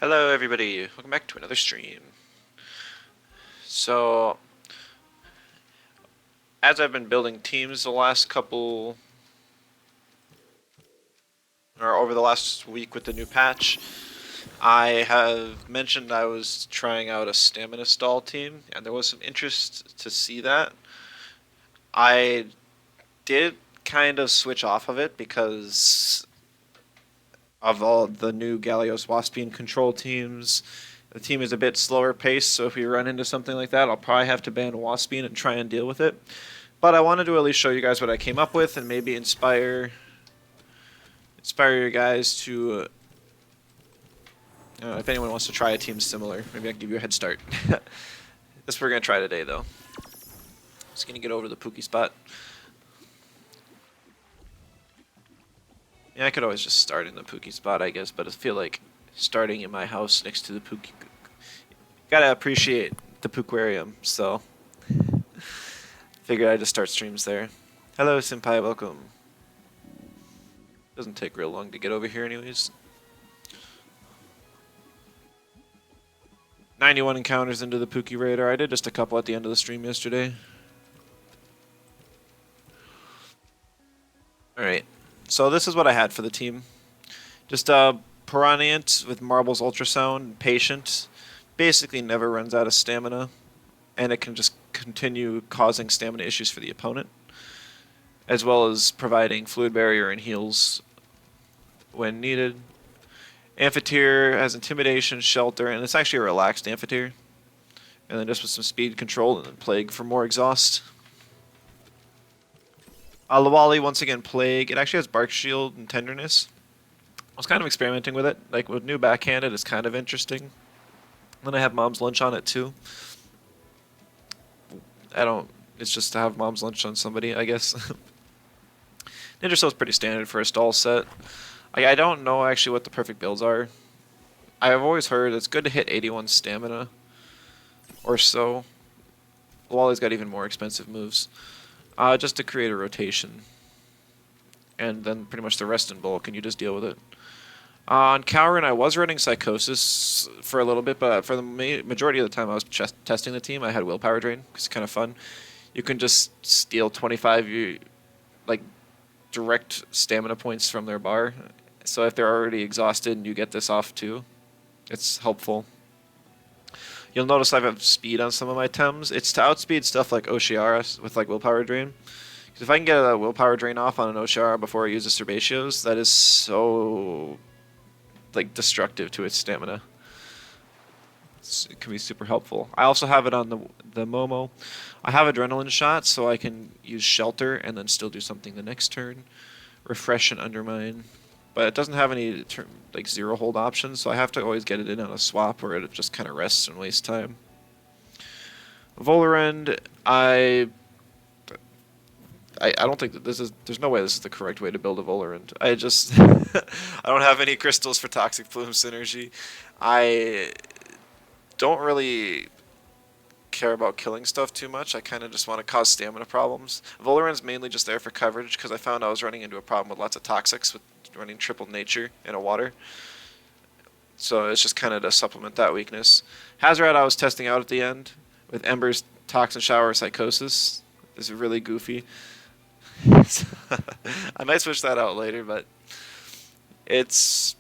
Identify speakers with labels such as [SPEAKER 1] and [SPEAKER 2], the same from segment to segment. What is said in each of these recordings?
[SPEAKER 1] Hello everybody, welcome back to another stream. So, as I've been building teams the last couple, or over the last week with the new patch, I have mentioned I was trying out a stamina stall team, and there was some interest to see that. I did kind of switch off of it because of all the new Gallios Waspian control teams. The team is a bit slower paced, so if we run into something like that, I'll probably have to ban Waspian and try and deal with it. But I wanted to at least show you guys what I came up with and maybe inspire you guys to if anyone wants to try a team similar, maybe I can give you a head start. That's what we're gonna try today, though. Just gonna get over the Pookie spot. Yeah, I could always just start in the Pookie spot, I guess, but I feel like starting in my house next to the Pookie. Gotta appreciate the Pooquarium, so figured I'd just start streams there. Hello, Senpai, welcome. Doesn't take real long to get over here, anyways. 91 encounters into the Pookie radar. I did just a couple at the end of the stream yesterday. Alright, so this is what I had for the team. Just Piranhant with Marble's Ultrasound, Patient. Basically never runs out of stamina, and it can just continue causing stamina issues for the opponent, as well as providing Fluid Barrier and heals when needed. Amphitheater has Intimidation, Shelter, and it's actually a relaxed Amphitheater. And then just with some speed control, and then Plague for more exhaust. Lawali, once again, Plague. It actually has Bark Shield and Tenderness. I was kind of experimenting with it. Like, with new backhanded, it's kind of interesting. Then I have Mom's Lunch on it, too. It's just to have Mom's Lunch on somebody, I guess. Ninja Soul's pretty standard for a stall set. I don't know actually what the perfect builds are. I've always heard it's good to hit 81 stamina or so. Wally's got even more expensive moves. Just to create a rotation. And then pretty much the rest in bulk, and you just deal with it. On Cowrin, I was running Psychosis for a little bit, but for the majority of the time I was testing the team, I had Willpower Drain, because it's kind of fun. You can just steal 25 direct stamina points from their bar. So if they're already exhausted and you get this off too, it's helpful. You'll notice I have speed on some of my Tems. It's to outspeed stuff like Oshiara with like Willpower Drain. Because if I can get a Willpower Drain off on an Oshiara before I use a Serbatios, that is so destructive to its stamina. It can be super helpful. I also have it on the Momo. I have Adrenaline Shot, so I can use Shelter and then still do something the next turn. Refresh and Undermine. But it doesn't have any zero hold options, so I have to always get it in on a swap where it just kind of rests and wastes time. Volarend, I don't think that there's no way this is the correct way to build a Volarend. I just, I don't have any crystals for Toxic Plume Synergy. I don't really care about killing stuff too much. I kind of just want to cause stamina problems. Volarend's mainly just there for coverage, because I found I was running into a problem with lots of Toxics with running triple nature in a water. So it's just kind of to supplement that weakness. Hazoret I was testing out at the end with Ember's Toxin Shower Psychosis. This is really goofy. I might switch that out later, but it's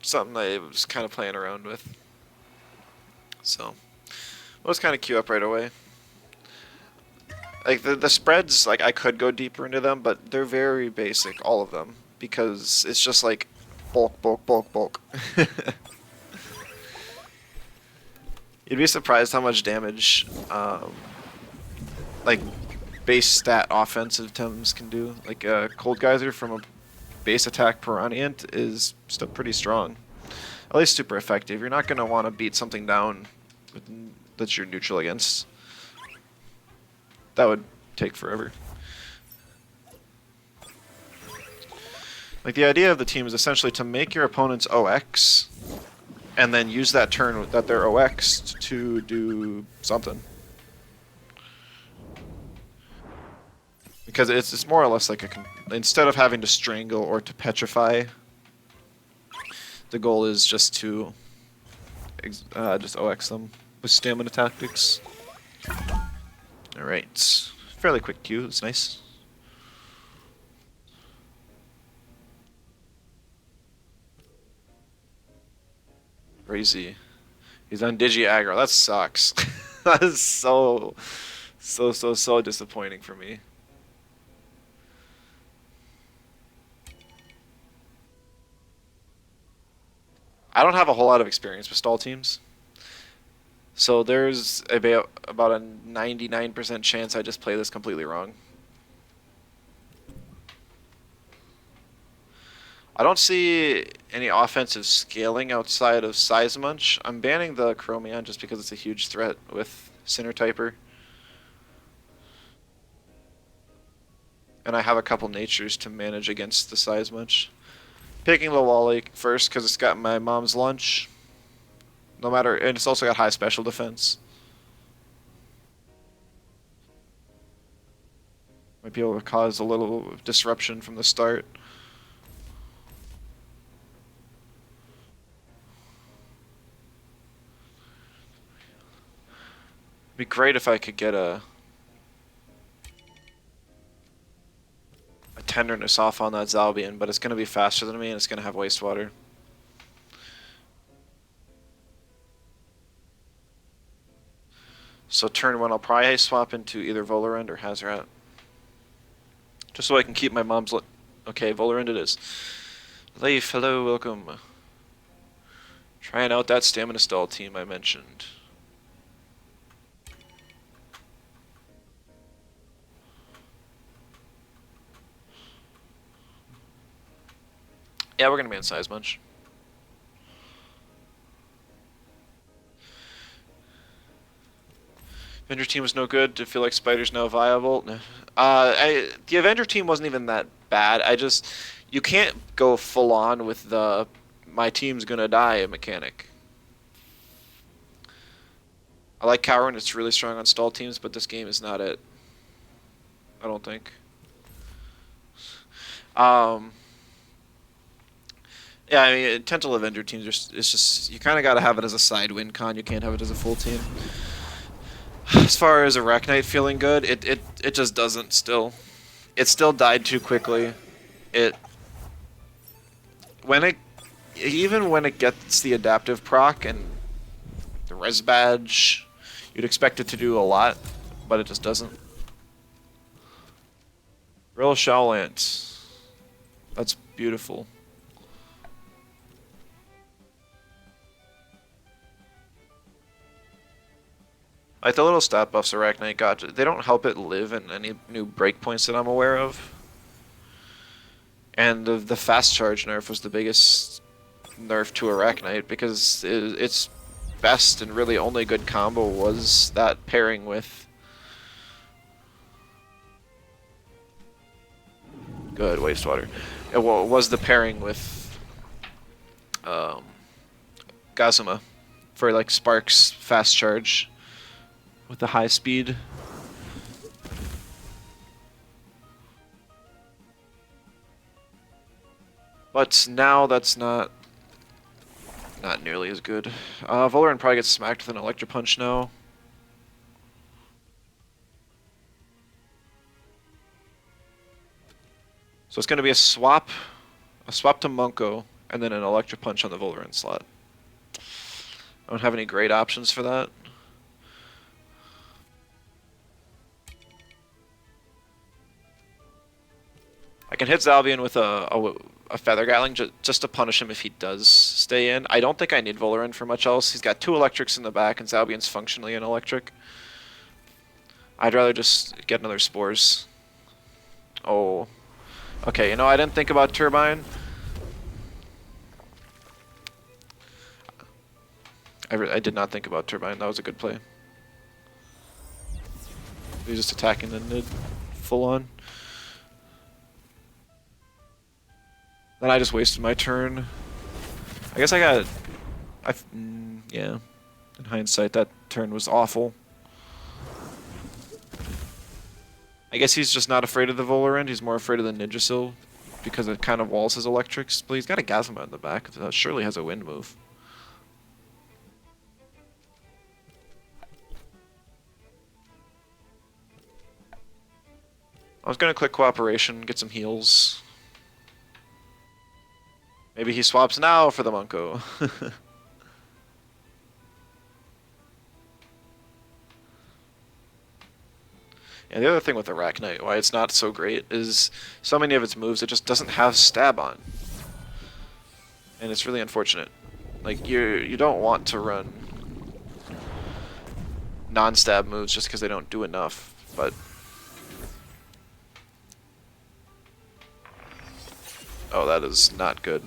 [SPEAKER 1] something I was kind of playing around with. So let's kind of queue up right away. Like the spreads, I could go deeper into them, but they're very basic, all of them, because it's just like bulk, bulk, bulk, bulk. You'd be surprised how much damage base stat offensive Tems can do. Like Cold Geyser from a base attack Piranhant is still pretty strong. At least super effective. You're not going to want to beat something down that you're neutral against. That would take forever. Like, the idea of the team is essentially to make your opponent's OX and then use that turn that they're OX'd to do something. Because it's more or less like instead of having to strangle or to petrify, the goal is just to just OX them with stamina tactics. Alright. Fairly quick queue, it's nice. Crazy. He's on Digi aggro. That sucks. That is so disappointing for me. I don't have a whole lot of experience with stall teams. So there's about a 99% chance I just play this completely wrong. I don't see any offensive scaling outside of Size Munch. I'm banning the Chromion just because it's a huge threat with Sinner Typer. And I have a couple natures to manage against the Size Munch. Picking the Wally first because it's got my mom's lunch. No matter, and it's also got high special defense. Might be able to cause a little disruption from the start. It'd be great if I could get a tenderness off on that Zalbian, but it's going to be faster than me and it's going to have wastewater. So turn 1 I'll probably swap into either Volarend or Hazoret. Just so I can keep my mom's okay, Volarend it is. Leif, hello, welcome. Trying out that stamina stall team I mentioned. Yeah, we're gonna ban Size Munch. Avenger team was no good. Do feel like Spider's now viable? No. The Avenger team wasn't even that bad. You can't go full on with the my team's gonna die mechanic. I like Coward, it's really strong on stall teams, but this game is not it. I don't think. Yeah, I mean, Tental Avenger teams it's just you kind of got to have it as a side win con. You can't have it as a full team. As far as Arachnite feeling good, it just doesn't still. It still died too quickly. Even when it gets the adaptive proc and the res badge, you'd expect it to do a lot, but it just doesn't. Real Shawlant. That's beautiful. Like the little stat buffs Arachnite got, they don't help it live in any new breakpoints that I'm aware of. And the fast charge nerf was the biggest nerf to Arachnite because its best and really only good combo was that pairing with good wastewater. It was the pairing with Gazuma for like Spark's fast charge. With the high speed. But now that's not nearly as good. Volarend probably gets smacked with an Electro Punch now. So it's going to be a swap to Munko, and then an Electro Punch on the Volarend slot. I don't have any great options for that. I can hit Zalbian with a Feather Gatling just to punish him if he does stay in. I don't think I need Volarend for much else. He's got 2 electrics in the back, and Zalbian's functionally an electric. I'd rather just get another Spores. Oh. Okay, you know, I didn't think about Turbine. I did not think about Turbine. That was a good play. He's just attacking the Nid full on. Then I just wasted my turn. I guess yeah. In hindsight, that turn was awful. I guess he's just not afraid of the Volarend. He's more afraid of the Ninjasil because it kind of walls his electrics. But he's got a Gazma in the back that surely has a wind move. I was gonna click cooperation, get some heals. Maybe he swaps now for the Monko. And the other thing with Arachnite, why it's not so great, is so many of its moves it just doesn't have stab on. And it's really unfortunate. Like, you don't want to run non-stab moves just because they don't do enough, but... Oh, that is not good.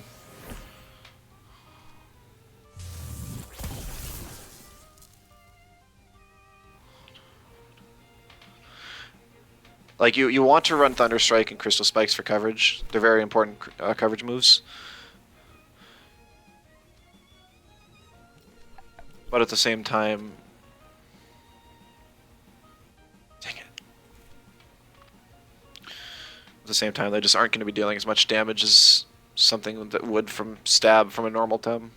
[SPEAKER 1] Like, you want to run Thunder Strike and Crystal Spikes for coverage. They're very important coverage moves. But at the same time... Dang it. At the same time, they just aren't going to be dealing as much damage as something that would from stab from a normal Tem.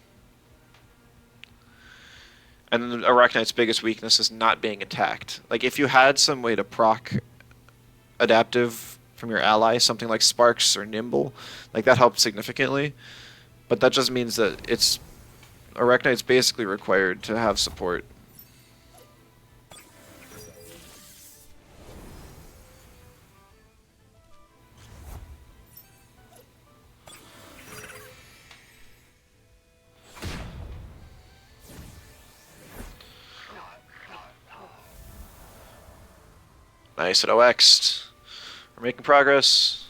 [SPEAKER 1] And then Arachnite's biggest weakness is not being attacked. Like, if you had some way to proc adaptive from your ally, something like Sparks or Nimble, like that helped significantly. But that just means that it's Arachnite's basically required to have support. Nice, it OX'd. We're making progress.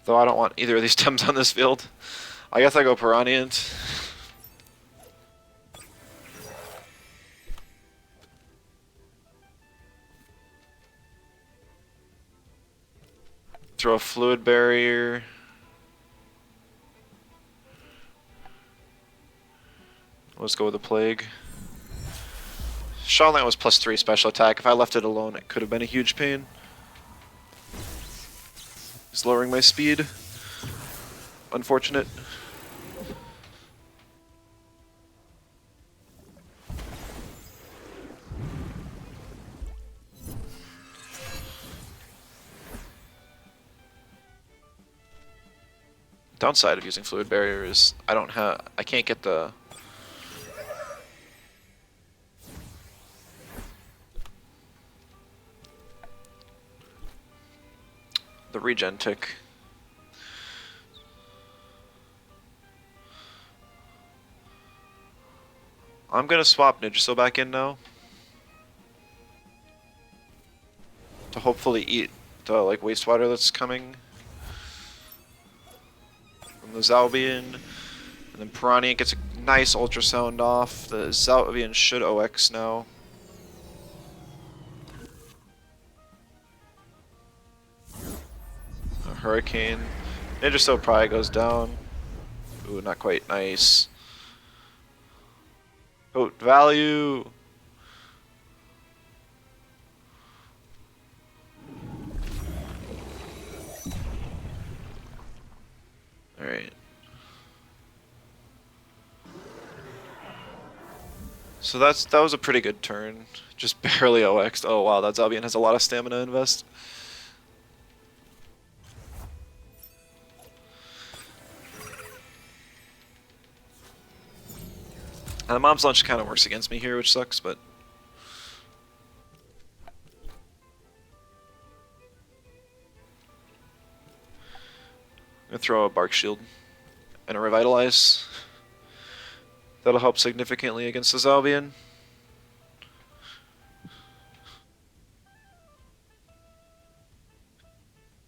[SPEAKER 1] Though I don't want either of these Tems on this field. I guess I go Piranhiant. Throw a Fluid Barrier. Let's go with a Plague. Shawland was +3 special attack. If I left it alone, it could have been a huge pain. He's lowering my speed. Unfortunate. Downside of using Fluid Barrier is I can't get the regen tick. I'm gonna swap Ninjaso back in now to hopefully eat the like wastewater that's coming from the Zalbian, and then Piranha gets a nice ultrasound off. The Zalbian should OX now. A Hurricane. Ninjaso probably goes down. Ooh, not quite. Nice. Coat value. Alright. So that was a pretty good turn. Just barely OX'd. Oh wow, that Zalbian has a lot of stamina invest. And the Mom's Lunch kind of works against me here, which sucks, but... I'm gonna throw a Bark Shield and a Revitalize. That'll help significantly against the Zalbian.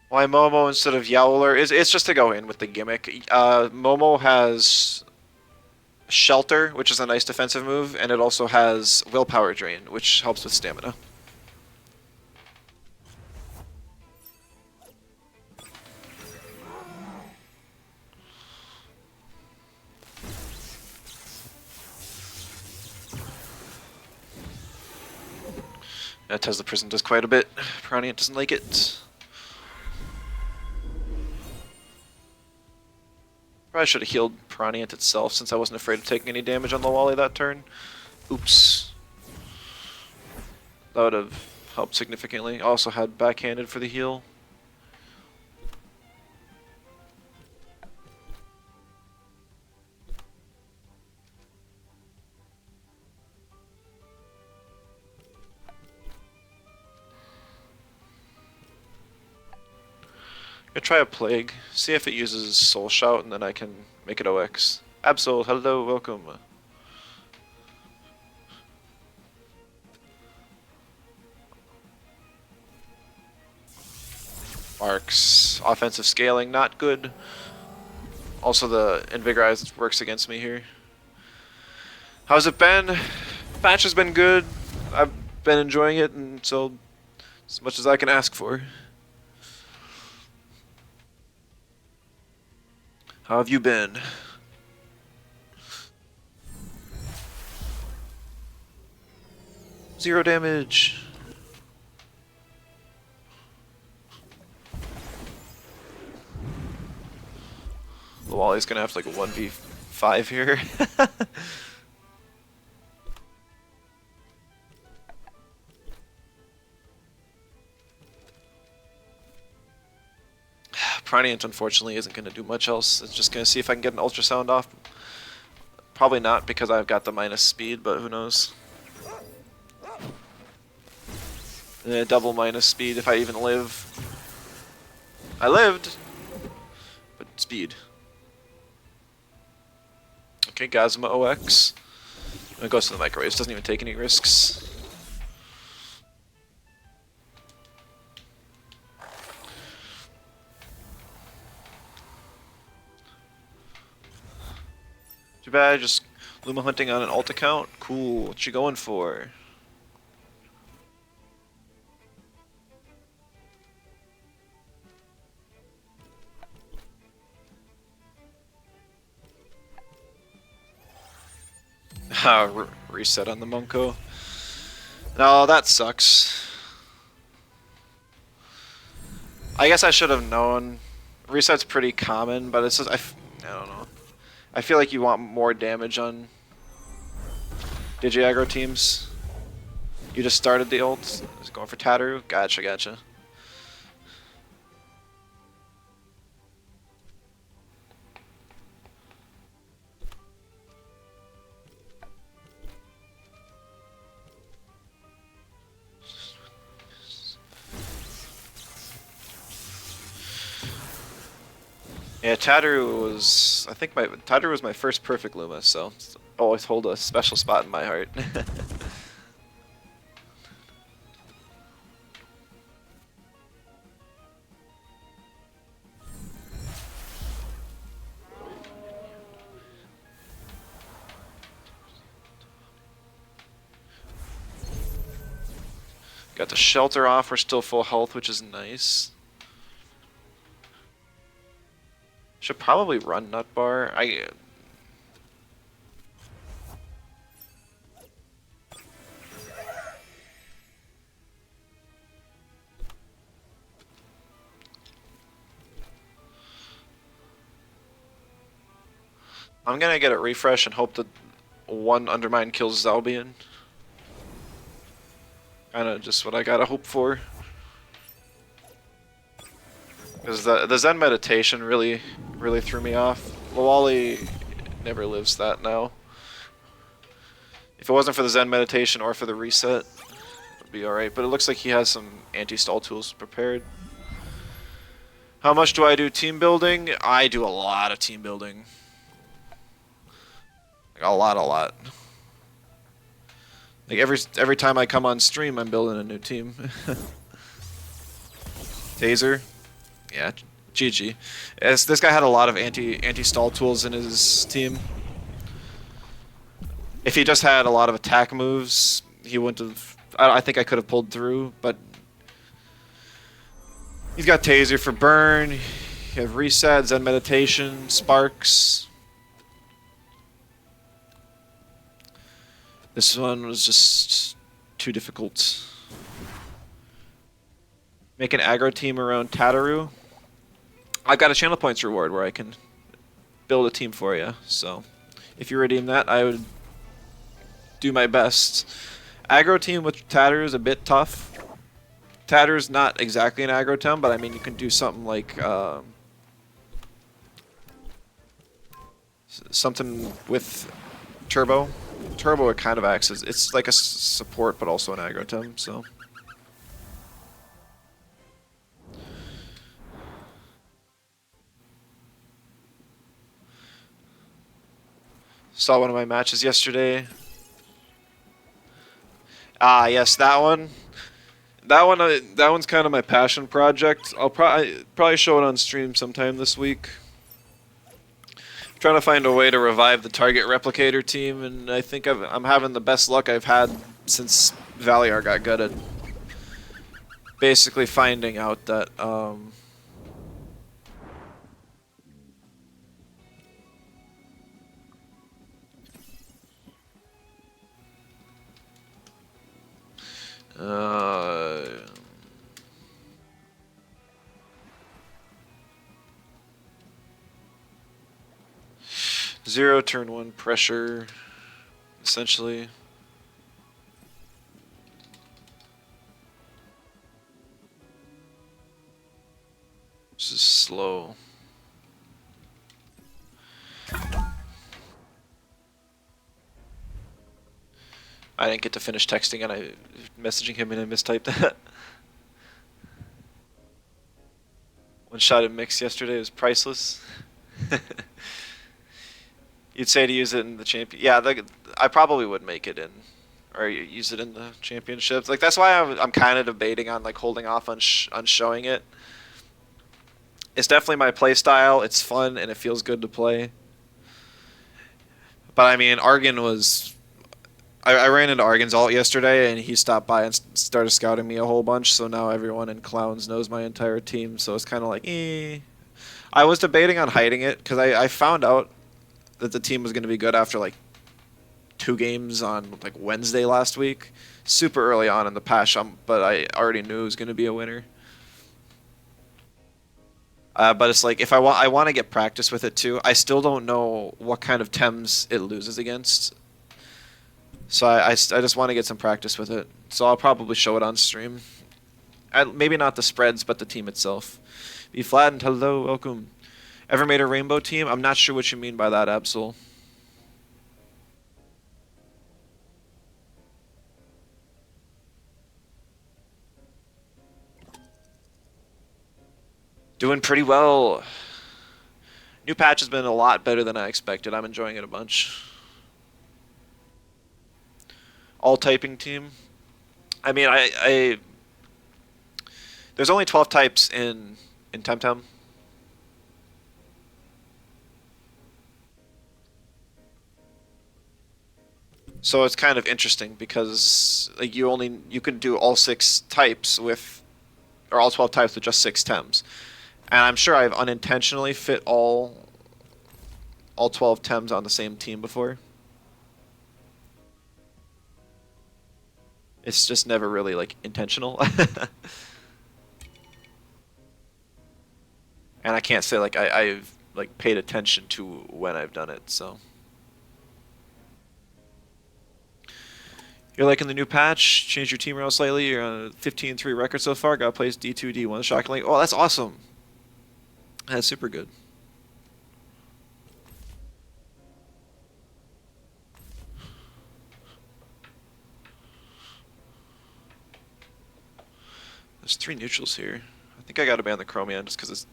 [SPEAKER 1] Why Momo instead of Yowler? It's just to go in with the gimmick. Momo has Shelter, which is a nice defensive move, and it also has Willpower Drain, which helps with stamina. That Tesla Prison does quite a bit. Proniant doesn't like it. Probably should have healed Proniant itself since I wasn't afraid of taking any damage on Lawali that turn. Oops. That would have helped significantly. Also had backhanded for the heal. I'm gonna try a Plague, see if it uses Soul Shout, and then I can make it OX. Absol, hello, welcome. Marks. Offensive scaling, not good. Also the Invigorize works against me here. How's it been? Match has been good. I've been enjoying it, and so as much as I can ask for. How have you been? Zero damage. Wally's gonna have like a 1v5 here. Proniant unfortunately isn't gonna do much else. It's just gonna see if I can get an ultrasound off. Probably not because I've got the minus speed, but who knows. Double minus speed if I even live. I lived, but speed. Okay, Gazma OX. It goes to the microwaves, doesn't even take any risks. Too bad, just Luma hunting on an alt account? Cool, what you going for? Reset on the Monko. No, that sucks. I guess I should have known. Reset's pretty common, but it's just, I don't know. I feel like you want more damage on Digi-Aggro teams. You just started the ult. Is it going for Tattoo? Gotcha, gotcha. Yeah, Tattoo was, I think Tattoo was my first perfect Luma, so always hold a special spot in my heart. Got the shelter off, we're still full health, which is nice. Should probably run Nut Bar. I'm gonna get a refresh and hope that one Undermine kills Zalbian. Kinda just what I gotta hope for. Because the Zen meditation really threw me off. Lawali never lives that now. If it wasn't for the Zen meditation or for the reset, it would be alright. But it looks like he has some anti-stall tools prepared. How much do I do team building? I do a lot of team building. Like a lot. Like every time I come on stream, I'm building a new team. Taser. Yeah, GG. This guy had a lot of anti-stall tools in his team. If he just had a lot of attack moves, he wouldn't have... I think I could have pulled through, but... He's got Taser for burn, you have Reset, Zen Meditation, Sparks. This one was just too difficult. Make an aggro team around Tataru. I've got a channel points reward where I can build a team for you. So if you redeem that, I would do my best. Aggro team with Tatter is a bit tough. Tatter's not exactly an aggro town, but I mean you can do something like something with Turbo. Turbo it kind of acts as it's like a support, but also an aggro town. So. Saw one of my matches yesterday. Ah, yes, that one. That one's kind of my passion project. I'll probably show it on stream sometime this week. I'm trying to find a way to revive the target replicator team, and I think I'm having the best luck I've had since Valiar got gutted. Basically finding out that 0 turn 1 pressure, essentially. This is slow. I didn't get to finish texting and I messaging him and I mistyped that. One shot at mix yesterday was priceless. You'd say to use it in the champion. Yeah, I probably would make it in, or use it in the championships. Like that's why I'm kind of debating on like holding off on showing it. It's definitely my play style. It's fun and it feels good to play. But I mean, Argon was. I ran into Argon's alt yesterday and he stopped by and started scouting me a whole bunch. So now everyone in Clowns knows my entire team. So it's kind of like, eh. I was debating on hiding it because I found out that the team was going to be good after like 2 games on like Wednesday last week, super early on in the patch, but I already knew it was going to be a winner. But it's like if I want to get practice with it too. I still don't know what kind of Tems it loses against, so I just want to get some practice with it. So I'll probably show it on stream. Maybe not the spreads, but the team itself. Be flattened. Hello, welcome. Ever made a rainbow team? I'm not sure what you mean by that, Absol. Doing pretty well. New patch has been a lot better than I expected. I'm enjoying it a bunch. All typing team. I mean, there's only 12 types in Temtem. So it's kind of interesting because like you can do all 6 types with, or all 12 types with just 6 Tems. And I'm sure I've unintentionally fit all 12 Tems on the same team before. It's just never really like intentional. And I can't say like I've like paid attention to when I've done it, so. You're liking the new patch, changed your team around slightly, you're on a 15-3 record so far, got placed D2, D1, shockingly. Oh, that's awesome. That's super good. There's 3 neutrals here. I think I gotta ban the Chromion just because its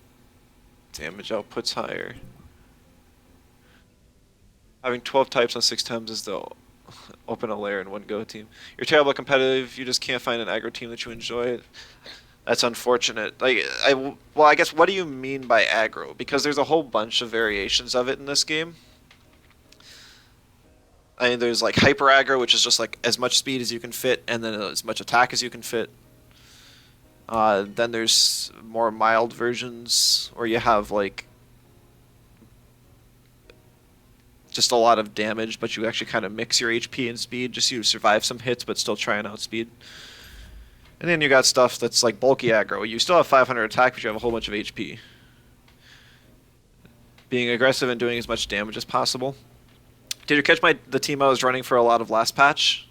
[SPEAKER 1] damage output's higher. Having 12 types on 6 Tems is the open a layer in one go team. You're terrible at competitive, you just can't find an aggro team that you enjoy. That's unfortunate. Like, well, I guess what do you mean by aggro? Because there's a whole bunch of variations of it in this game. I mean, there's like hyper aggro, which is just like as much speed as you can fit, and then as much attack as you can fit. Then there's more mild versions where you have like just a lot of damage, but you actually kind of mix your HP and speed just so you survive some hits, but still try and outspeed. And then you got stuff that's like bulky aggro. You still have 500 attack, but you have a whole bunch of HP. Being aggressive and doing as much damage as possible. Did you catch the team I was running for a lot of last patch?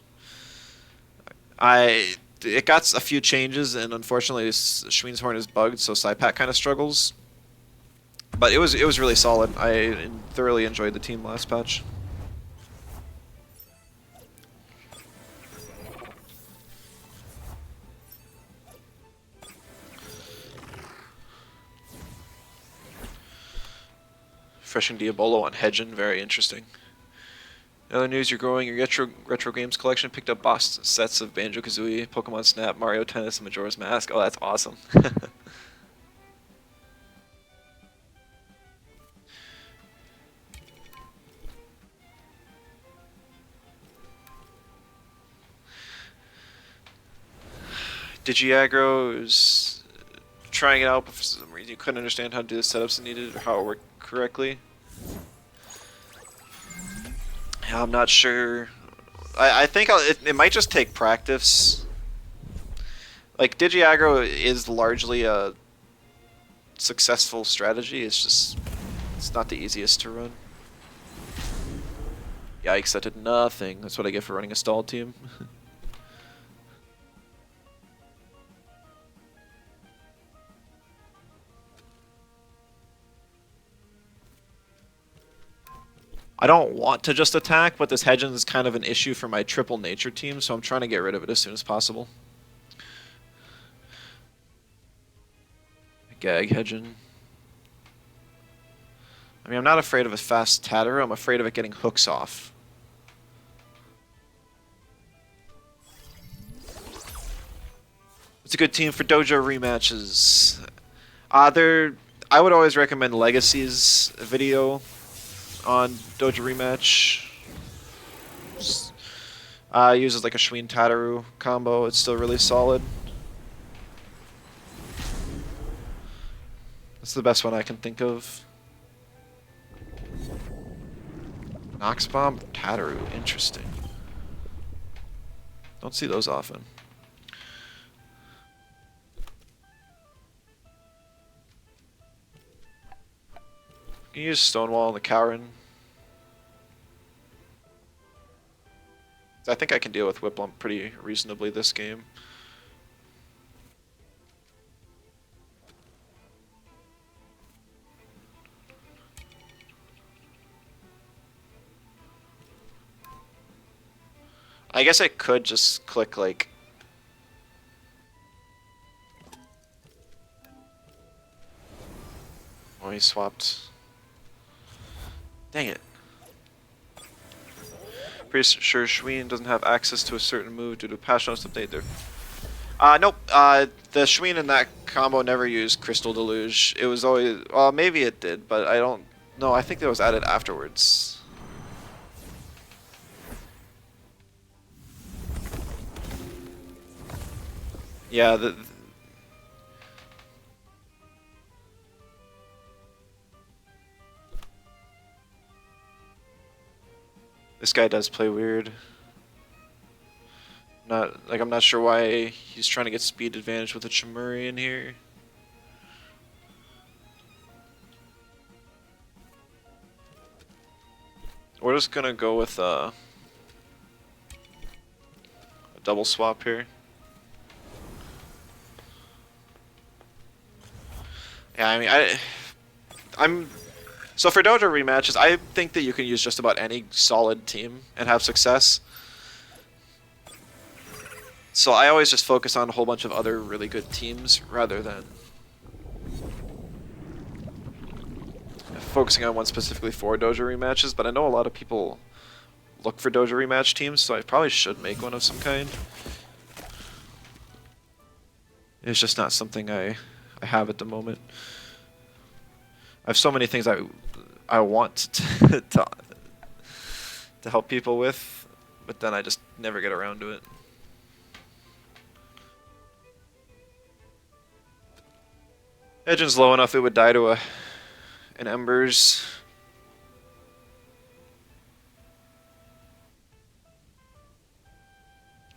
[SPEAKER 1] It got a few changes, and unfortunately, Schween's Horn is bugged, so Sypack kind of struggles. But it was really solid. I thoroughly enjoyed the team last patch. Fresh and Diabolo on Hedgen, very interesting. Other news, you're growing your retro games collection, picked up box sets of Banjo-Kazooie, Pokemon Snap, Mario Tennis, and Majora's Mask. Oh, that's awesome. Digiaggro is trying it out, but for some reason you couldn't understand how to do the setups needed or how it worked correctly. I'm not sure. I think it might just take practice. Like, Digiaggro is largely a successful strategy. It's not the easiest to run. Yikes, that did nothing. That's what I get for running a stall team. I don't want to just attack, but this Hedgen is kind of an issue for my triple nature team, so I'm trying to get rid of it as soon as possible. Gag Hedgen. I mean, I'm not afraid of a fast Tatter, I'm afraid of it getting hooks off. It's a good team for dojo rematches. I would always recommend Legacy's video on Dojo Rematch. Uses like a Schween Tataru combo. It's still really solid. That's the best one I can think of. Nox Bomb Tataru. Interesting. Don't see those often. You can use Stonewall on the Cowrin. I think I can deal with Whiplump pretty reasonably this game. I guess I could just click like... Oh, he swapped. Dang it. Pretty sure Schween doesn't have access to a certain move due to patch notes update there. Nope. The Schween in that combo never used Crystal Deluge. It was always... Well, maybe it did, but I don't... No, I think that was added afterwards. Yeah, this guy does play weird. I'm not sure why he's trying to get speed advantage with a Chimuri in here. We're just gonna go with a double swap here. Yeah, I mean, I'm so for dojo rematches, I think that you can use just about any solid team and have success. So I always just focus on a whole bunch of other really good teams rather than focusing on one specifically for dojo rematches. But I know a lot of people look for dojo rematch teams, so I probably should make one of some kind. It's just not something I have at the moment. I have so many things I want to help people with, but then I just never get around to it. Hedgen's low enough it would die to an Embers.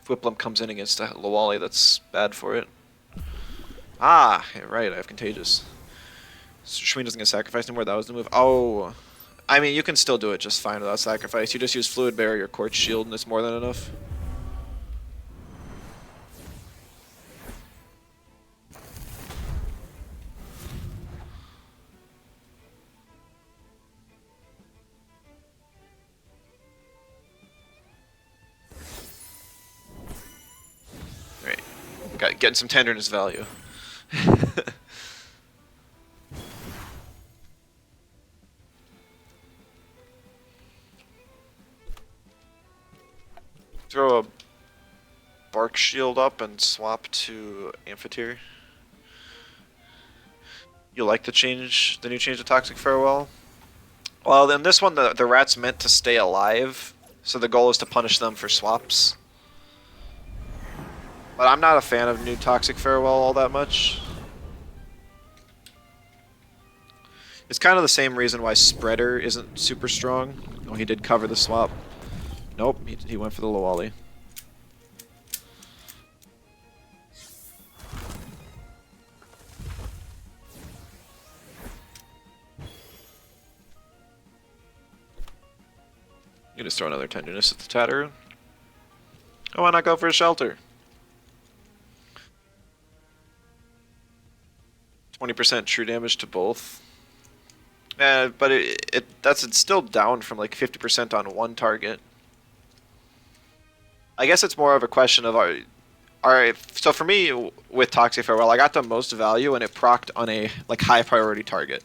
[SPEAKER 1] If Whiplam comes in against a Lawali, that's bad for it. Ah, right, I have Contagious. So Shween doesn't get sacrificed anymore, that was the move. Oh, I mean, you can still do it just fine without sacrifice. You just use Fluid Barrier, Quartz Shield, and it's more than enough. Alright, getting some tenderness value. Throw a Bark Shield up and swap to Amphitheater. You like the change, the new change to Toxic Farewell? Well, in this one, the rat's meant to stay alive, so the goal is to punish them for swaps. But I'm not a fan of new Toxic Farewell all that much. It's kind of the same reason why Spreader isn't super strong. Oh, he did cover the swap. Nope, he went for the Lawali. You just throw another Tenderness at the Tatter. Oh, why not go for a Shelter? 20% true damage to both. But it's still down from like 50% on one target. I guess it's more of a question of so for me with Toxic Farewell, I got the most value and it procced on a like high priority target.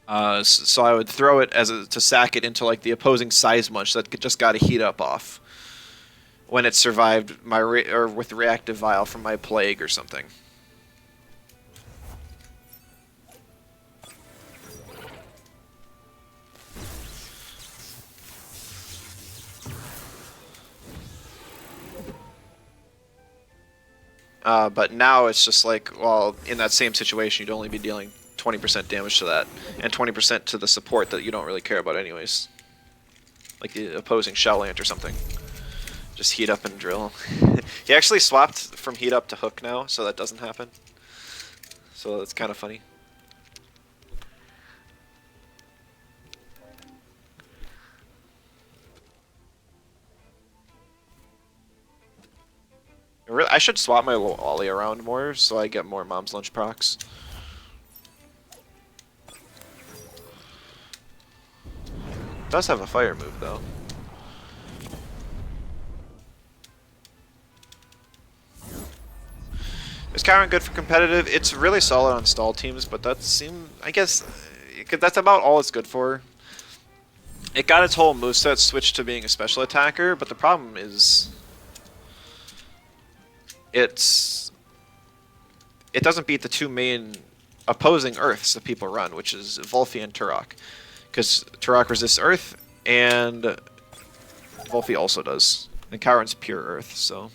[SPEAKER 1] So I would throw it to sack it into like the opposing Seismuch that just got a heat up off when it survived my or with reactive vial from my plague or something. But now it's just like, well, in that same situation, you'd only be dealing 20% damage to that, and 20% to the support that you don't really care about anyways. Like the opposing Shellant or something. Just heat up and drill. He actually swapped from heat up to hook now, so that doesn't happen. So that's kind of funny. I should swap my Ollie around more so I get more Mom's Lunch procs. Does have a fire move though. Is Kyron good for competitive? It's really solid on stall teams, but I guess that's about all it's good for. It got its whole moveset switched to being a special attacker, but the problem is it doesn't beat the two main opposing Earths that people run, which is Volfi and Turok. Because Turok resists Earth, and Volfi also does. And Kyron's pure Earth, so...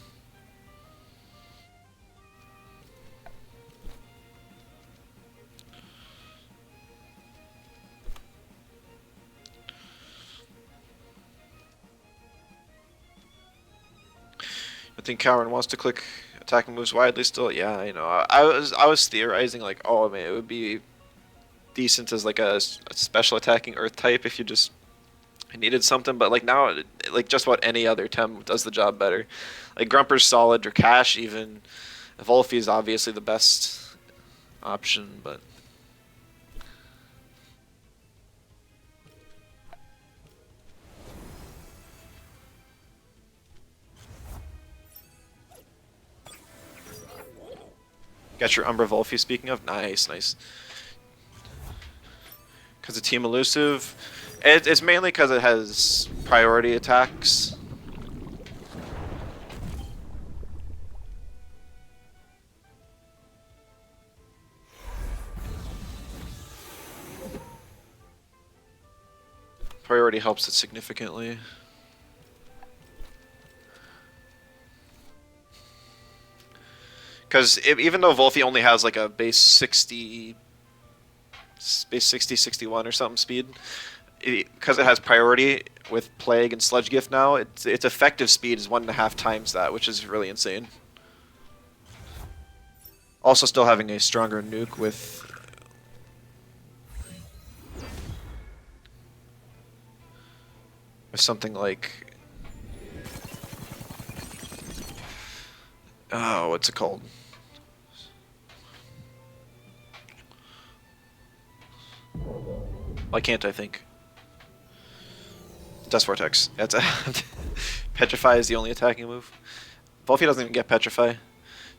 [SPEAKER 1] I think Kyron wants to click attacking moves widely still. Yeah, you know, I was theorizing like, oh man, it would be decent as like a special attacking Earth type if you just needed something. But like now, like just about any other Tem does the job better. Like Grumper's solid, or Cash even. Volfi is obviously the best option, but. Got your Umbra Volfi, speaking of. Nice, nice. Because of Team Elusive. It's mainly because it has priority attacks. Priority helps it significantly. Because even though Volfi only has like a base 60, 61 or something speed, because it has priority with Plague and Sludge Gift now, its effective speed is 1.5 times that, which is really insane. Also still having a stronger nuke with something like, oh, what's it called? Why can't I think? Dust Vortex. That's Petrify is the only attacking move. Volphy doesn't even get Petrify.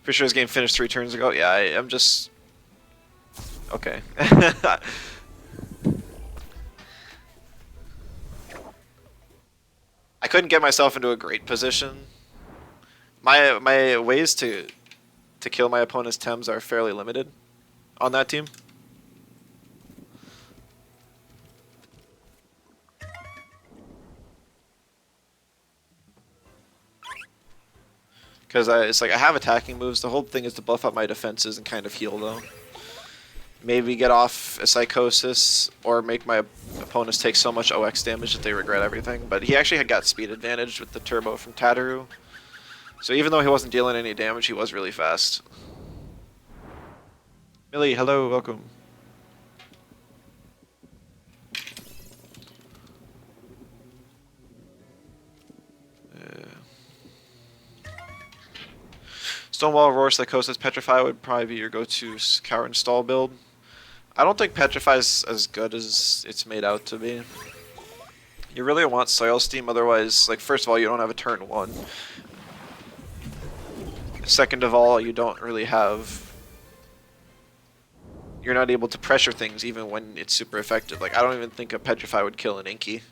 [SPEAKER 1] For sure his game finished 3 turns ago. Yeah, I'm just... Okay. I couldn't get myself into a great position. My ways to kill my opponent's Tems are fairly limited on that team. Because it's like I have attacking moves. The whole thing is to buff up my defenses and kind of heal though. Maybe get off a Psychosis or make my opponents take so much OX damage that they regret everything. But he actually had got speed advantage with the turbo from Tataru. So even though he wasn't dealing any damage, he was really fast. Millie, hello, welcome. Stonewall, Roar, Psychosis, Petrify would probably be your go-to counter install build. I don't think Petrify is as good as it's made out to be. You really want Soil Steam, otherwise, like, first of all, you don't have a turn 1. Second of all, you don't really have... You're not able to pressure things even when it's super effective. Like, I don't even think a Petrify would kill an Inky.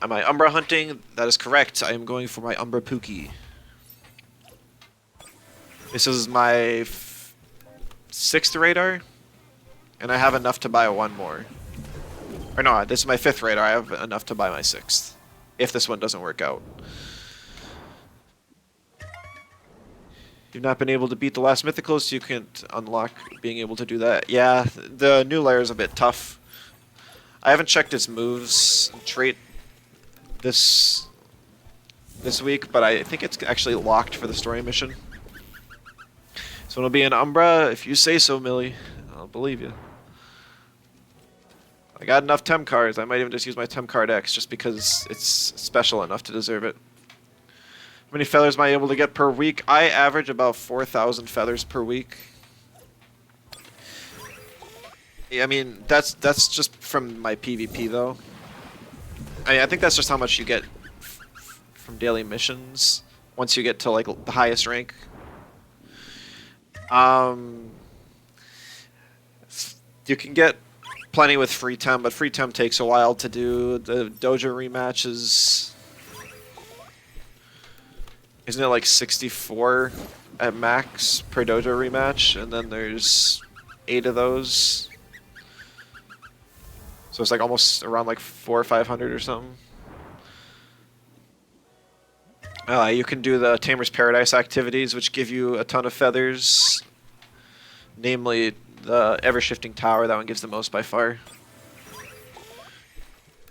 [SPEAKER 1] Am I Umbra hunting? That is correct. I am going for my Umbra Pookie. This is my 6th radar, and I have enough to buy 1 more. Or no, this is my 5th radar. I have enough to buy my 6th, if this one doesn't work out. You've not been able to beat the last mythicals, so you can't unlock being able to do that. Yeah, the new layer is a bit tough. I haven't checked its moves trait this week, but I think it's actually locked for the story mission. So it'll be an Umbra, if you say so, Millie. I'll believe you. I got enough Tem cards. I might even just use my Tem card X just because it's special enough to deserve it. How many feathers am I able to get per week? I average about 4,000 feathers per week. Yeah, I mean, that's just from my PvP though. I think that's just how much you get from daily missions once you get to like the highest rank. You can get plenty with free Tem, but free Tem takes a while to do. The dojo rematches, isn't it like 64 at max per dojo rematch, and then there's 8 of those, so it's like almost around like 400 or 500 or something. You can do the Tamer's Paradise activities, which give you a ton of feathers. Namely, the Ever-Shifting Tower. That one gives the most by far.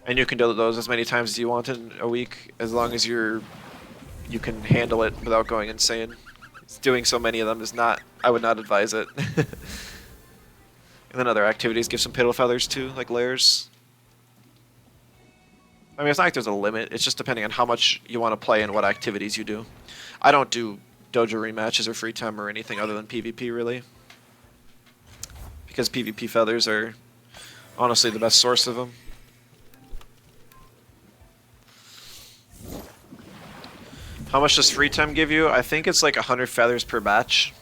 [SPEAKER 1] And you can do those as many times as you want in a week, as long as you can handle it without going insane. Doing so many of them is not... I would not advise it. And then other activities give some piddle feathers too, like layers. I mean, it's not like there's a limit. It's just depending on how much you want to play and what activities you do. I don't do dojo rematches or free Tem or anything other than PvP, really. Because PvP feathers are honestly the best source of them. How much does free Tem give you? I think it's like 100 feathers per batch.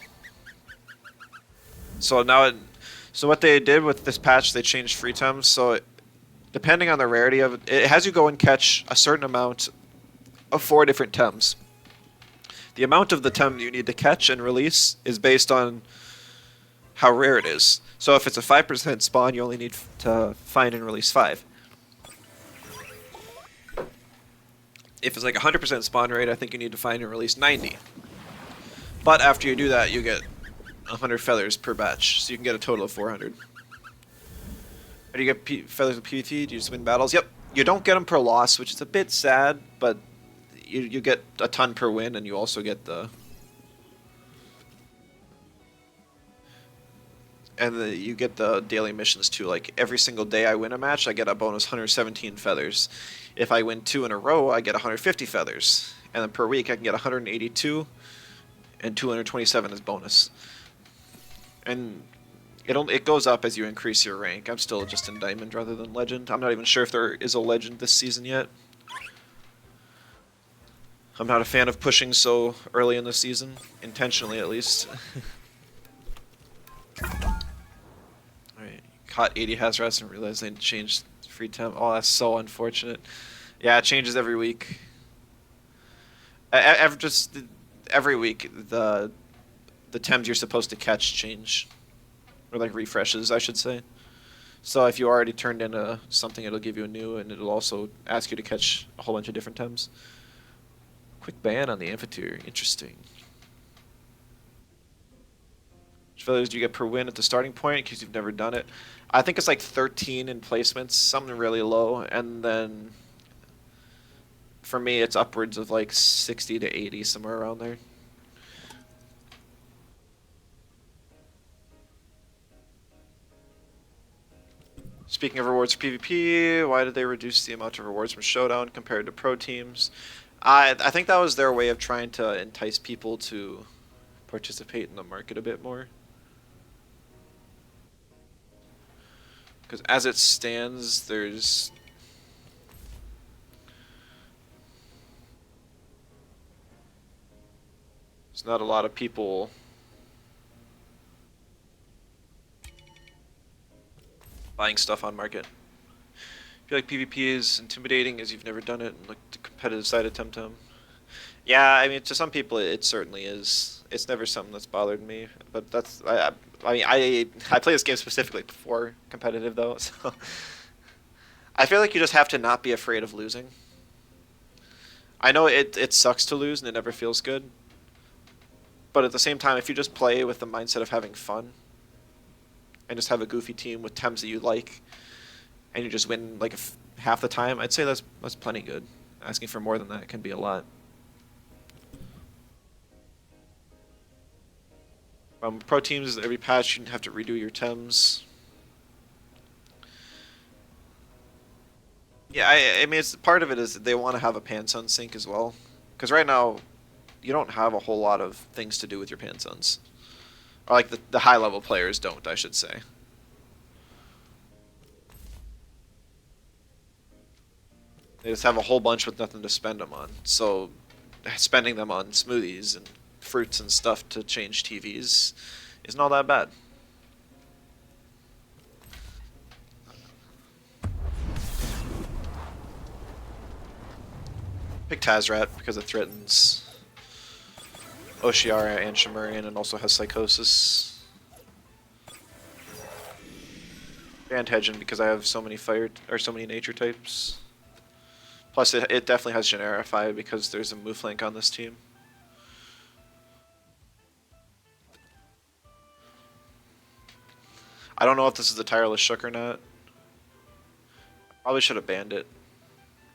[SPEAKER 1] So now so what they did with this patch, they changed free Tem, so depending on the rarity of it, it has you go and catch a certain amount of 4 different Tems. The amount of the Tem you need to catch and release is based on how rare it is. So if it's a 5% spawn, you only need to find and release 5. If it's like 100% spawn rate, I think you need to find and release 90. But after you do that, you get 100 feathers per batch, so you can get a total of 400. Or do you get feathers with PvP? Do you just win battles? Yep. You don't get them per loss, which is a bit sad, but you get a ton per win, and you also get the... And you get the daily missions too. Like every single day I win a match, I get a bonus 117 feathers. If I win 2 in a row, I get 150 feathers. And then per week, I can get 182 and 227 as bonus. And it goes up as you increase your rank. I'm still just in Diamond rather than Legend. I'm not even sure if there is a Legend this season yet. I'm not a fan of pushing so early in the season, intentionally at least. Alright, caught 80 Hazrats and realized they changed free temp. Oh, that's so unfortunate. Yeah, it changes every week. Just every week, the Tems you're supposed to catch change. Or like refreshes, I should say. So if you already turned in something, it'll give you a new, and it'll also ask you to catch a whole bunch of different Tems. Quick ban on the Amphitheater. Interesting. Which feathers do you get per win at the starting point, in case you've never done it? I think it's like 13 in placements, something really low, and then for me it's upwards of like 60 to 80, somewhere around there. Speaking of rewards for PvP, why did they reduce the amount of rewards from Showdown compared to pro teams? I think that was their way of trying to entice people to participate in the market a bit more. Because as it stands, there's not a lot of people buying stuff on market. I feel like PvP is intimidating as you've never done it and looked at the competitive side of Temtem. Yeah, I mean, to some people it certainly is. It's never something that's bothered me, but that's I play this game specifically for competitive though, so I feel like you just have to not be afraid of losing. I know it sucks to lose and it never feels good, but at the same time, if you just play with the mindset of having fun and just have a goofy team with Tems that you like, and you just win like half the time, I'd say that's plenty good. Asking for more than that can be a lot. Pro teams, every patch you have to redo your Tems. Yeah, I mean, it's part of it is they want to have a Pansun sync as well, because right now you don't have a whole lot of things to do with your Pansuns, or like the high level players don't, I should say. They just have a whole bunch with nothing to spend them on. So spending them on smoothies and fruits and stuff to change TVs isn't all that bad. Pick Tazrat because it threatens Oshiara and Shimurian and also has Psychosis. And Hedgen because I have so many so many nature types. Plus, it definitely has Generify because there's a move flank on this team. I don't know if this is a Tireless Shook or not. Probably should have banned it,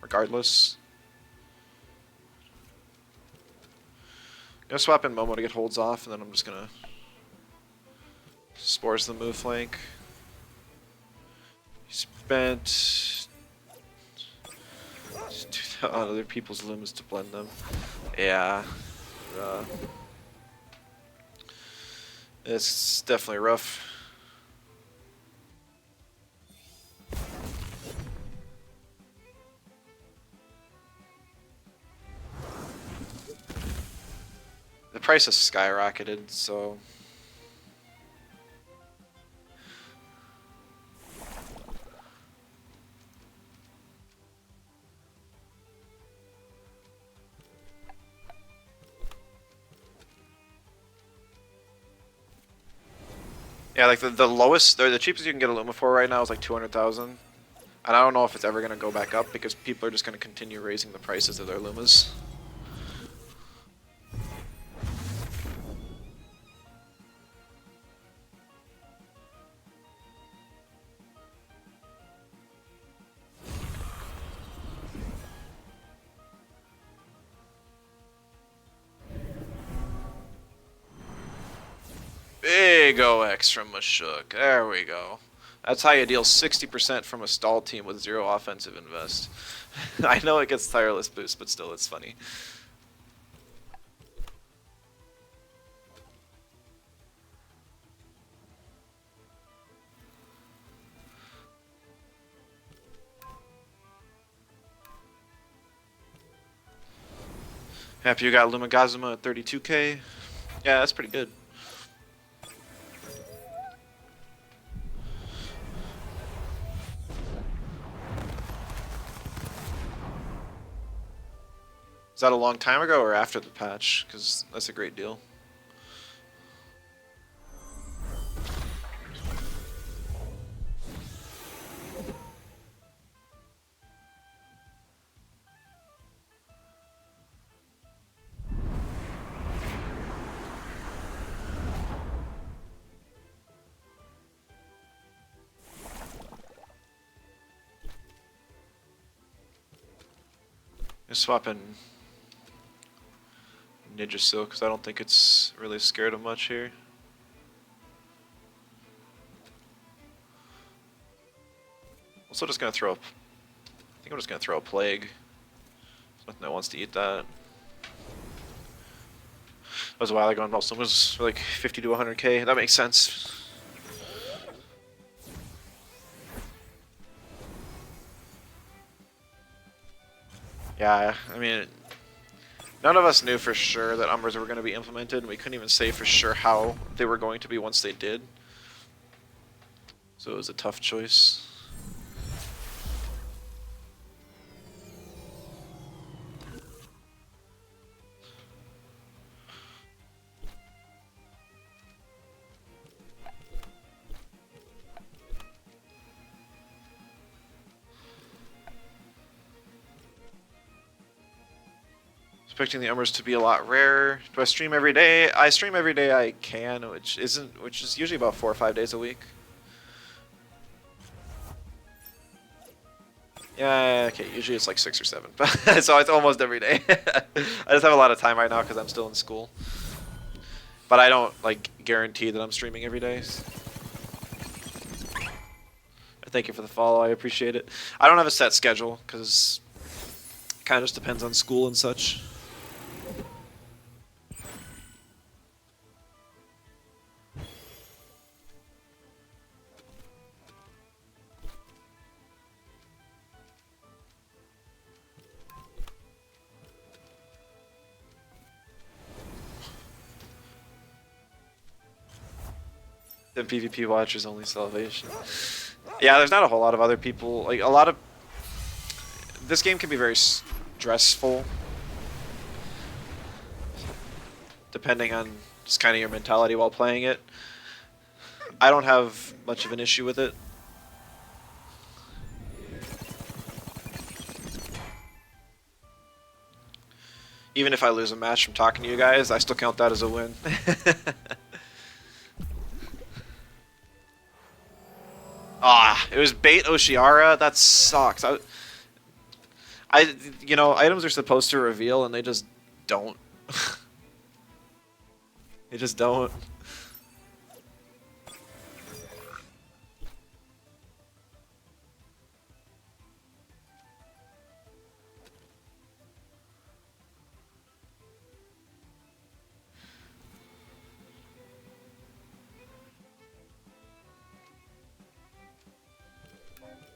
[SPEAKER 1] regardless. I'm gonna swap in Momo to get holds off, and then I'm just gonna Spores the move flank. He spent on other people's limbs to blend them. Yeah. It's definitely rough. The price has skyrocketed, so yeah, like the lowest, or the cheapest you can get a Luma for right now is like 200,000. And I don't know if it's ever going to go back up because people are just going to continue raising the prices of their Lumas. we go, X from Mashuk. There we go. That's how you deal 60% from a stall team with 0 offensive invest. I know it gets tireless boost, but still, it's funny. Happy you got Lumagazuma at 32k. Yeah, that's pretty good. Is that a long time ago or after the patch? Because that's a great deal. Just swapping Ninja Silk because I don't think it's really scared of much here. Also just gonna throw I think I'm just gonna throw a Plague. There's nothing that wants to eat that. That was a while ago and also was like 50 to 100k. That makes sense. Yeah, I mean, none of us knew for sure that Umbers were going to be implemented, and we couldn't even say for sure how they were going to be once they did. So it was a tough choice. Expecting the Umbers to be a lot rarer. Do I stream every day? I stream every day I can, which is usually about 4 or 5 days a week. Yeah, okay, usually it's like 6 or 7, so it's almost every day. I just have a lot of time right now because I'm still in school. But I don't like guarantee that I'm streaming every day. Thank you for the follow, I appreciate it. I don't have a set schedule because it kind of just depends on school and such. The PvP watch is only salvation. Yeah, there's not a whole lot of other people. Like a lot of this game can be very stressful, depending on just kind of your mentality while playing it. I don't have much of an issue with it. Even if I lose a match from talking to you guys, I still count that as a win. Ah, it was bait Oshiara? That sucks. You know, items are supposed to reveal and they just don't. They just don't.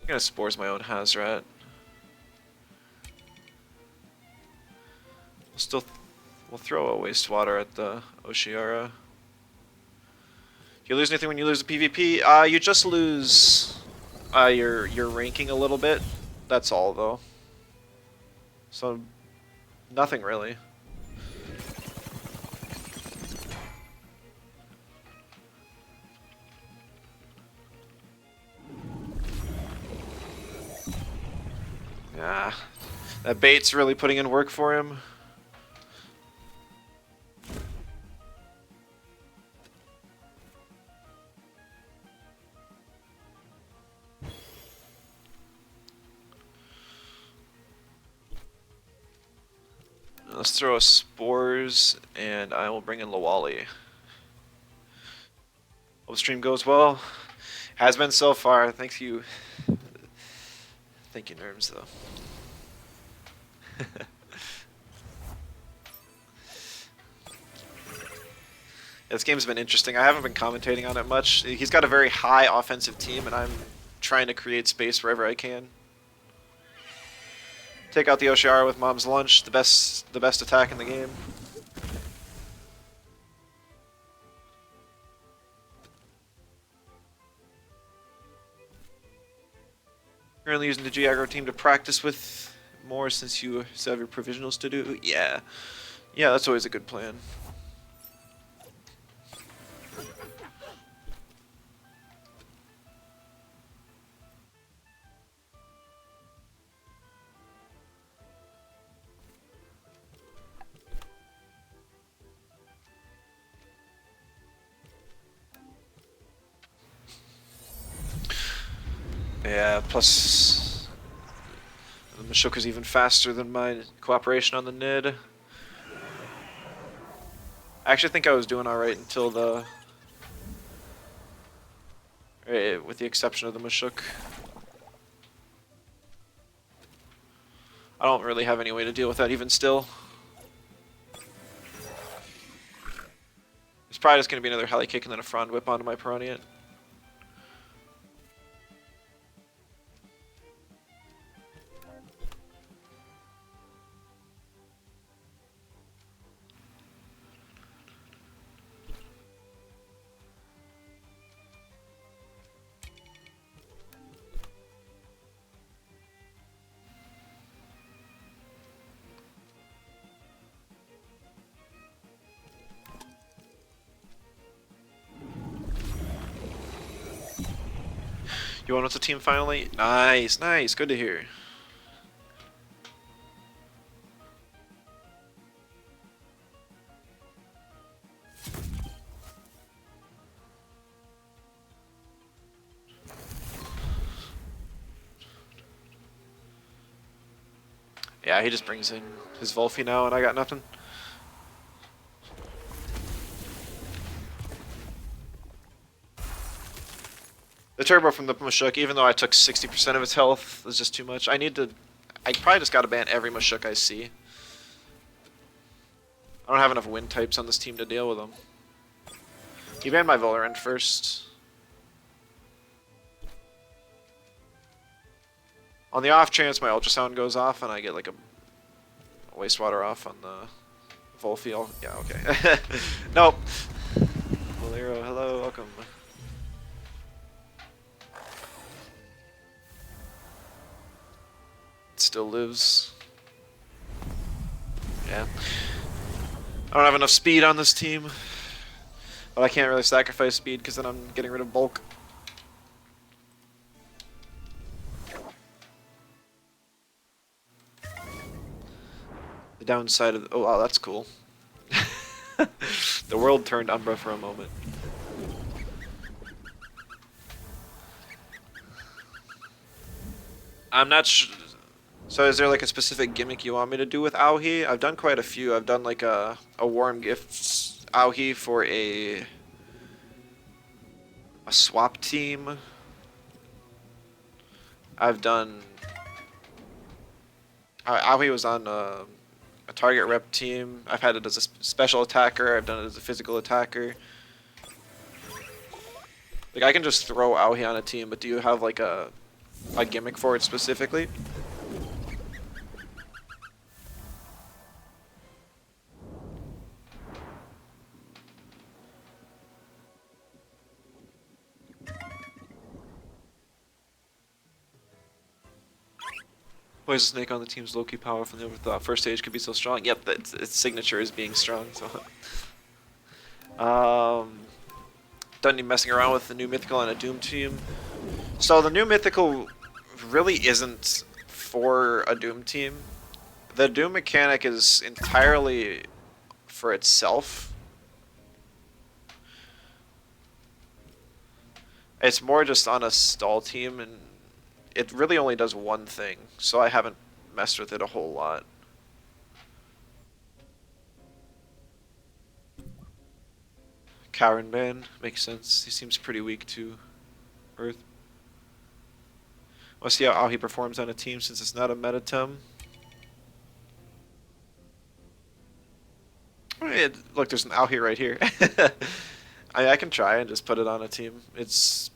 [SPEAKER 1] I'm gonna spores my own Hazrat. We'll throw a wastewater at the Oshiara. Do you lose anything when you lose a PvP? You just lose your ranking a little bit. That's all though. So nothing really. Yeah, that bait's really putting in work for him. Let's throw a spores, and I will bring in Lawali. Hope the stream goes well. Has been so far. Thank you. Thank you, Nerms, though. This game's been interesting. I haven't been commentating on it much. He's got a very high offensive team, and I'm trying to create space wherever I can. Take out the Oshiara with Mom's Lunch, the best attack in the game. Currently using the G-Aggro team to practice with more since you still have your provisionals to do. Yeah, that's always a good plan. Yeah, plus the Mashoka's even faster than my cooperation on the Nid. I actually think I was doing alright until the... with the exception of the Mashuk. I don't really have any way to deal with that even still. It's probably just going to be another heli kick and then a front whip onto my Piranha. You won with the team finally? Nice, nice, good to hear. Yeah, he just brings in his Volphy now and I got nothing. The turbo from the Mashuk, even though I took 60% of its health, was just too much. I probably just gotta ban every Mashuk I see. I don't have enough wind types on this team to deal with them. You banned my Valorant first. On the off chance my ultrasound goes off and I get like a wastewater off on the Volphy, yeah, okay. Nope. Valero, hello, welcome. Still lives. Yeah. I don't have enough speed on this team. But I can't really sacrifice speed because then I'm getting rid of bulk. The downside of... oh, wow, that's cool. The world turned Umbra for a moment. I'm not sure... So is there like a specific gimmick you want me to do with Aohi? I've done quite a few. I've done like a warm gifts Aohi for a swap team. I've done... Aohi was on a target rep team. I've had it as a special attacker. I've done it as a physical attacker. Like I can just throw Aohi on a team, but do you have like a gimmick for it specifically? Poison Snake on the team's low-key power from the first stage could be so strong. Yep, its signature is being strong. So, done any messing around with the new mythical on a Doom team. So the new mythical really isn't for a Doom team. The Doom mechanic is entirely for itself. It's more just on a stall team, and it really only does one thing, so I haven't messed with it a whole lot. Karen ban makes sense. He seems pretty weak to Earth. We'll see how he performs on a team since it's not a meta tem. Look, there's an out here right here. I can try and just put it on a team. It's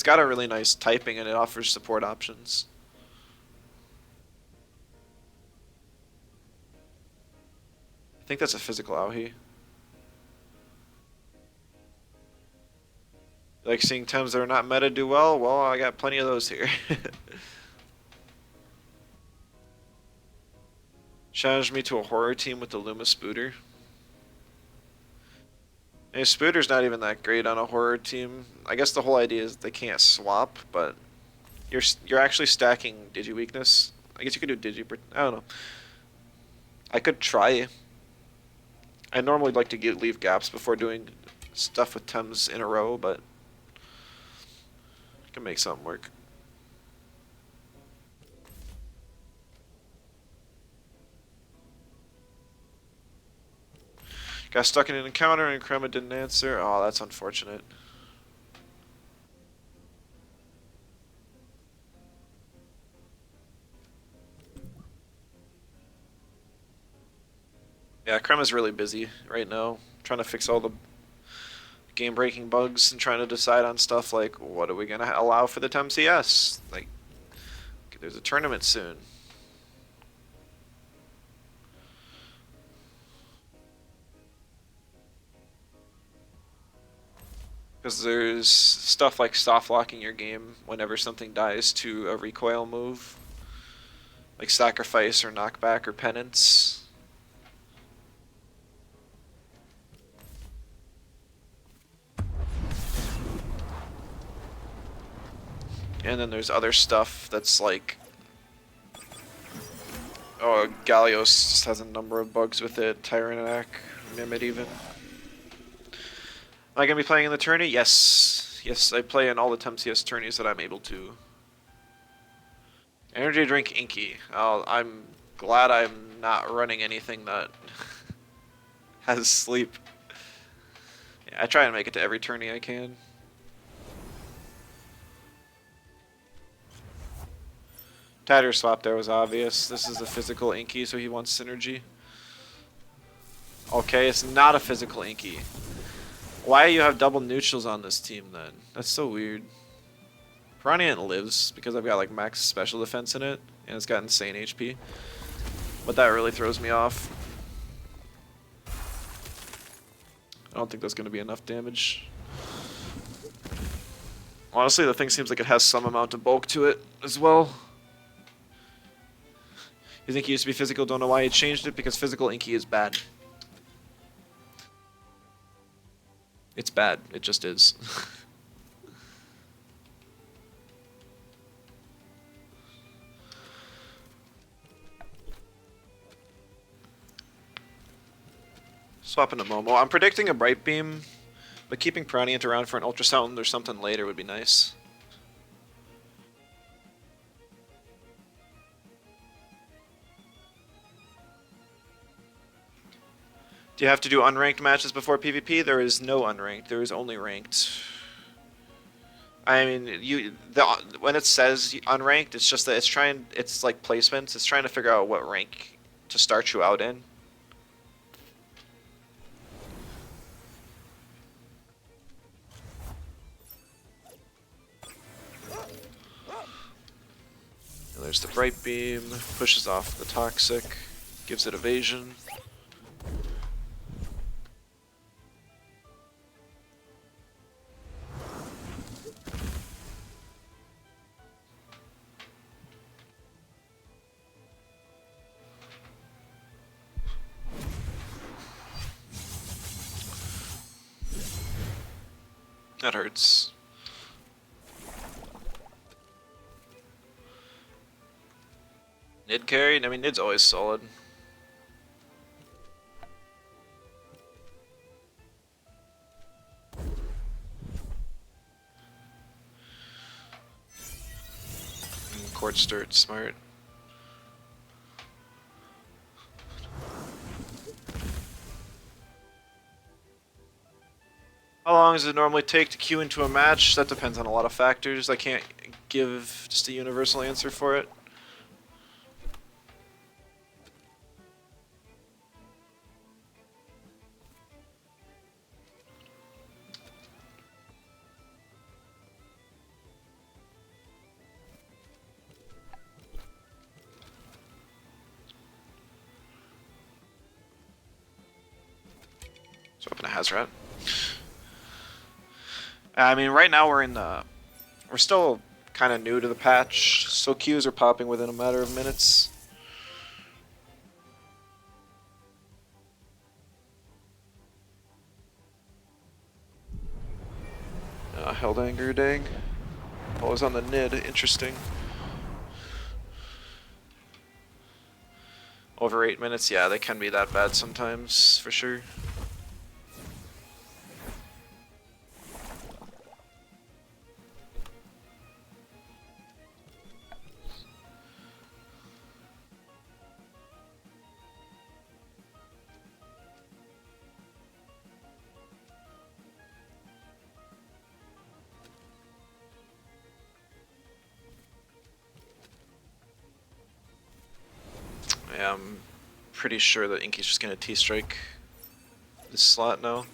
[SPEAKER 1] got a really nice typing and it offers support options. I think that's a physical Auhi. Like seeing Tems that are not meta do well? Well, I got plenty of those here. Challenged me to a horror team with the Luma Spooter. Hey, Spooter's not even that great on a horror team. I guess the whole idea is they can't swap, but you're actually stacking Digi weakness. I guess you could do Digi. I don't know. I could try. I normally like to leave gaps before doing stuff with Tems in a row, but I can make something work. Got stuck in an encounter and Krema didn't answer. Oh, that's unfortunate. Yeah, Krema's really busy right now, trying to fix all the game-breaking bugs and trying to decide on stuff like, what are we going to allow for the Tem CS? Like, there's a tournament soon. Because there's stuff like soft locking your game whenever something dies to a recoil move. Like sacrifice or knockback or penance. And then there's other stuff that's like... Oh, Gallios just has a number of bugs with it. Tyrannac, Mimid even. Am I going to be playing in the tourney? Yes. Yes, I play in all the TemCS tourneys that I'm able to. Energy drink Inky. Oh, I'm glad I'm not running anything that has sleep. Yeah, I try and make it to every tourney I can. Tatter swap there was obvious. This is a physical Inky, so he wants synergy. Okay, it's not a physical Inky. Why do you have double neutrals on this team then? That's so weird. Piranha lives because I've got like max special defense in it, and it's got insane HP. But that really throws me off. I don't think that's going to be enough damage. Honestly, the thing seems like it has some amount of bulk to it as well. You think he used to be physical, don't know why he changed it, because physical Inky is bad. It's bad, it just is. Swap into Momo. I'm predicting a Bright Beam, but keeping Piranha around for an Ultrasound or something later would be nice. Do you have to do unranked matches before PvP? There is no unranked. There is only ranked. I mean, when it says unranked, it's just that it's like placements. It's trying to figure out what rank to start you out in. And there's the Bright Beam, pushes off the Toxic, gives it evasion. That hurts. Nid carry? I mean, Nid's always solid. Court Sturt, smart. How long does it normally take to queue into a match? That depends on a lot of factors. I can't give just a universal answer for it. Let's open a Hazrat. I mean, right now we're still kind of new to the patch, so queues are popping within a matter of minutes. Held Anger Dang. Always on the nid, interesting. Over 8 minutes, yeah, they can be that bad sometimes, for sure. Yeah, I'm pretty sure that Inky's just gonna T-strike this slot now.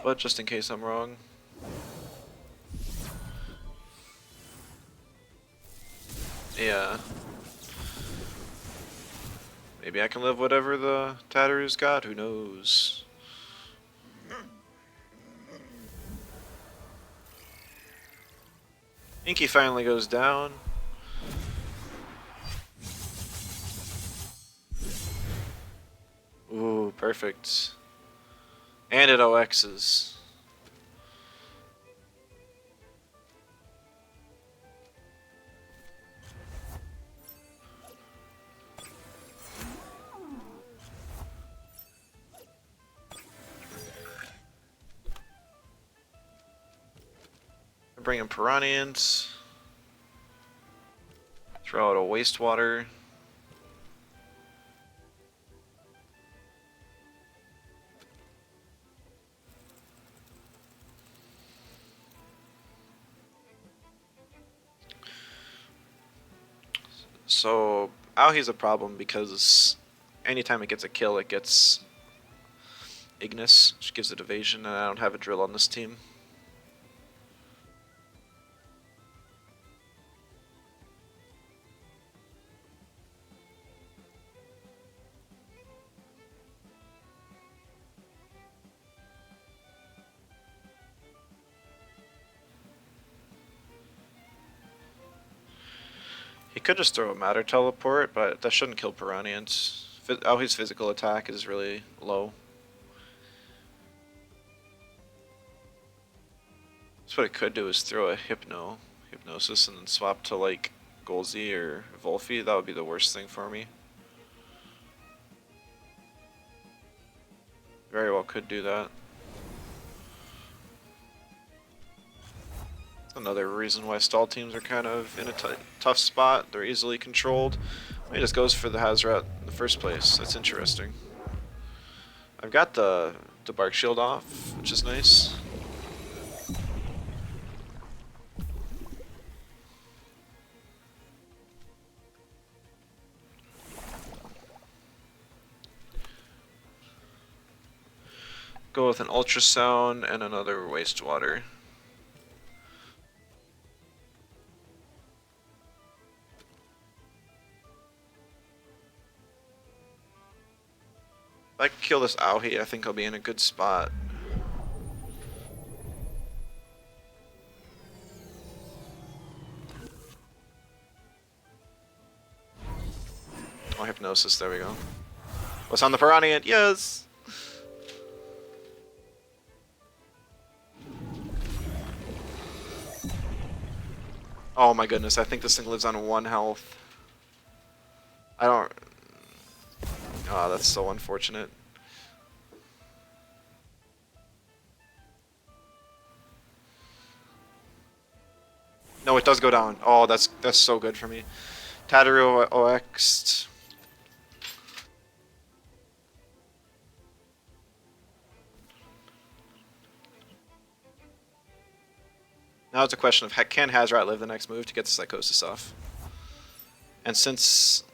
[SPEAKER 1] But just in case I'm wrong. Yeah. Maybe I can live whatever the Tatteru's got, who knows. Inky finally goes down. Ooh, perfect. And it OXs. Bring in Piranhans. Throw out a wastewater. So Aohi's a problem because anytime it gets a kill, it gets Ignis, which gives it evasion, and I don't have a drill on this team. He could just throw a Matter Teleport, but that shouldn't kill Piranhans. Aohi's physical attack is really low. So what it could do is throw a Hypnosis, and then swap to like Golzi or Volfi. That would be the worst thing for me. Very well could do that. Another reason why stall teams are kind of in a tough spot. They're easily controlled. He just goes for the Hazrat in the first place. That's interesting. I've got the Bark Shield off, which is nice. Go with an Ultrasound and another Wastewater. If I can kill this Aohi, I think I'll be in a good spot. Oh, Hypnosis, there we go. What's on the Piranha? Yes! Oh my goodness, I think this thing lives on 1 health. I don't... Oh, that's so unfortunate. No, it does go down. Oh, that's so good for me. Tattaru OX'd. Now it's a question of can Hazrat live the next move to get the Psychosis off? And since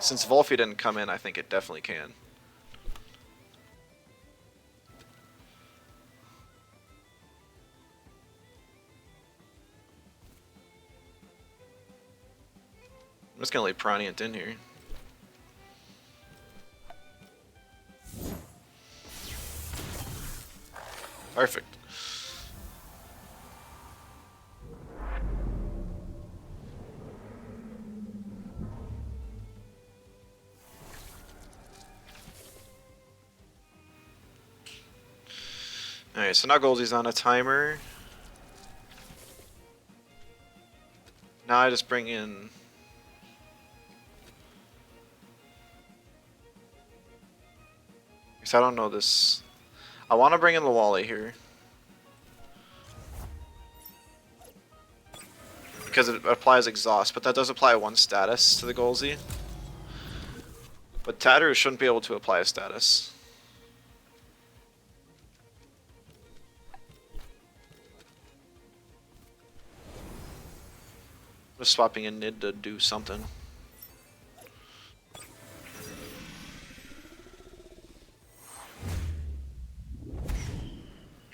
[SPEAKER 1] Volfi didn't come in, I think it definitely can. I'm just gonna leave Praniant in here. Perfect. Alright, so now Goldie's on a timer. Now I just bring in... Because I don't know this... I want to bring in the Wally here. Because it applies exhaust, but that does apply one status to the Golzy. But Tattoo shouldn't be able to apply a status. Just swapping in Nid to do something.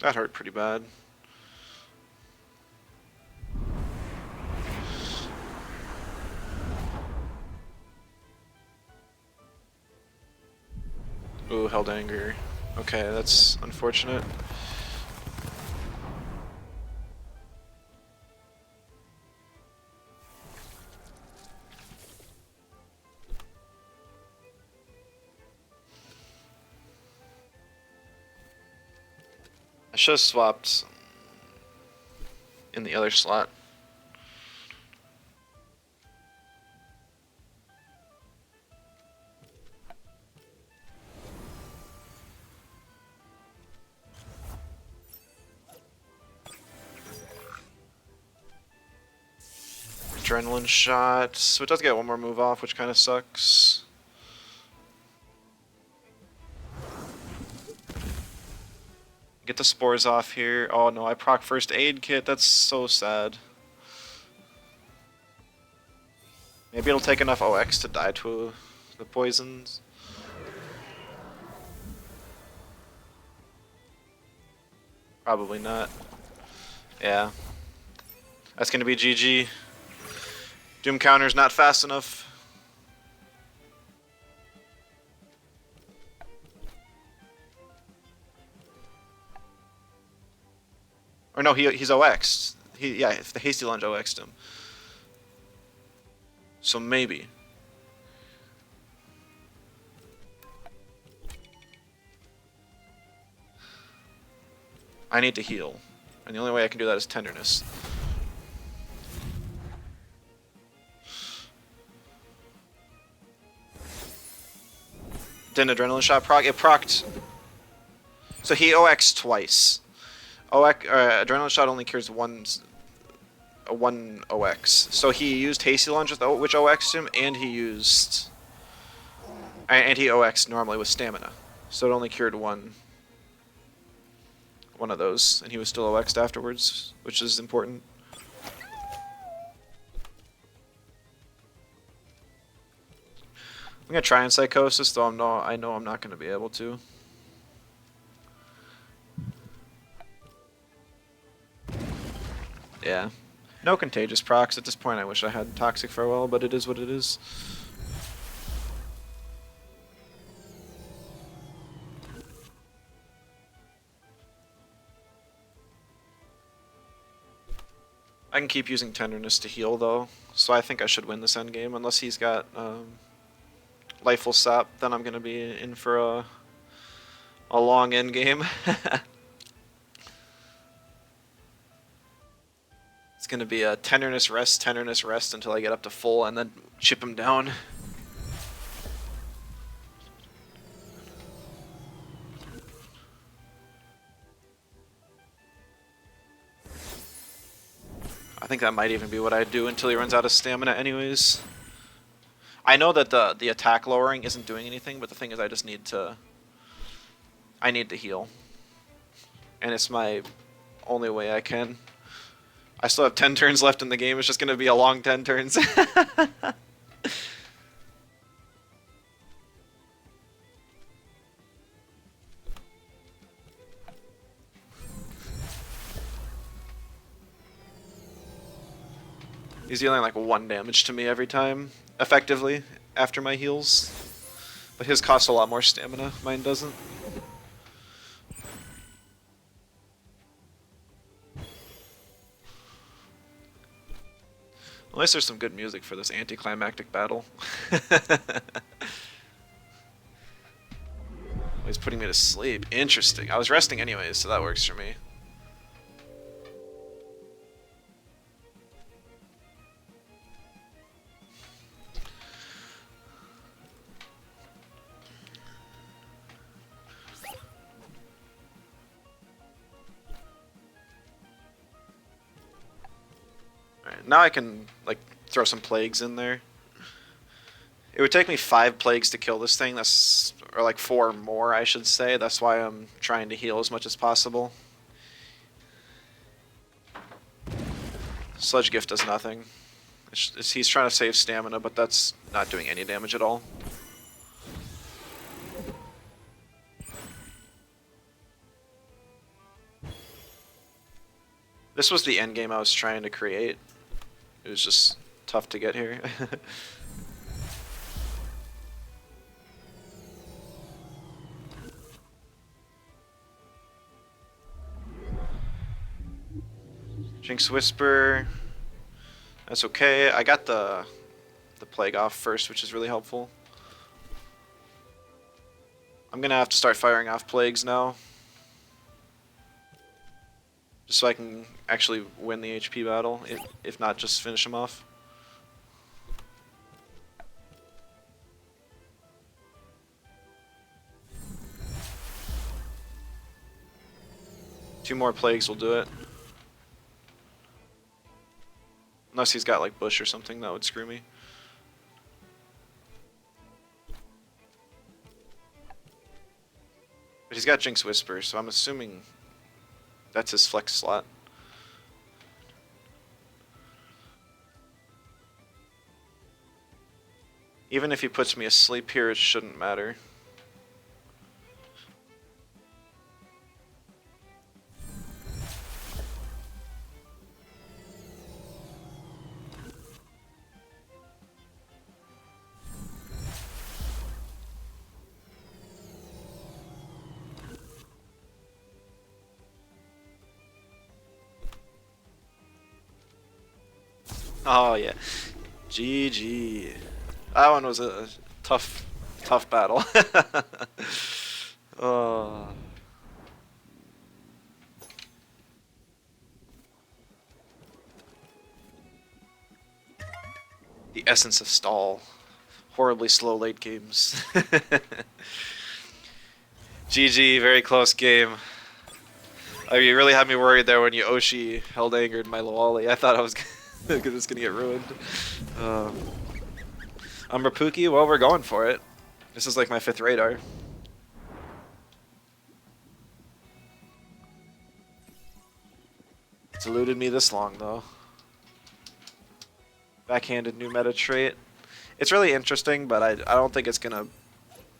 [SPEAKER 1] That hurt pretty bad. Ooh, held anger. Okay, that's unfortunate. I should have swapped in the other slot. Adrenaline shot. So it does get one more move off, which kind of sucks. Get the spores off here. Oh no, I proc first aid kit. That's so sad. Maybe it'll take enough OX to die to the poisons. Probably not. Yeah. That's gonna be GG. Doom counter's not fast enough. Or no, he's OX'd. Yeah, if the hasty lunge OX'd him. So maybe. I need to heal. And the only way I can do that is tenderness. Didn't adrenaline shot proc? It procced. So he OX'd twice. Adrenaline shot only cures one OX. So he used hasty lunge which OX'd him, and he used... And he OX'd normally with stamina. So it only cured one of those, and he was still OX'd afterwards, which is important. I'm gonna try and Psychosis, though I know I'm not gonna be able to. Yeah. No contagious procs. At this point I wish I had Toxic Farewell, but it is what it is. I can keep using Tenderness to heal, though, so I think I should win this endgame, unless he's got Lifeful Sap, then I'm going to be in for a long endgame. It's going to be a Tenderness rest until I get up to full, and then chip him down. I think that might even be what I do until he runs out of stamina anyways. I know that the attack lowering isn't doing anything, but the thing is I just need to... I need to heal. And it's my only way I can. I still have 10 turns left in the game. It's just going to be a long 10 turns. He's dealing like 1 damage to me every time, effectively, after my heals. But his costs a lot more stamina, mine doesn't. At least there's some good music for this anticlimactic battle. He's putting me to sleep. Interesting. I was resting anyways, so that works for me. Alright, now I can, like, throw some plagues in there. It would take me 5 plagues to kill this thing. That's, or like 4 more, I should say. That's why I'm trying to heal as much as possible. Sludge Gift does nothing. He's trying to save stamina, but that's not doing any damage at all. This was the end game I was trying to create. It was just tough to get here. Jinx Whisper. That's okay. I got the plague off first, which is really helpful. I'm gonna have to start firing off plagues now. Just so I can actually win the HP battle, if not just finish him off. Two more plagues will do it. Unless he's got like bush or something, that would screw me. But he's got Jinx Whisper, so I'm assuming that's his flex slot. Even if he puts me asleep here, it shouldn't matter. Oh yeah, GG. That one was a tough battle. Oh. The essence of stall. Horribly slow late games. GG, very close game. Oh, you really had me worried there when you Oshi held angered my Lawali. I thought I was just gonna get ruined. I'm Rapuki. Well, we're going for it. This is like my 5th radar. It's eluded me this long, though. Backhanded new meta trait. It's really interesting, but I don't think it's gonna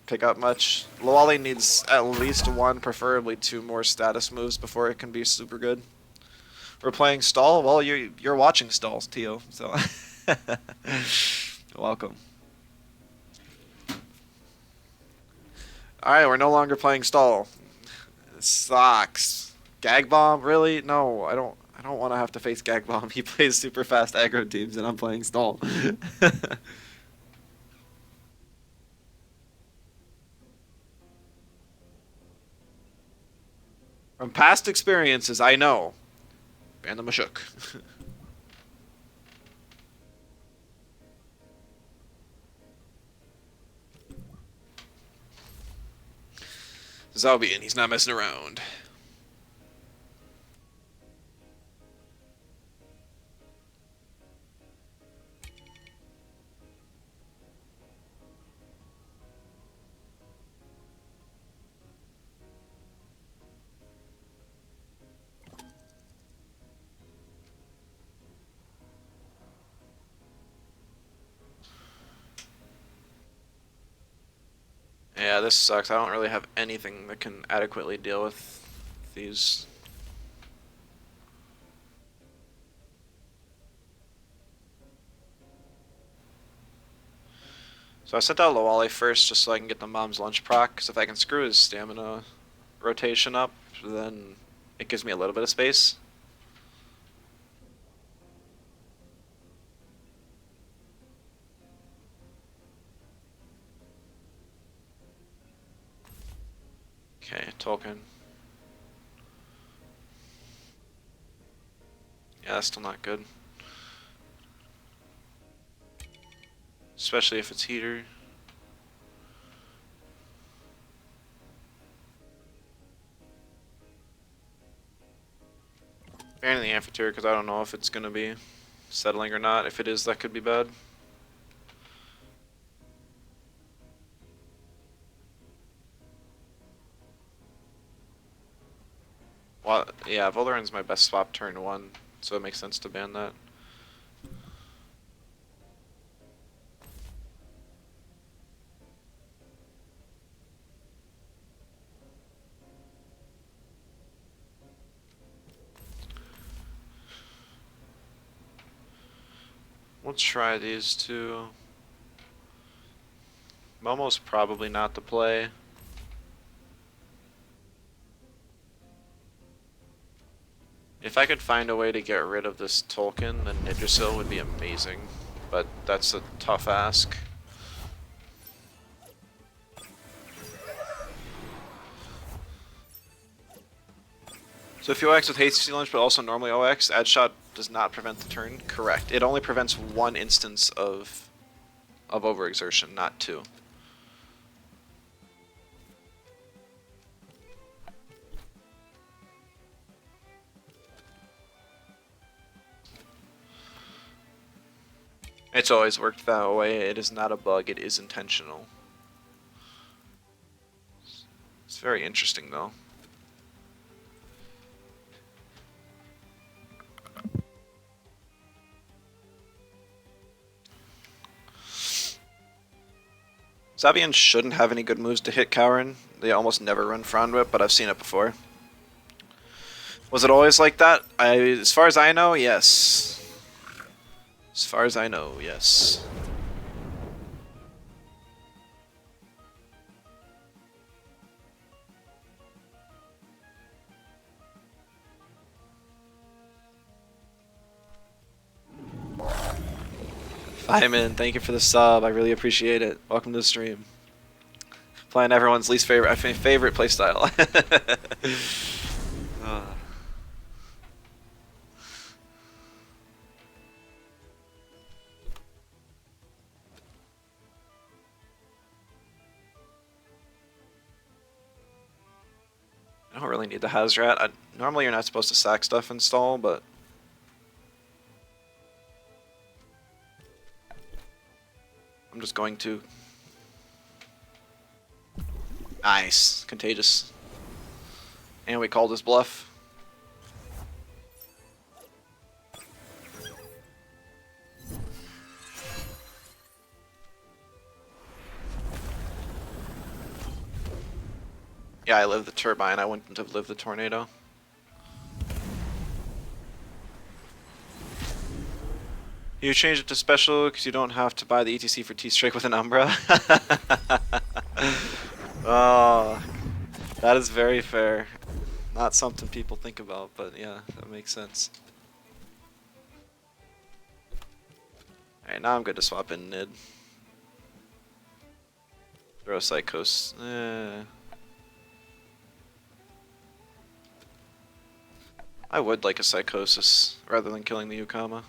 [SPEAKER 1] pick up much. Lawali needs at least 1, preferably 2 more status moves before it can be super good. We're playing stall. Well, you're watching stalls, Tio. So welcome. All right, we're no longer playing stall. It sucks. Gag Bomb, really? No, I don't want to have to face Gag Bomb. He plays super fast aggro teams, and I'm playing stall. From past experiences, I know. Ban the Mashuk. Zalbian, he's not messing around. Yeah, this sucks. I don't really have anything that can adequately deal with these. So I sent out Lawali first just so I can get the mom's lunch proc, because if I can screw his stamina rotation up, then it gives me a little bit of space. Okay, Tolkien. Yeah, that's still not good. Especially if it's heater. Banning the amphitheater because I don't know if it's going to be settling or not. If it is, that could be bad. Well, yeah, Voloran's my best swap turn 1, so it makes sense to ban that. We'll try these two. Momo's probably not the play. If I could find a way to get rid of this Tolkien, then Idrisil would be amazing. But that's a tough ask. So if you OX with Hasty Lunge, but also normally OX, Ad Shot does not prevent the turn? Correct. It only prevents one instance of overexertion, not two. It's always worked that way. It is not a bug, it is intentional. It's very interesting though. Zabian shouldn't have any good moves to hit Cowrin. They almost never run Frond Whip, but I've seen it before. Was it always like that? As far as I know, yes. As far as I know, yes. Fireman, thank you for the sub. I really appreciate it. Welcome to the stream. Playing everyone's least favorite, favorite playstyle. I don't really need the Hazrat. Normally you're not supposed to sack stuff install, but I'm just going to. Nice. Contagious. And we called his bluff. Yeah, I lived the turbine. I wouldn't have lived the tornado. You change it to special because you don't have to buy the ETC for T-Strike with an Umbra. Oh, that is very fair. Not something people think about, but yeah, that makes sense. Alright, now I'm good to swap in Nid. Throw Psychos. I would like a Psychosis rather than killing the Yukama.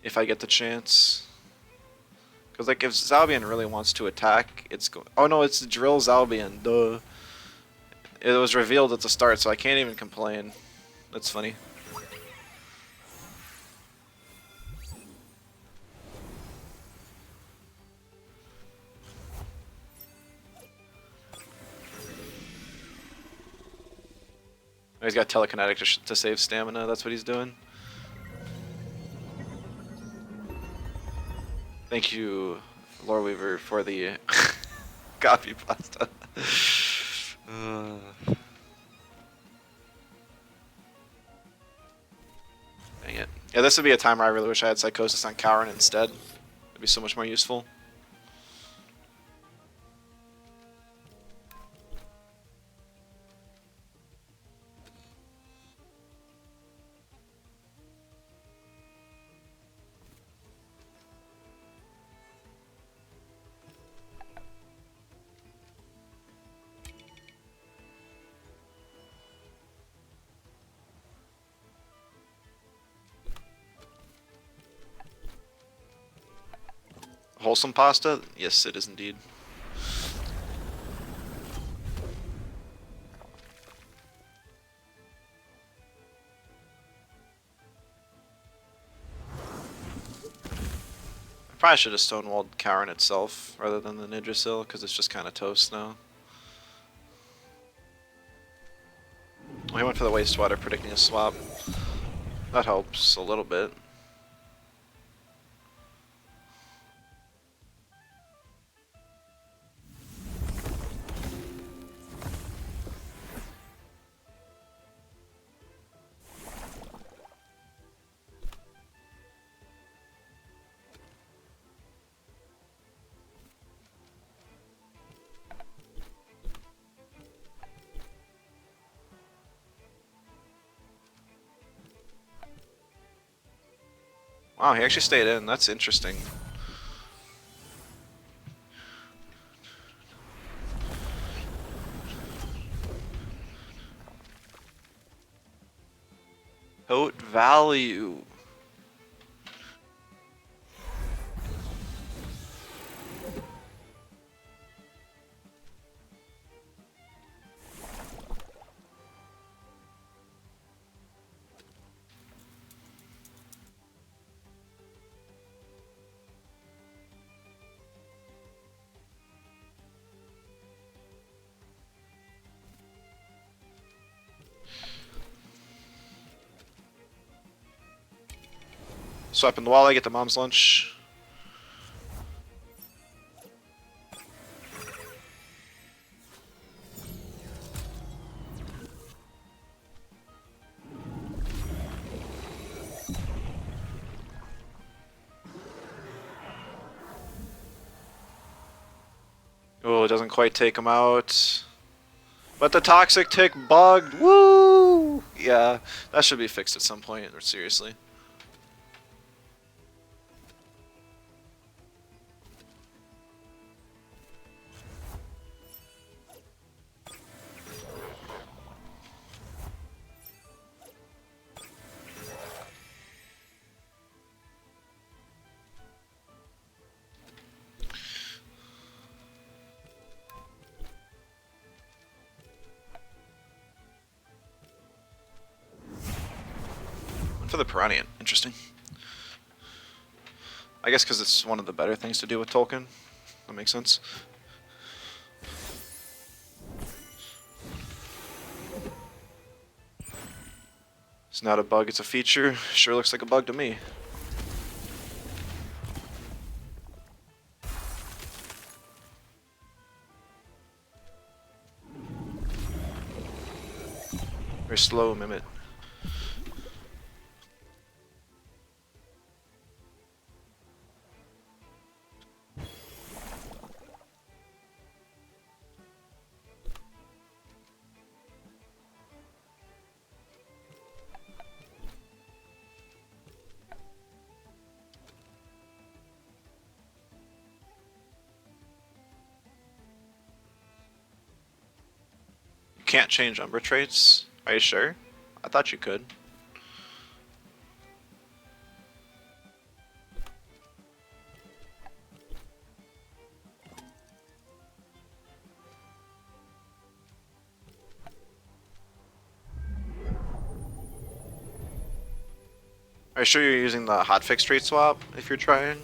[SPEAKER 1] If I get the chance. Because like if Zalbian really wants to attack, it's oh no, it's Drill Zalbian, duh. It was revealed at the start, so I can't even complain. That's funny. Oh, he's got telekinetic to save stamina, that's what he's doing. Thank you, Lore Weaver for the copy pasta. Dang it. Yeah, this would be a time where I really wish I had Psychosis on Cowrin instead. It'd be so much more useful. Wholesome pasta? Yes, it is indeed. I probably should have stonewalled Cowrin itself rather than the Nidrasil, because it's just kind of toast now. We went for the wastewater, predicting a swap. That helps a little bit. Wow, he actually stayed in. That's interesting. Tote value. Swap in the wall, I get the mom's lunch. Oh, it doesn't quite take him out. But the toxic tick bugged. Woo! Yeah, that should be fixed at some point, or seriously. For the Piranha, interesting. I guess because it's one of the better things to do with Tolkien. That makes sense. It's not a bug, it's a feature. Sure looks like a bug to me. Very slow, Mimit. You can't change Umbra traits? Are you sure? I thought you could. Are you sure you're using the hotfix trait swap if you're trying?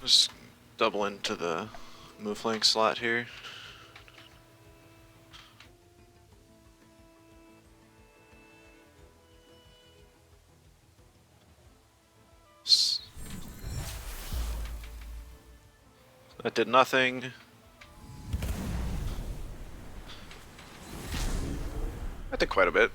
[SPEAKER 1] Just double into the move flank slot here. That did nothing. That did quite a bit.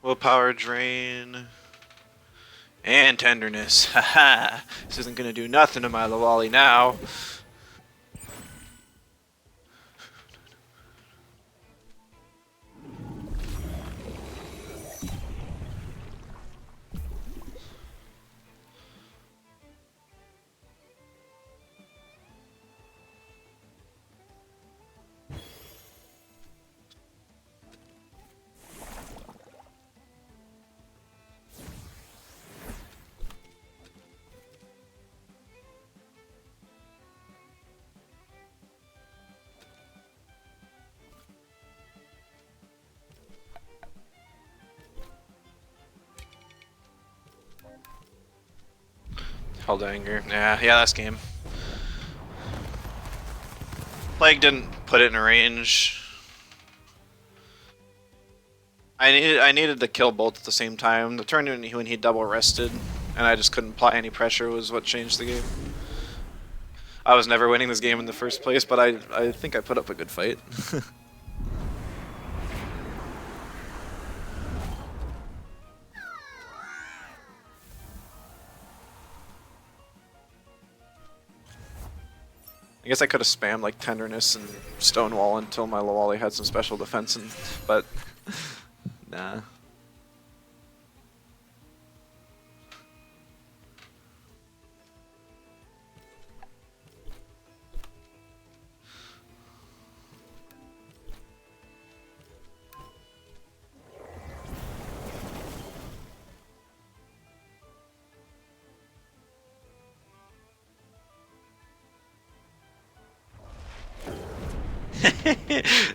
[SPEAKER 1] Willpower drain. And tenderness. Haha. This isn't gonna do nothing to my Lawali now. Held anger. Yeah, that's game. Plague didn't put it in range. I needed to kill both at the same time. The turn when he double rested, and I just couldn't apply any pressure was what changed the game. I was never winning this game in the first place, but I think I put up a good fight. I guess I could have spammed like tenderness and stonewall until my Lawali had some special defense, but nah.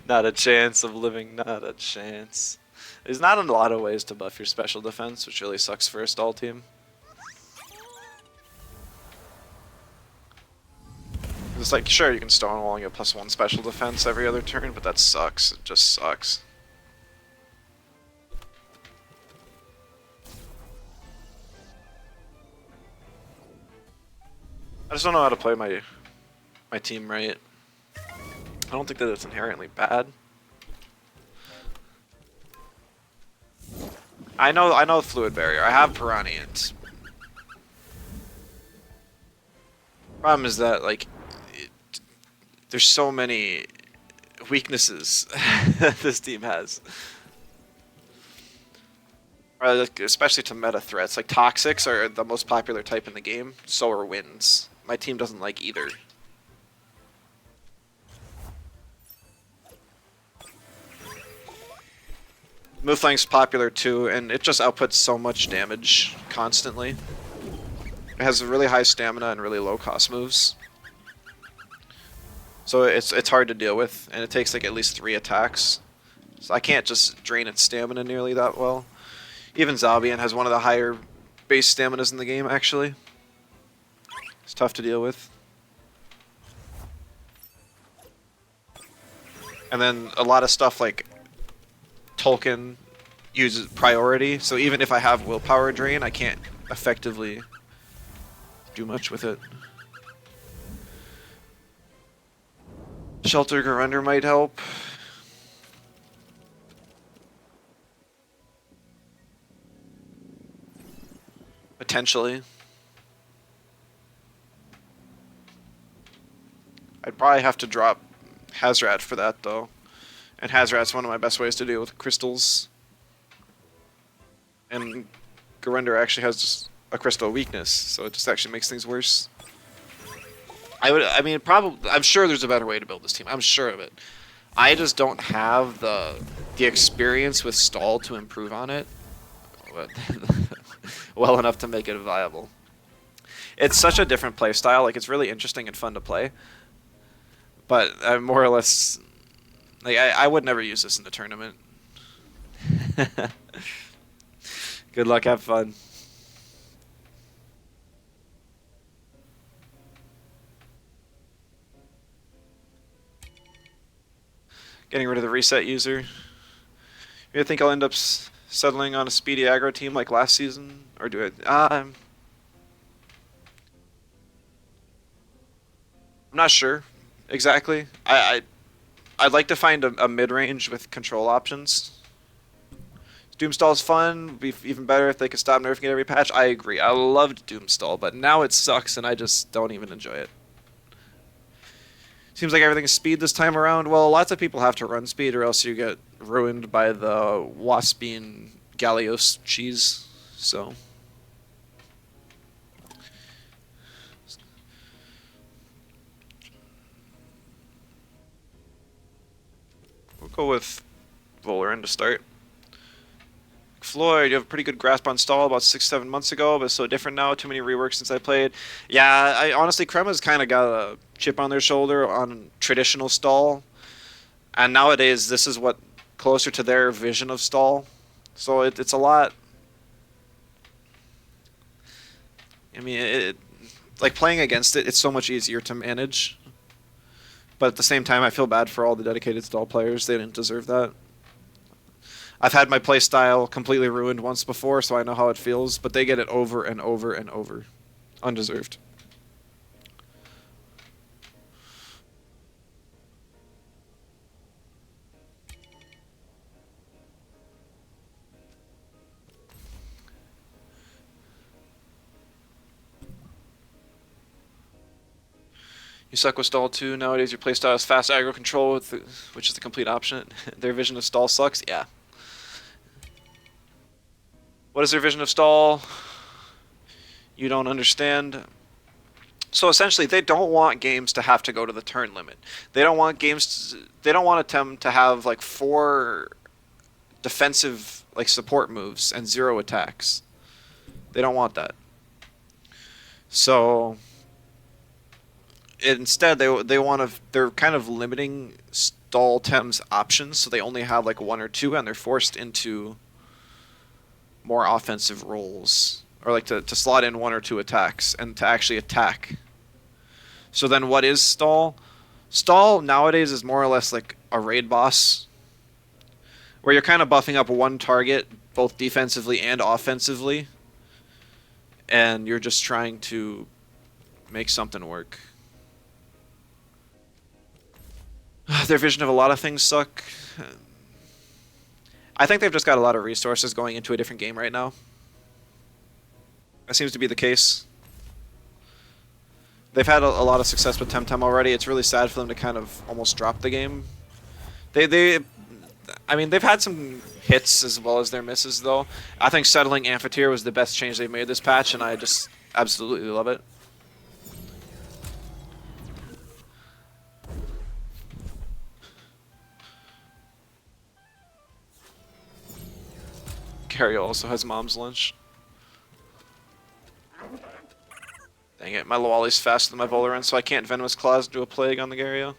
[SPEAKER 1] Not a chance of living, not a chance. There's not a lot of ways to buff your special defense, which really sucks for a stall team. It's like, sure, you can stonewall and get +1 special defense every other turn, but that sucks. It just sucks. I just don't know how to play my team right. I don't think that it's inherently bad. I know Fluid Barrier. I have Piranha. Problem is that like there's so many weaknesses that this team has. Especially to meta threats. Like Toxics are the most popular type in the game, so are Winds. My team doesn't like either. Mooflang's popular too, and it just outputs so much damage constantly. It has really high stamina and really low cost moves. So it's hard to deal with, and it takes like at least 3 attacks. So I can't just drain its stamina nearly that well. Even Zabian has one of the higher base staminas in the game, actually. It's tough to deal with. And then a lot of stuff like Tolkien uses priority, so even if I have willpower drain, I can't effectively do much with it. Shelter Garender might help. Potentially. I'd probably have to drop Hazrat for that, though. And Hazrat's one of my best ways to deal with crystals. And Garender actually has a crystal weakness, so it just actually makes things worse. I mean, probably. I'm sure there's a better way to build this team. I'm sure of it. I just don't have the experience with stall to improve on it well enough to make it viable. It's such a different play style. Like, it's really interesting and fun to play. But I more or less, like, I would never use this in the tournament. Good luck, have fun. Getting rid of the reset user. I think I'll end up settling on a speedy aggro team like last season, or do it? I'm not sure exactly. I'd like to find a mid range with control options. Doomstall's fun. Would be even better if they could stop nerfing it every patch. I agree. I loved Doomstall, but now it sucks, and I just don't even enjoy it. Seems like everything's speed this time around. Well, lots of people have to run speed, or else you get ruined by the Waspine Gallios cheese. So we'll go with Volerin to start. Floyd, you have a pretty good grasp on stall about 6-7 months ago, but it's so different now. Too many reworks since I played. Yeah, I honestly, Krema's kind of got a chip on their shoulder on traditional stall, and nowadays this is what closer to their vision of stall. So it's a lot. I mean, like playing against it, it's so much easier to manage. But at the same time, I feel bad for all the dedicated stall players. They didn't deserve that. I've had my playstyle completely ruined once before, so I know how it feels, but they get it over and over and over. Undeserved. You suck with stall too. Nowadays, your playstyle is fast aggro control, which is the complete option. Their vision of stall sucks. Yeah. What is their vision of stall? You don't understand. So essentially, they don't want games to have to go to the turn limit. They don't want games. They don't want them to have like 4 defensive like support moves and 0 attacks. They don't want that. So instead, they want to. They're kind of limiting stall Tem's options, so they only have like 1 or 2, and they're forced into more offensive roles, or like to slot in 1 or 2 attacks and to actually attack. So then what is stall? Stall nowadays is more or less like a raid boss, where you're kind of buffing up one target both defensively and offensively, and you're just trying to make something work. Their vision of a lot of things suck. I think they've just got a lot of resources going into a different game right now. That seems to be the case. They've had a lot of success with Temtem already. It's really sad for them to kind of almost drop the game. I mean, they've had some hits as well as their misses, though. I think settling Amphitheater was the best change they've made this patch, and I just absolutely love it. Carrie also has mom's lunch. Dang it, my Loali's faster than my Volerin, so I can't Venomous Claws do a plague on the Gario.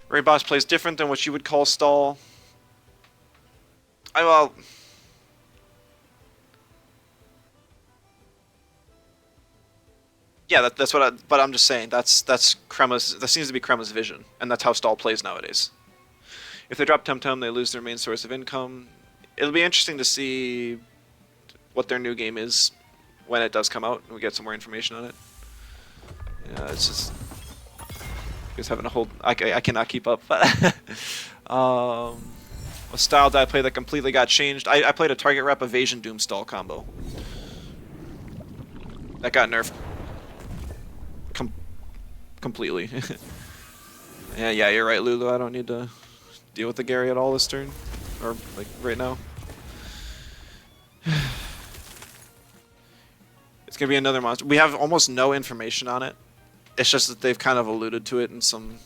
[SPEAKER 1] Raid Boss plays different than what you would call stall. Well, yeah, that's what. But I'm just saying that's Krema's. That seems to be Krema's vision, and that's how stall plays nowadays. If they drop Temtem, they lose their main source of income. It'll be interesting to see what their new game is when it does come out, and we get some more information on it. Yeah, it's just just having a whole. I cannot keep up. What style did I play that completely got changed? I played a target rep evasion doomstall combo. That got nerfed completely. Yeah, you're right, Lulu. I don't need to deal with the Gary at all this turn. Or, like, right now. It's gonna be another monster. We have almost no information on it. It's just that they've kind of alluded to it in some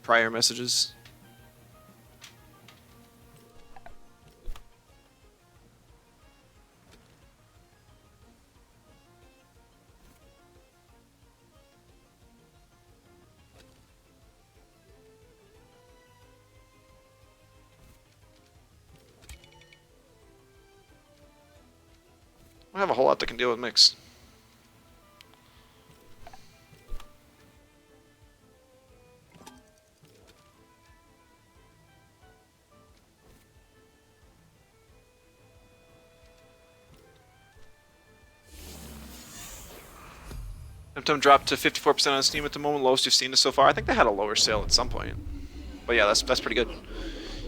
[SPEAKER 1] prior messages. I have a whole lot that can deal with mix. Temtem dropped to 54% on Steam at the moment, lowest you've seen it so far. I think they had a lower sale at some point. But yeah, that's pretty good.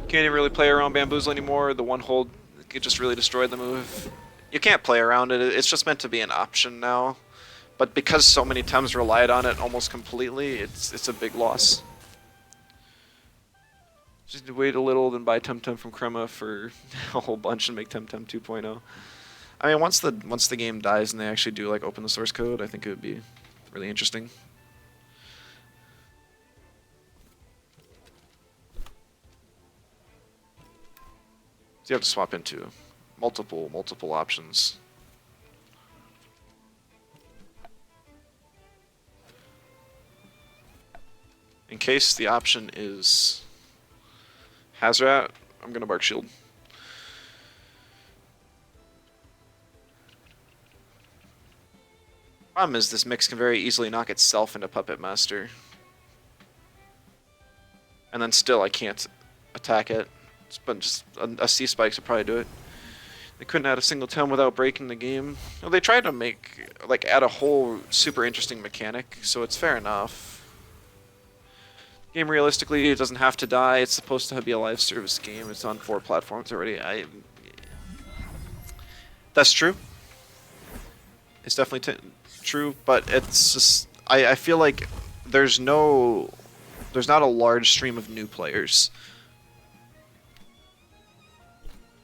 [SPEAKER 1] Can't even really play around Bamboozle anymore. The one hold, it just really destroyed the move. You can't play around it. It's just meant to be an option now. But because so many Tems relied on it almost completely, it's a big loss. Just wait a little, then buy Temtem from Crema for a whole bunch and make Temtem 2.0. I mean, once the game dies and they actually do like open the source code, I think it would be really interesting. So you have to swap into multiple options. In case the option is Hazrat, I'm gonna Bark Shield. Problem is this mix can very easily knock itself into Puppet Master. And then still I can't attack it. But just a C-Spike should probably do it. They couldn't add a single Tem without breaking the game. Well, they tried to add a whole super interesting mechanic, so it's fair enough. Game realistically, it doesn't have to die. It's supposed to be a live service game. It's on 4 platforms already. That's true. It's definitely true, but it's just I feel like there's not a large stream of new players.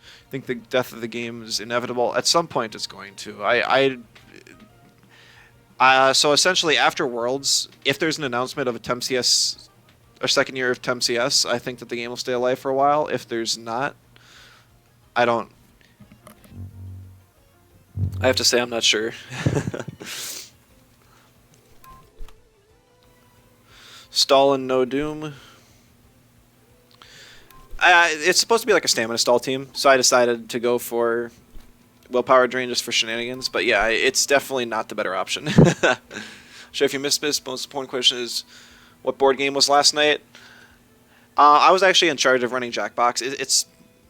[SPEAKER 1] I think the death of the game is inevitable. At some point, it's going to. So essentially, after Worlds, if there's an announcement of a Tem CS, or second year of Tem CS, I think that the game will stay alive for a while. If there's not, I don't. I have to say I'm not sure. Stalin, no Doom. It's supposed to be like a stamina stall team, so I decided to go for Willpower Drain just for shenanigans. But yeah, it's definitely not the better option. Sure, if you missed this, most important question is, what board game was last night? I was actually in charge of running Jackbox. It's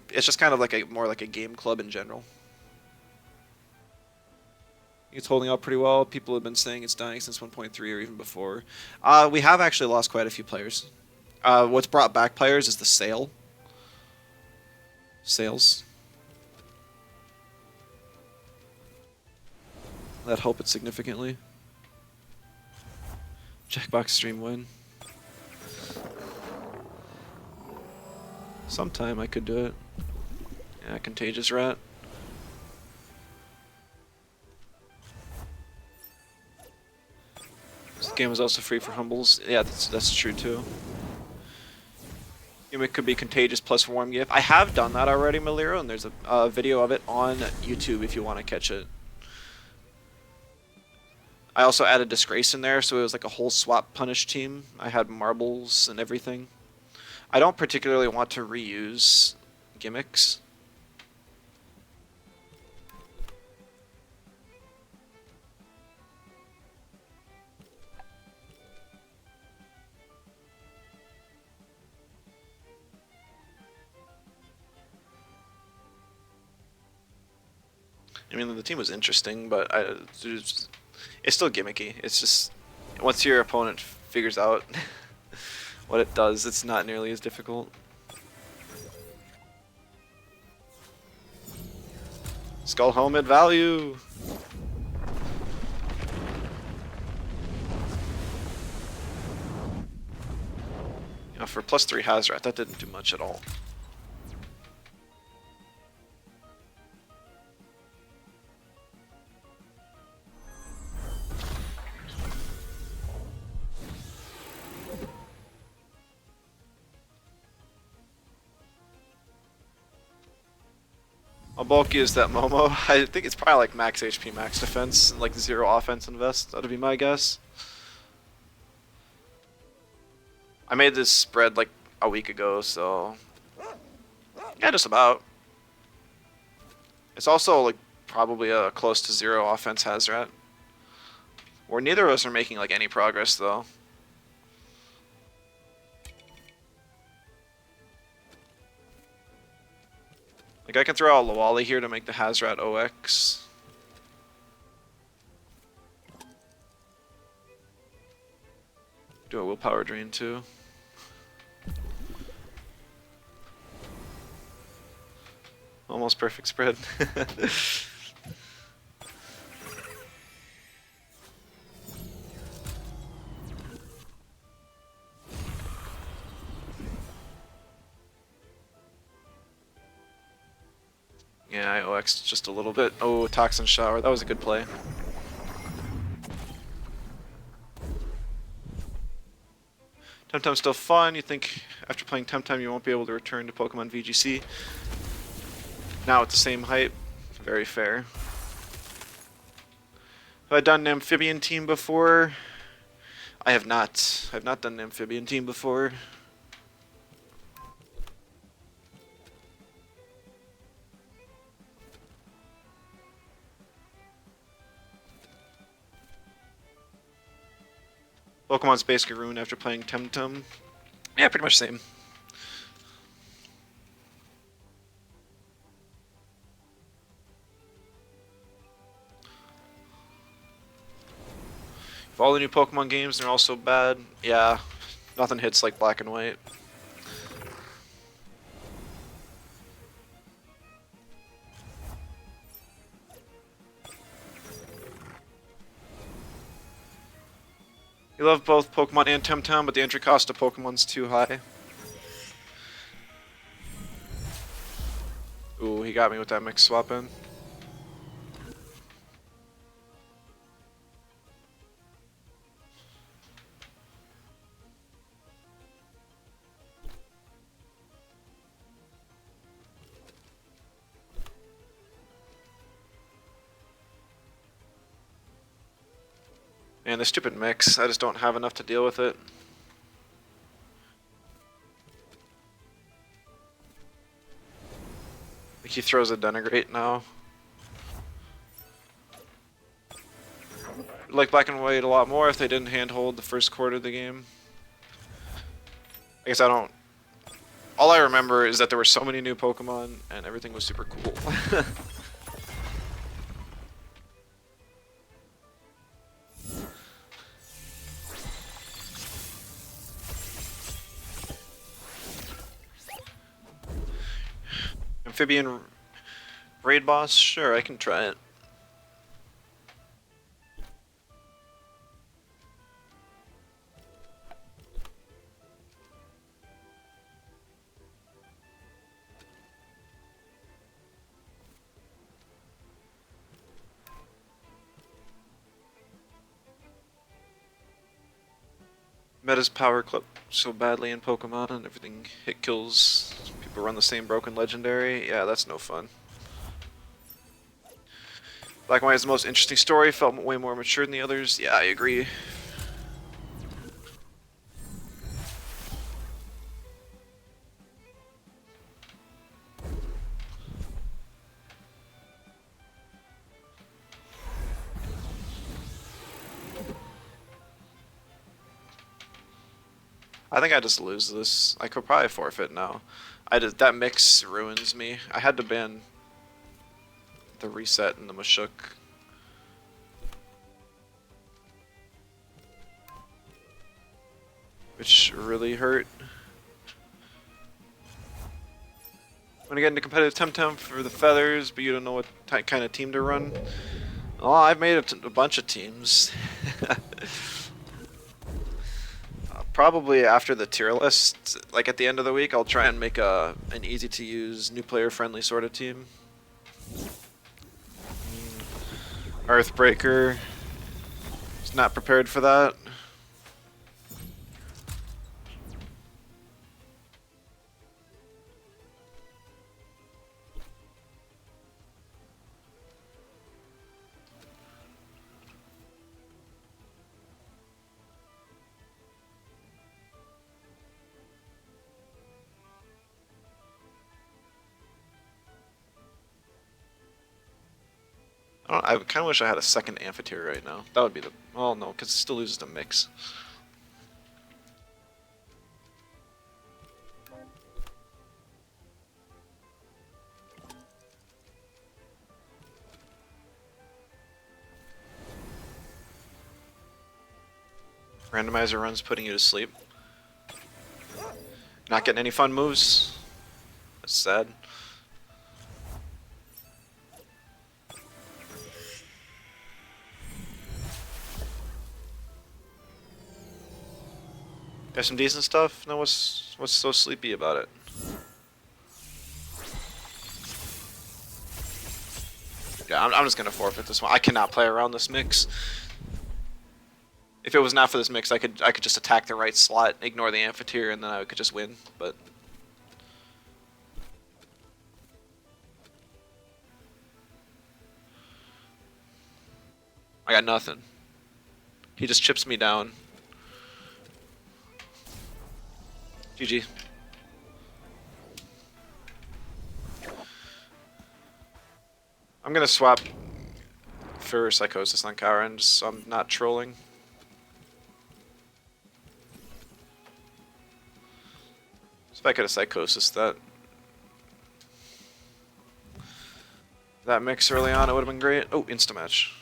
[SPEAKER 1] just kind of like more like a game club in general. It's holding up pretty well. People have been saying it's dying since 1.3 or even before. We have actually lost quite a few players. What's brought back players is the sale. Sales. That help it significantly. Jackbox stream win. Sometime I could do it. Yeah, Contagious Rat. This game is also free for humbles. Yeah, that's true too. It could be Contagious plus Warm Gift. I have done that already, Maliro, and there's a video of it on YouTube if you want to catch it. I also added Disgrace in there, so it was like a whole swap punish team. I had marbles and everything. I don't particularly want to reuse gimmicks. I mean, the team was interesting, but it's still gimmicky. It's just, once your opponent figures out what it does, it's not nearly as difficult. Skull helmet value! for +3 Hazrat, that didn't do much at all. How bulky is that Momo? I think it's probably like max HP, max defense, and like 0 offense invest. That'd be my guess. I made this spread like a week ago, so yeah, just about. It's also like probably close to 0 offense Hazrat. Where neither of us are making like any progress though. Like I can throw out Lawali here to make the Hazrat OX. Do a willpower drain too. Almost perfect spread. Yeah, I OX'd just a little bit. Oh, Toxin Shower. That was a good play. Temtem's still fun. You think after playing Temtem you won't be able to return to Pokemon VGC. Now at the same height. Very fair. Have I done an amphibian team before? I have not. I've not done an amphibian team before. Pokemon's basically ruined after playing Temtem. Yeah, pretty much same. If all the new Pokemon games are all so bad, yeah, nothing hits like Black and White. You love both Pokemon and Temtem, but the entry cost of Pokemon's too high. Ooh, he got me with that mix swap in. Man, the stupid mix, I just don't have enough to deal with it. Like he throws a Denigrate now. I'd like Black and White a lot more if they didn't handhold the first quarter of the game. I guess I don't... All I remember is that there were so many new Pokemon and everything was super cool. Amphibian raid boss? Sure, I can try it. Meta's power clip so badly in Pokemon and everything hit kills. People run the same broken legendary. Yeah, that's no fun. Black and White is the most interesting story, felt way more mature than the others. Yeah, I agree. I think I just lose this. I could probably forfeit now. That mix ruins me. I had to ban the reset and the Mashuk. Which really hurt. I'm gonna get into competitive Temtem for the feathers, but you don't know what kind of team to run. Oh, I've made a bunch of teams. probably after the tier list, like at the end of the week, I'll try and make an easy to use, new player friendly sort of team. Earthbreaker is not prepared for that. I kind of wish I had a second amphitheater right now. That would be the... Well, no, because it still loses to mix. Randomizer runs putting you to sleep. Not getting any fun moves. That's sad. Got some decent stuff? No, what's so sleepy about it? Yeah, I'm just gonna forfeit this one. I cannot play around this mix. If it was not for this mix, I could just attack the right slot, ignore the amphitheater, and then I could just win. But I got nothing. He just chips me down. GG. I'm gonna swap for Psychosis on Karen, just so I'm not trolling. So if I could have Psychosis that mix early on, it would have been great. Oh, insta-match.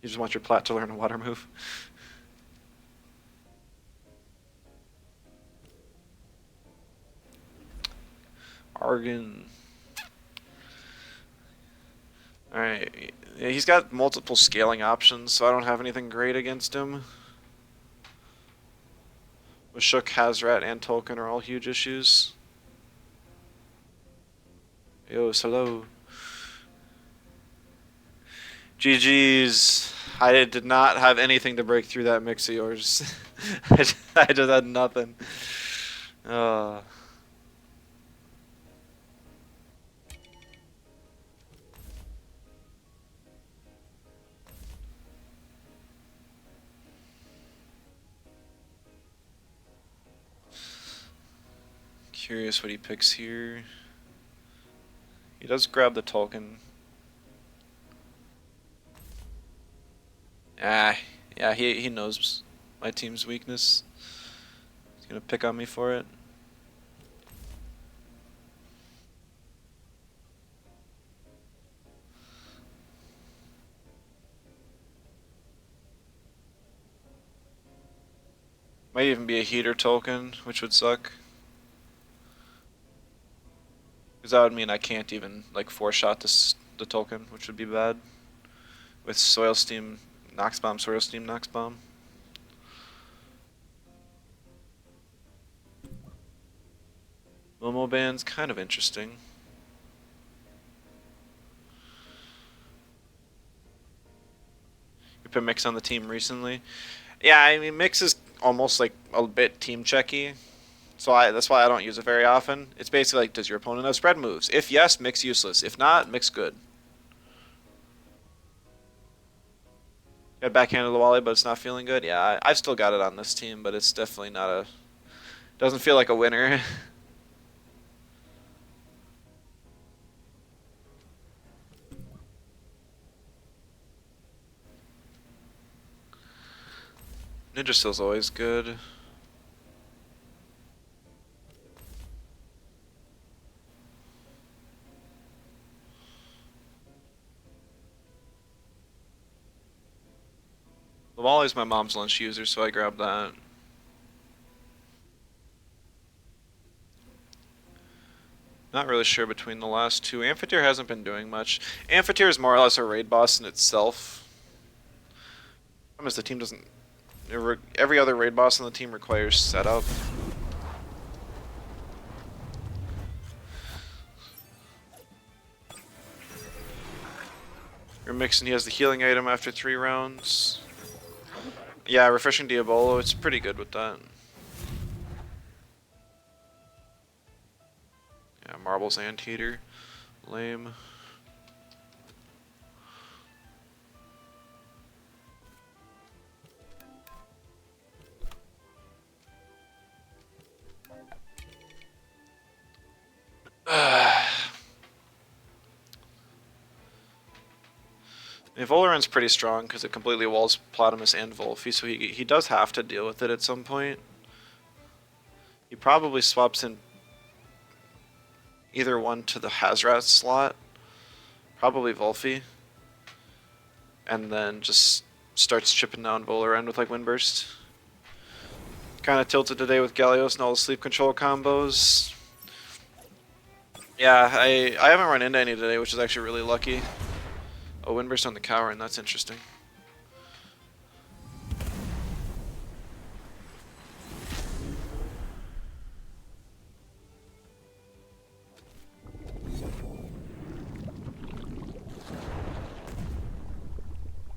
[SPEAKER 1] You just want your plat to learn a water move. Argon. Alright, yeah, he's got multiple scaling options, so I don't have anything great against him. With Shook, Hazrat, and Tolkien are all huge issues. Yo, hello. GG's. I did not have anything to break through that mix of yours. I just had nothing. Curious what he picks here. He does grab the Tolkien. Yeah, he knows my team's weakness. He's gonna pick on me for it. Might even be a heater Tolkien, which would suck. Because that would mean I can't even like four-shot the Tolkien, which would be bad. With Soil Steam, Nox Bomb, Soil Steam, Nox Bomb. Momo Band's kind of interesting. You put Mix on the team recently. Yeah, I mean Mix is almost like a bit team checky. So that's why I don't use it very often. It's basically like, does your opponent have spread moves? If yes, Mix useless. If not, Mix good. Got backhanded the Wally, but it's not feeling good. Yeah, I've still got it on this team, but it's definitely not a... Doesn't feel like a winner. Ninja Steel's always good. The Wally's my mom's lunch user, so I grabbed that. Not really sure between the last two. Amphitheater hasn't been doing much. Amphitheater is more or less a raid boss in itself. Problem is the team doesn't... Every other raid boss on the team requires setup. Remixing, he has the healing item after 3 rounds. Yeah, refreshing Diabolo, it's pretty good with that. Yeah, Marbles Anteater. Lame. Voloran's pretty strong because it completely walls Platamus and Volphy, so he does have to deal with it at some point. He probably swaps in either one to the Hazrat slot, probably Volphy, and then just starts chipping down Voloran with like Windburst. Kind of tilted today with Gallios and all the sleep control combos. Yeah, I haven't run into any today, which is actually really lucky. Oh, Windburst on the Cower, and that's interesting.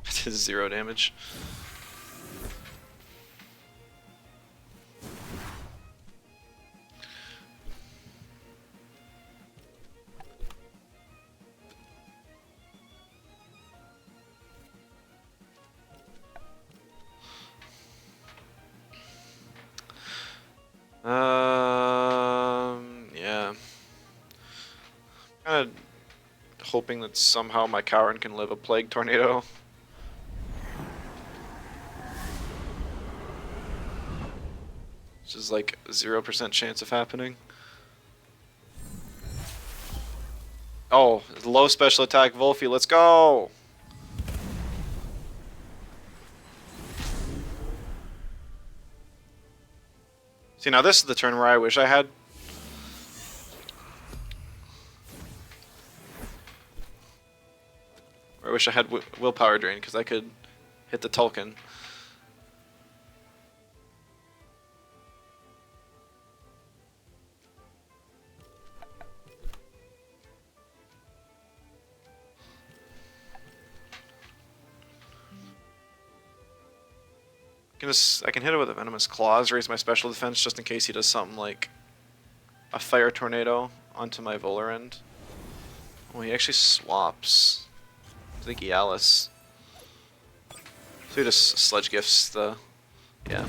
[SPEAKER 1] It is 0 damage. Yeah. Kind of hoping that somehow my Cowran can live a Plague Tornado. Which is like 0% chance of happening. Oh, low special attack Volphy, let's go! See, now this is the turn where I wish I had. Or I wish I had Willpower Drain, because I could hit the Tulkin. I can hit it with a Venomous Claws, raise my special defense just in case he does something like a Fire Tornado onto my Volarend. Oh, he actually swaps to the Gialis. So he just Sludge Gifts the... yeah.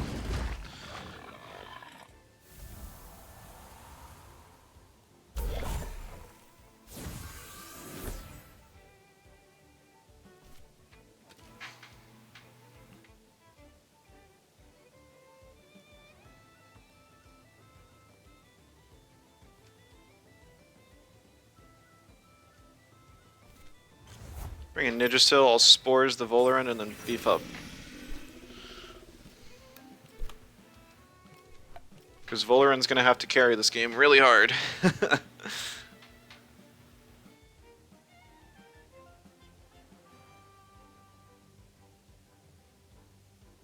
[SPEAKER 1] Bring in Nidrasil, I'll Spores the Volarend, and then beef up. Because Volarend's gonna have to carry this game really hard.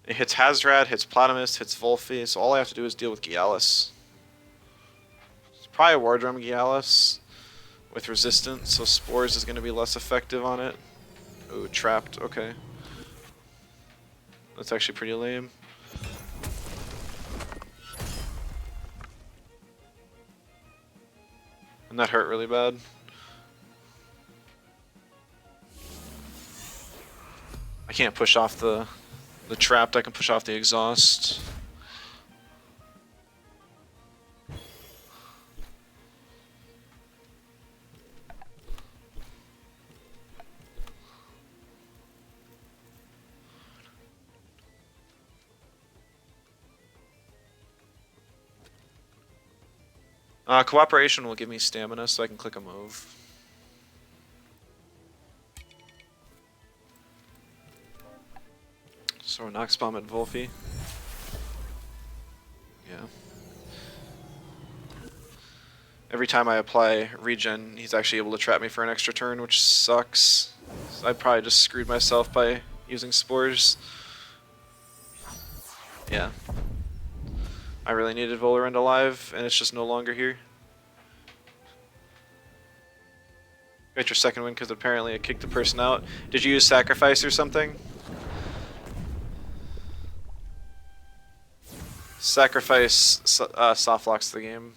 [SPEAKER 1] It hits Hazrat, hits Platamus, hits Volphy, so all I have to do is deal with Gialis. It's probably a War Drum Gialis with resistance, so Spores is going to be less effective on it. Ooh, trapped, okay. That's actually pretty lame. And that hurt really bad. I can't push off the trapped, I can push off the exhaust. Cooperation will give me stamina so I can click a move. So Nox Bomb at Volphy. Yeah. Every time I apply regen, he's actually able to trap me for an extra turn, which sucks. So I probably just screwed myself by using Spores. Yeah. I really needed Volerend alive, and it's just no longer here. Got your second win because apparently it kicked the person out. Did you use sacrifice or something? Sacrifice soft locks the game,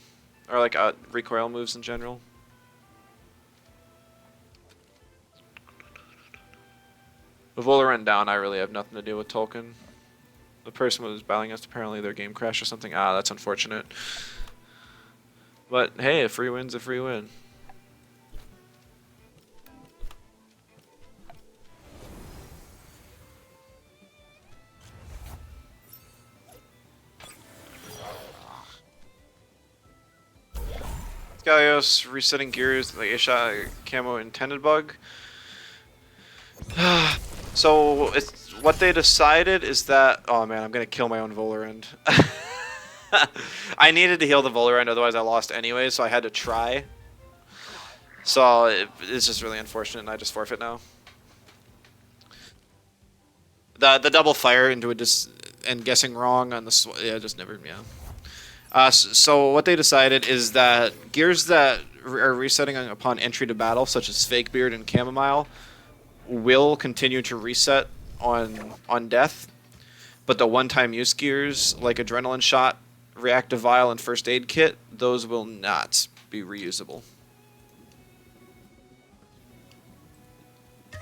[SPEAKER 1] or like recoil moves in general. With Volerend down, I really have nothing to do with Tolkien. The person was battling us, apparently their game crashed or something. Ah, that's unfortunate. But hey, a free win's a free win. Galios resetting gears, like Isha camo intended bug. So it's what they decided is that, oh man, I'm gonna kill my own Volerend. I needed to heal the Volerend, otherwise I lost anyway, so I had to try. So it's just really unfortunate, and I just forfeit now. The double fire into it just and guessing wrong on the yeah, just never, yeah. So what they decided is that gears that are resetting upon entry to battle, such as Fake Beard and Chamomile, will continue to reset on death, but the one-time use gears like Adrenaline Shot, Reactive Vial, and First Aid Kit, those will not be reusable. I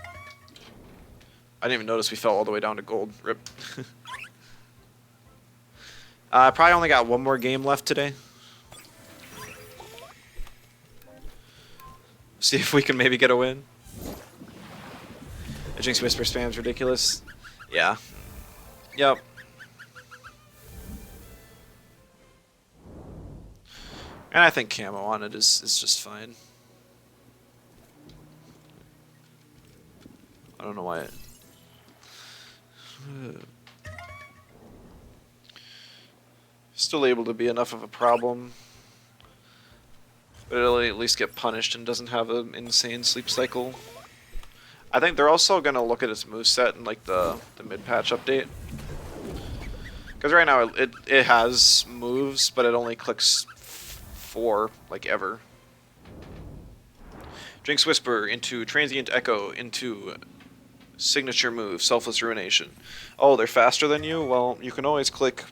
[SPEAKER 1] didn't even notice we fell all the way down to gold. Rip. I probably only got one more game left today. See if we can maybe get a win. The Jinx Whisper spam's ridiculous. Yeah. Yep. And I think camo on it is just fine. I don't know why it... Still able to be enough of a problem. But it'll at least get punished and doesn't have an insane sleep cycle. I think they're also going to look at its moveset in like the mid-patch update. Because right now it has moves, but it only clicks 4, like ever. Jinx Whisper into Transient Echo into signature move, Selfless Ruination. Oh, they're faster than you? Well, you can always click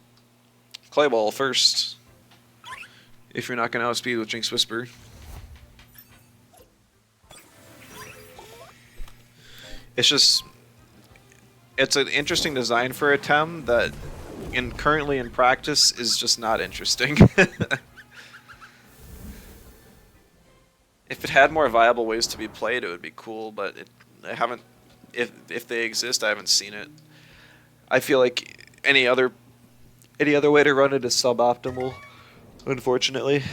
[SPEAKER 1] Clay Ball first. If you're not going to outspeed with Jinx Whisper. It's just... It's an interesting design for a Tem that currently in practice is just not interesting. If it had more viable ways to be played, it would be cool, but I haven't... If they exist, I haven't seen it. I feel like any other way to run it is suboptimal, unfortunately.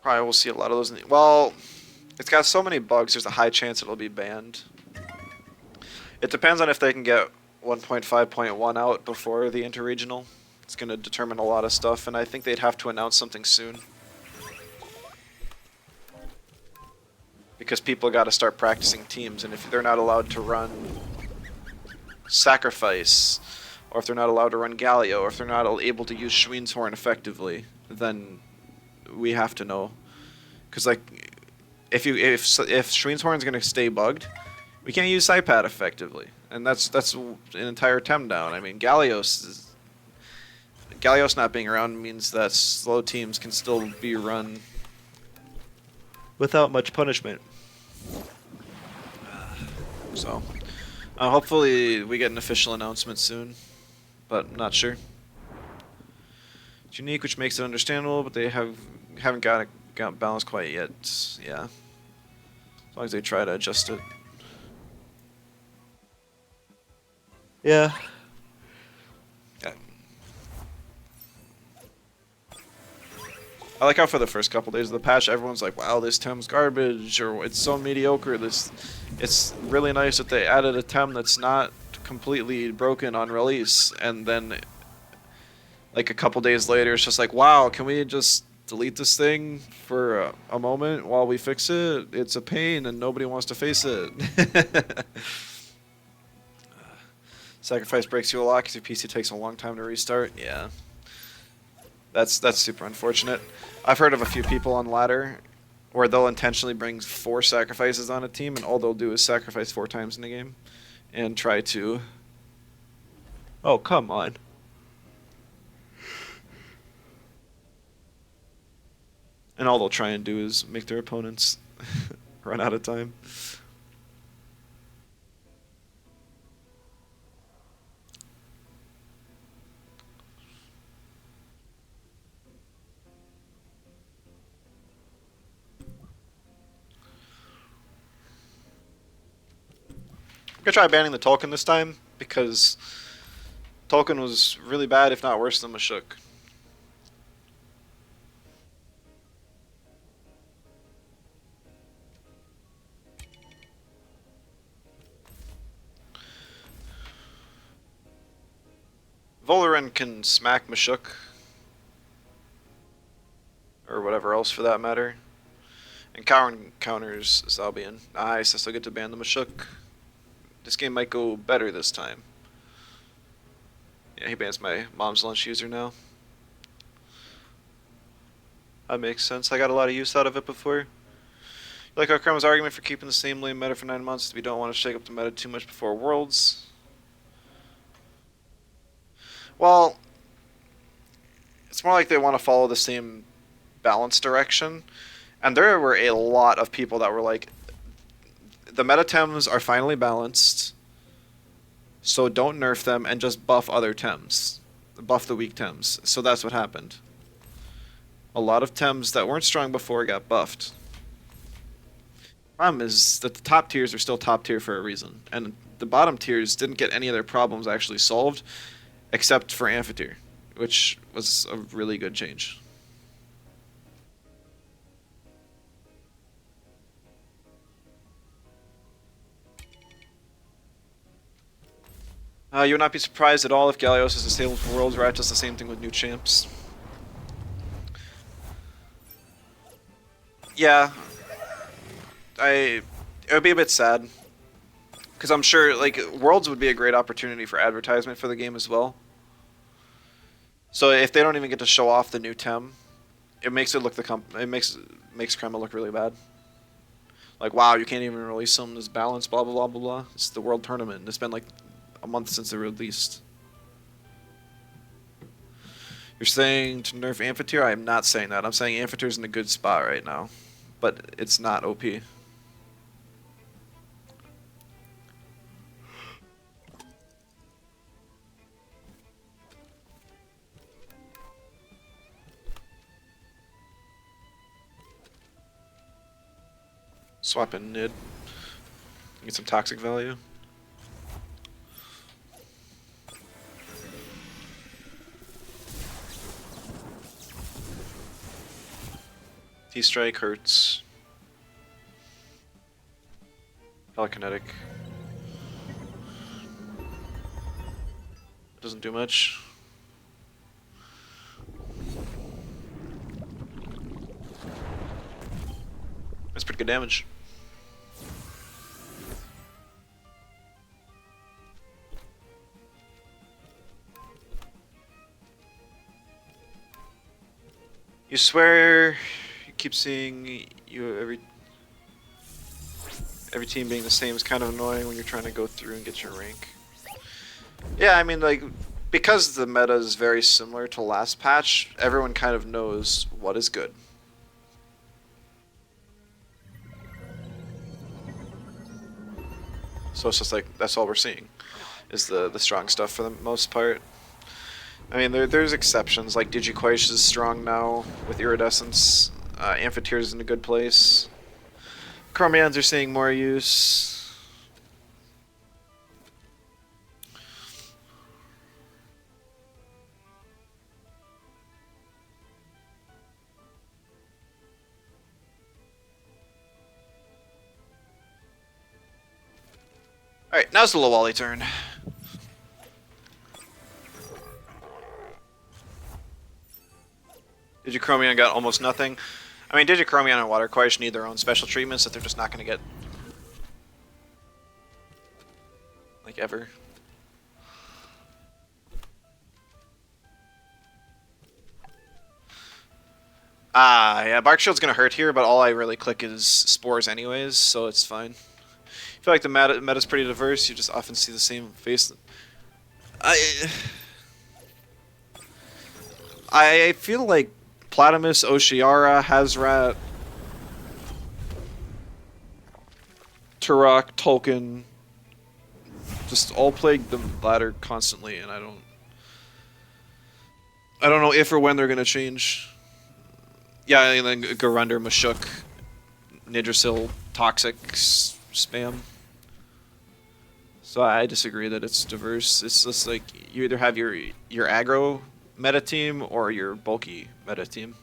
[SPEAKER 1] Probably will see a lot of those. Well, it's got so many bugs, there's a high chance it'll be banned. It depends on if they can get 1.5.1 out before the interregional. It's going to determine a lot of stuff, and I think they'd have to announce something soon. Because people got to start practicing teams, and if they're not allowed to run Sacrifice, or if they're not allowed to run Galio, or if they're not able to use Schween's Horn effectively, then we have to know. Because like, if Schween's Horn's going to stay bugged, we can't use Psypad effectively, and that's an entire Tem down. I mean, Galios not being around means that slow teams can still be run without much punishment. So, hopefully we get an official announcement soon, but not sure. It's unique, which makes it understandable, but they haven't got it balanced quite yet. Yeah, as long as they try to adjust it. Yeah. I like how for the first couple days of the patch, everyone's like, "Wow, this Tem's garbage," or "It's so mediocre." It's really nice that they added a Tem that's not completely broken on release, and then like a couple days later, it's just like, "Wow, can we just delete this thing for a moment while we fix it? It's a pain, and nobody wants to face it." Sacrifice breaks you a lot because your PC takes a long time to restart. Yeah, that's super unfortunate. I've heard of a few people on ladder where they'll intentionally bring 4 sacrifices on a team, and all they'll do is sacrifice 4 times in the game and try to. Oh, come on. And all they'll try and do is make their opponents run out of time. I'm gonna try banning the Tolkien this time because Tolkien was really bad, if not worse than Mashuk. Voloran can smack Mashuk, or whatever else for that matter. And Cowan counters Zalbian. Nice, I still get to ban the Mashuk. This game might go better this time. Yeah, he bans my mom's lunch user now. That makes sense. I got a lot of use out of it before. Like our Krem's argument for keeping the same lane meta for 9 months is we don't want to shake up the meta too much before Worlds. Well, it's more like they want to follow the same balance direction. And there were a lot of people that were like, the meta Tems are finally balanced, so don't nerf them and just buff other Tems. Buff the weak Tems. So that's what happened. A lot of Tems that weren't strong before got buffed. Problem is that the top tiers are still top tier for a reason, and the bottom tiers didn't get any of their problems actually solved, except for Amphitheater, which was a really good change. You would not be surprised at all if Gallios is disabled for Worlds. Rat does the same thing with new champs. Yeah, it would be a bit sad because I'm sure like Worlds would be a great opportunity for advertisement for the game as well. So if they don't even get to show off the new Tem, it makes it look it makes Kreml look really bad. Like, wow, you can't even release them this balance, blah blah blah blah blah. It's the World Tournament. It's been like a month since they released. You're saying to nerf Amphitheater? I am not saying that. I'm saying Amphitheater's in a good spot right now, but it's not OP. Swap in Nid. Get some toxic value. T-Strike hurts. Telekinetic. Doesn't do much. That's pretty good damage. You swear you keep seeing every team being the same is kind of annoying when you're trying to go through and get your rank. Yeah, I mean, like, because the meta is very similar to last patch, everyone kind of knows what is good. So it's just like, that's all we're seeing, is the strong stuff for the most part. I mean, there's exceptions, like Digiquaish is strong now with Iridescence. Amphitheater is in a good place. Chromions are seeing more use. Alright, now's the Lowally turn. Digichromion got almost nothing. I mean, Digichromion and Water Quarsh need their own special treatments that they're just not going to get. Like, ever. Yeah, Bark Shield's going to hurt here, but all I really click is Spores anyways, so it's fine. I feel like the meta's pretty diverse, you just often see the same face. I feel like Platamus, Oceara, Hazrat, Turok, Tolkien, just all plague the ladder constantly, and I don't know if or when they're gonna change. Yeah, and then Garunder, Mashuk, Nidrasil, Toxic, spam. So I disagree that it's diverse. It's just like you either have your aggro meta team or your bulky meta team.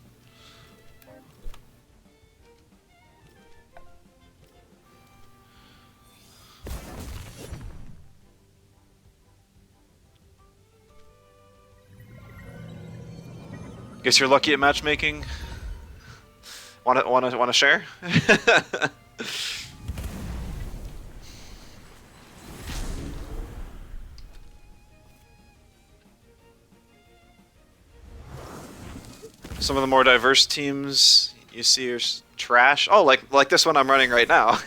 [SPEAKER 1] Guess you're lucky at matchmaking. Wanna share? Some of the more diverse teams you see are trash. Oh, like this one I'm running right now.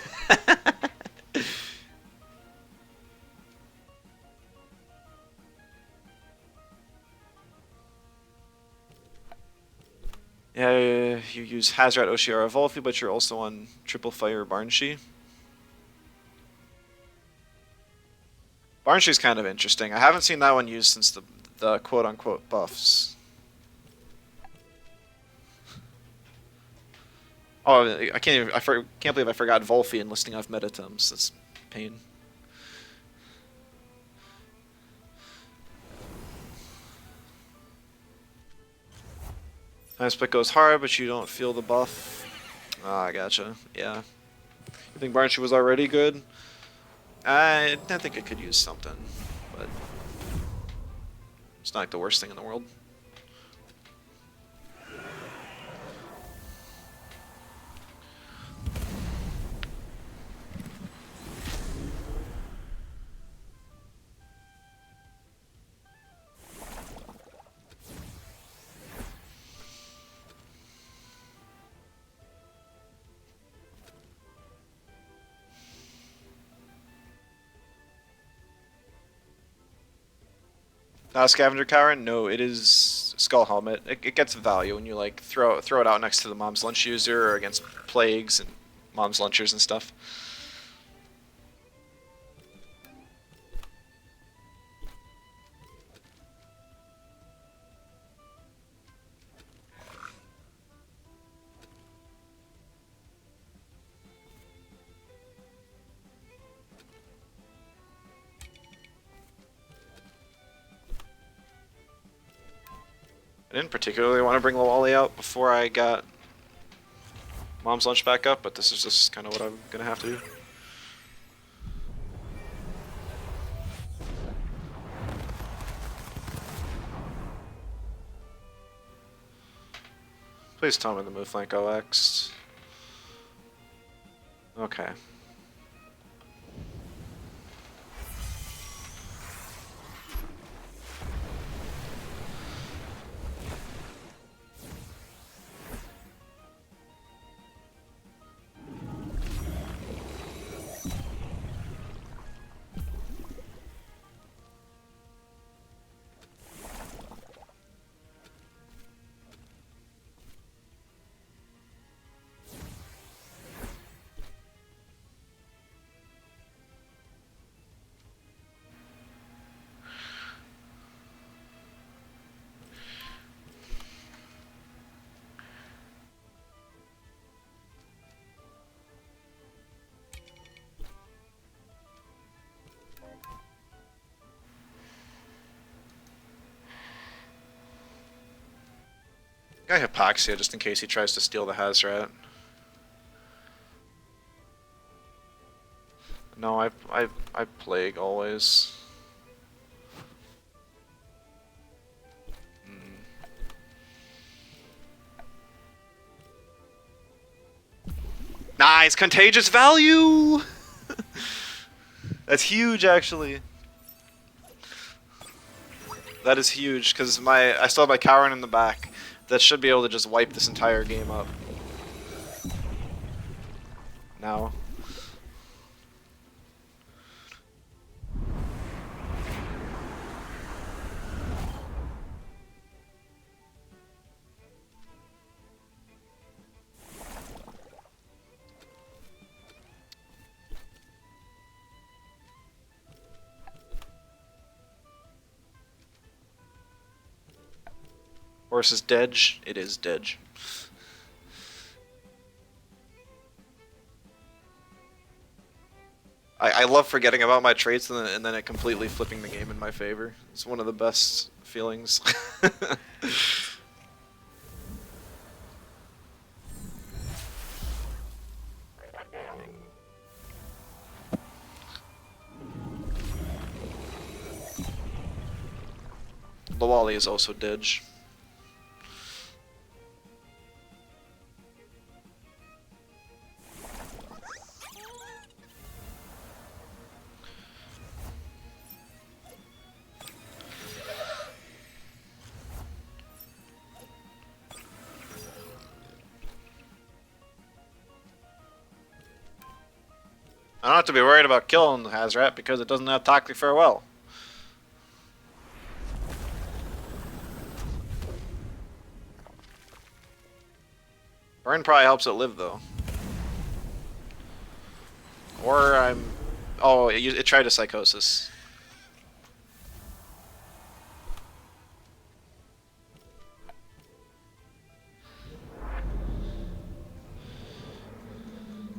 [SPEAKER 1] Yeah, you use Hazrat, Oceara, Volfi, but you're also on Triple Fire Barnshee. Barnshee's kind of interesting. I haven't seen that one used since the quote-unquote buffs. Oh, I can't believe I forgot Volfi and listing off Metatoms. That's pain. Time split goes hard, but you don't feel the buff. Ah, I gotcha. Yeah. I think Barnshee was already good. I think it could use something, but it's not like the worst thing in the world. Scavenger Coward? No, it is Skull Helmet. It gets value when you like throw it out next to the Mom's Lunch user or against plagues and Mom's Lunchers and stuff. I didn't particularly want to bring Lawali out before I got Mom's Lunch back up, but this is just kind of what I'm gonna have to do. Please tell me the move flank OX. Okay. Guy Hypoxia just in case he tries to steal the Hazrat. No, I plague always. Nice! Contagious value! That's huge, actually. That is huge, because I still have my Cowran in the back. That should be able to just wipe this entire game up. Now. Horse is dead. It is dead. I love forgetting about my traits and then it completely flipping the game in my favor. It's one of the best feelings. Lawali is also dead. I don't have to be worried about killing Hazrat because it doesn't have Toxic Farewell. Burn probably helps it live though. Or I'm... Oh, it tried a Psychosis.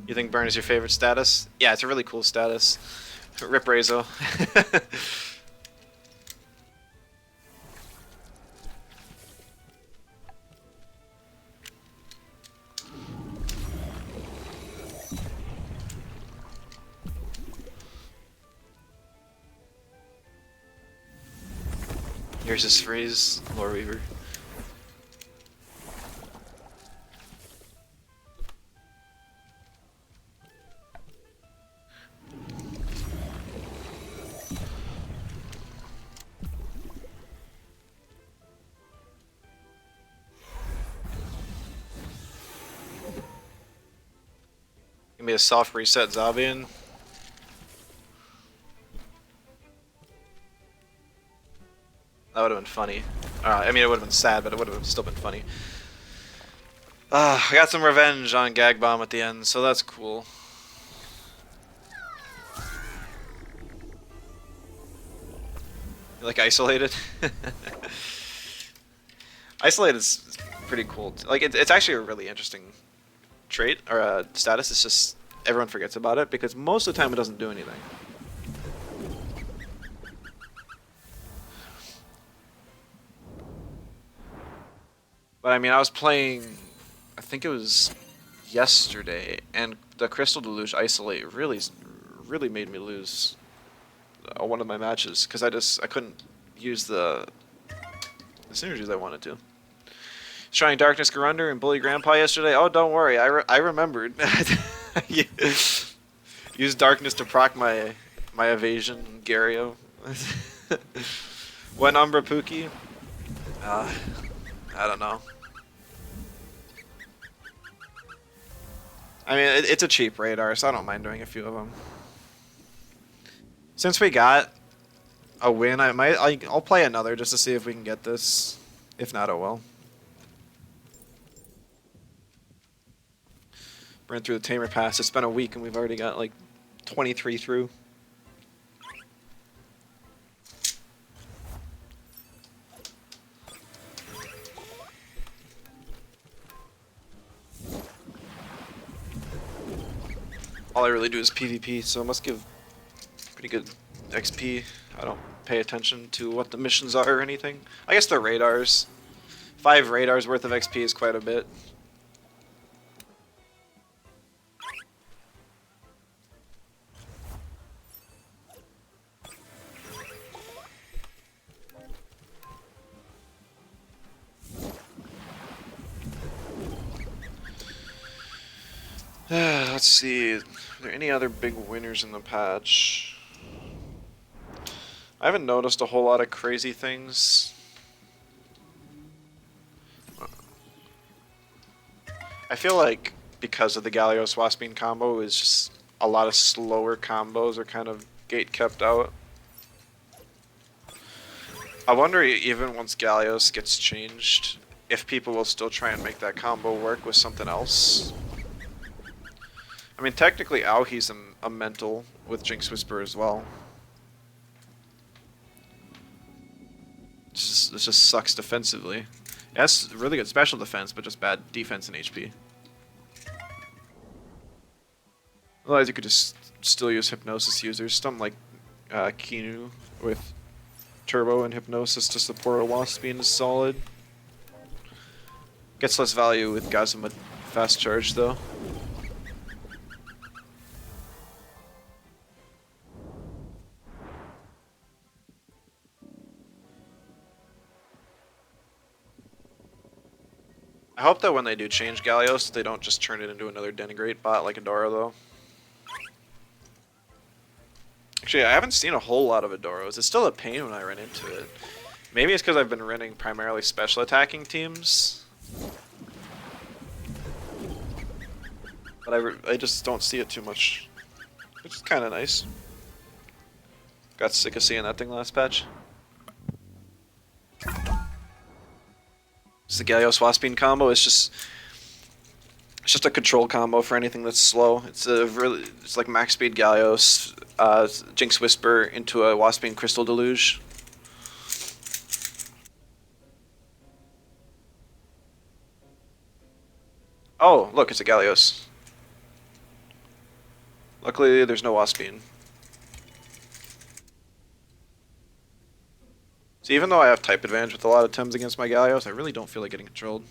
[SPEAKER 1] You think Burn is your favorite status? Yeah, it's a really cool status. Rip Rezo. Here's his freeze, Lore Weaver. Give me a soft reset Zabian. That would have been funny. I mean, it would have been sad, but it would have still been funny. I got some revenge on Gag Bomb at the end, so that's cool. You like Isolated? Isolated is pretty cool. Like, it's actually a really interesting trait, or status. It's just everyone forgets about it, because most of the time it doesn't do anything. But I mean, I was playing, I think it was yesterday, and the Crystal Deluge Isolate really made me lose one of my matches because I couldn't use the synergies I wanted to. Trying Darkness Garunder and Bully Grandpa yesterday. Oh, don't worry, I remembered. Use Darkness to proc my evasion, Gario. When Umbra Pookie? I don't know. I mean, it's a cheap radar, so I don't mind doing a few of them. Since we got a win, I'll play another just to see if we can get this. If not, oh well. Ran through the Tamer Pass. It's been a week and we've already got like 23 through. All I really do is PvP, so it must give pretty good XP. I don't pay attention to what the missions are or anything. I guess they're radars. 5 radars worth of XP is quite a bit. Let's see. Are there any other big winners in the patch? I haven't noticed a whole lot of crazy things. I feel like because of the Gallios Waspine combo, is just a lot of slower combos are kind of gate kept out. I wonder even once Gallios gets changed, if people will still try and make that combo work with something else. I mean, technically, Aohi's a mental with Jinx Whisper as well. It just sucks defensively. It has really good special defense, but just bad defense and HP. Otherwise, you could just still use Hypnosis users. Something like Kinu with Turbo and Hypnosis to support a Waspine is solid. Gets less value with Gazuma Fast Charge, though. I hope that when they do change Gallios, they don't just turn it into another Denigrate bot like Adora, though. Actually, I haven't seen a whole lot of Adoros. It's still a pain when I run into it. Maybe it's because I've been running primarily special attacking teams. But I just don't see it too much. Which is kind of nice. Got sick of seeing that thing last patch. It's the Gallios Waspine combo. It's just a control combo for anything that's slow. It's like max speed Gallios, Jinx Whisper into a Waspine Crystal Deluge. Oh, look, it's a Gallios. Luckily, there's no Waspine. So even though I have type advantage with a lot of Tems against my Gallios, I really don't feel like getting controlled.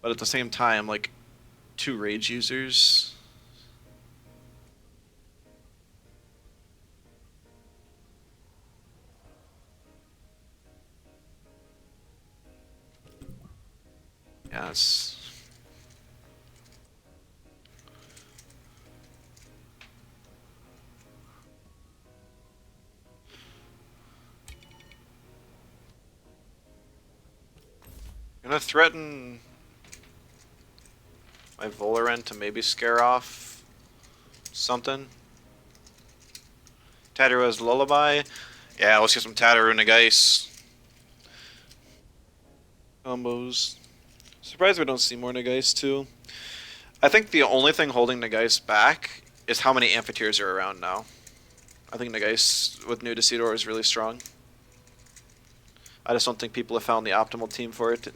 [SPEAKER 1] But at the same time, like, 2 Rage users... Yeah, it's... I'm gonna threaten my Volaren to maybe scare off something. Tatarua's Lullaby. Yeah, let's get some Tataru Nagase combos. Surprised we don't see more Nagase too. I think the only thing holding Nagase back is how many Amphitheaters are around now. I think Nagase with new Decidor is really strong. I just don't think people have found the optimal team for it.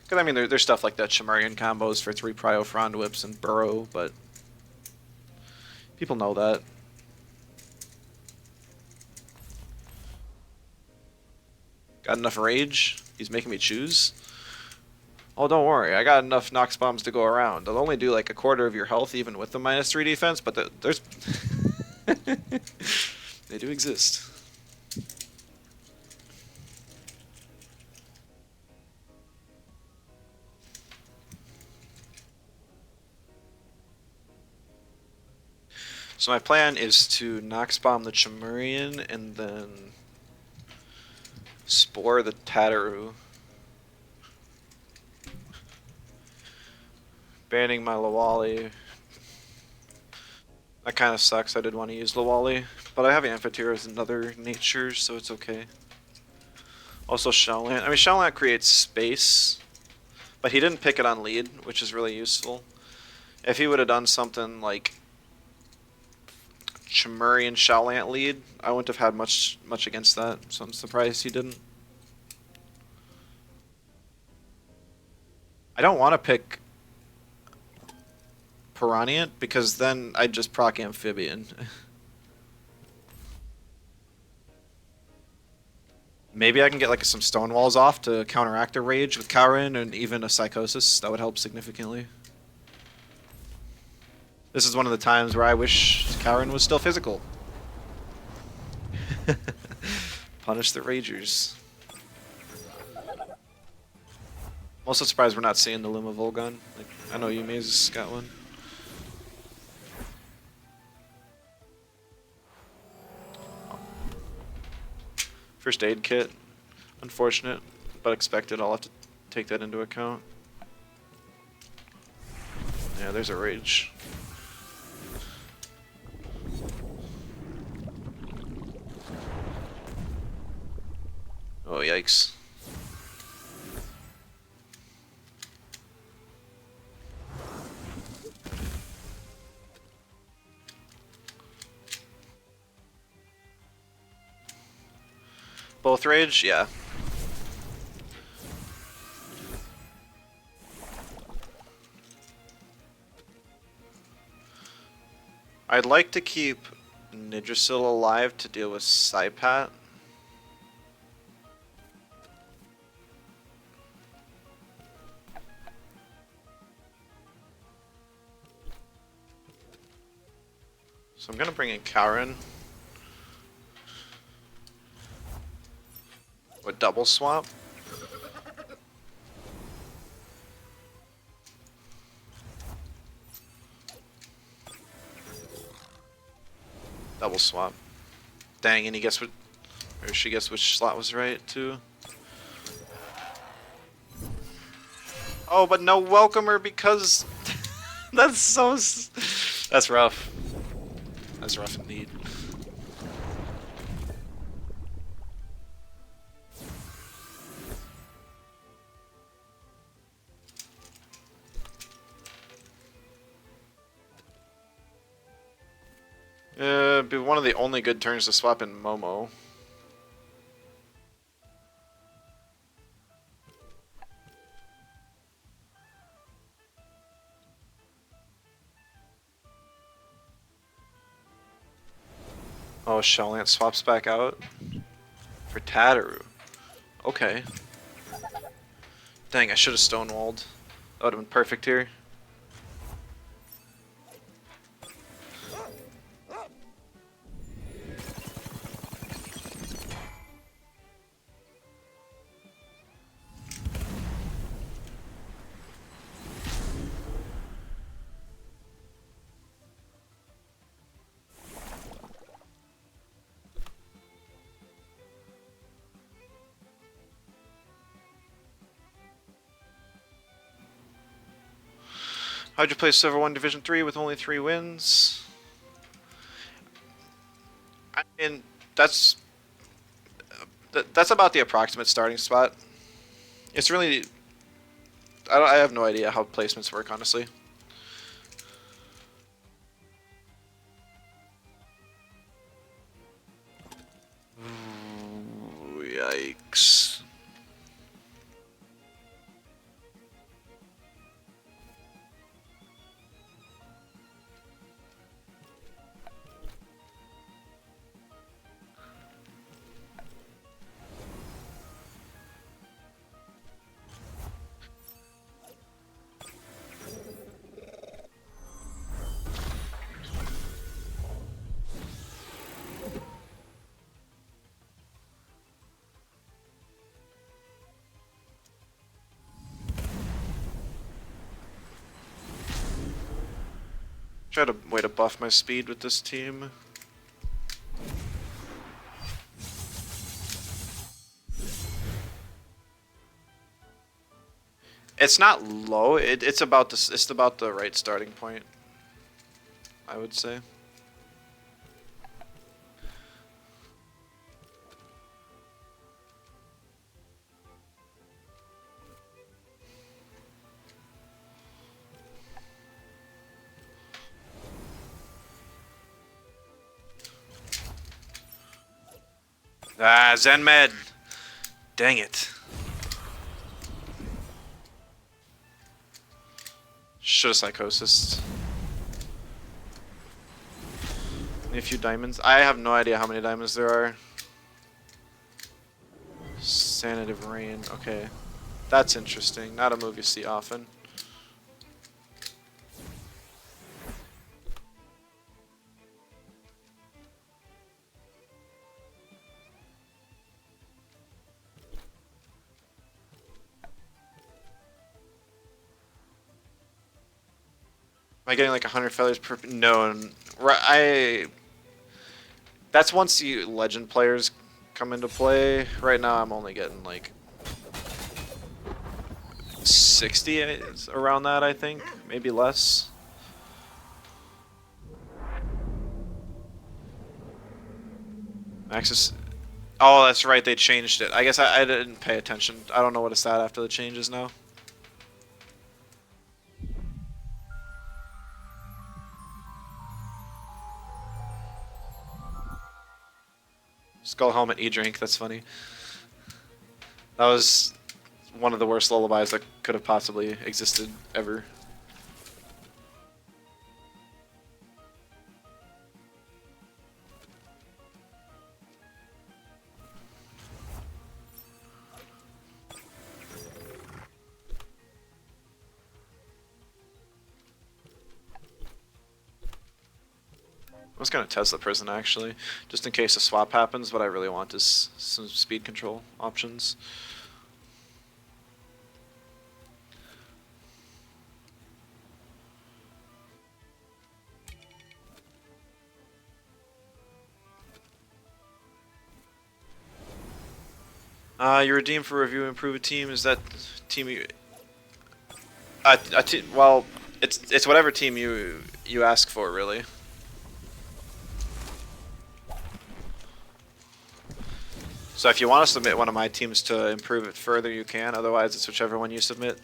[SPEAKER 1] Because, I mean, there's stuff like that Chimerian combos for 3 Prio Frond Whips and Burrow, but people know that. Got enough rage? He's making me choose? Oh, don't worry, I got enough Nox Bombs to go around. They'll only do like a quarter of your health even with the -3 defense, but there's... they do exist. So my plan is to Nox Bomb the Chimerian and then Spore the Tataru. Banning my Lawali. That kind of sucks. I did want to use Lawali, but I have Amphitheater as another nature, so it's okay. Also Shaolan. I mean, Shaolan creates space, but he didn't pick it on lead, which is really useful. If he would have done something like Chimerian Shaolan lead, I wouldn't have had much against that, so I'm surprised he didn't. I don't want to pick Piranha because then I'd just proc Amphibian. Maybe I can get like some Stone Walls off to counteract a Rage with Kaurin and even a Psychosis. That would help significantly. This is one of the times where I wish Kaurin was still physical. Punish the Ragers. I'm also surprised we're not seeing the Luma Volgun. Like, I know Yumi's got one. First aid kit. Unfortunate, but expected. I'll have to take that into account. Yeah, there's a rage. Oh, yikes. Both rage? Yeah. I'd like to keep Nidrasil alive to deal with Saipat. So I'm gonna bring in Karen. With double swap. Double swap. Dang, and he gets what, or she gets which slot was right too. Oh, but no welcomer because that's so. That's rough. That's rough indeed. Be one of the only good turns to swap in Momo. Oh, Shelllant swaps back out for Tataru. Okay. Dang, I should have stonewalled. That would have been perfect here. How'd you play Silver 1 Division 3 with only 3 wins? I mean, that's about the approximate starting spot. It's really, I have no idea how placements work, honestly. Ooh, yikes. Try to way to buff my speed with this team. It's not low. It's about this. It's about the right starting point, I would say. Ah, Zenmed. Dang it. Should have psychosis. Need a few diamonds. I have no idea how many diamonds there are. Sanative Rain. Okay. That's interesting. Not a move you see often. I getting like 100 feathers per? No, that's once you legend players come into play. Right now, I'm only getting like 60 around that, I think, maybe less. Maxis. Oh, that's right. They changed it. I guess I didn't pay attention. I don't know what it's at after the changes now. Skull helmet e-drink. That's funny. That was one of the worst lullabies that could have possibly existed ever. I was gonna test the prison actually, just in case a swap happens. What I really want is some speed control options. You redeem for review improve a team. Is that team you? Well, it's whatever team you ask for, really. So if you want to submit one of my teams to improve it further, you can. Otherwise, it's whichever one you submit.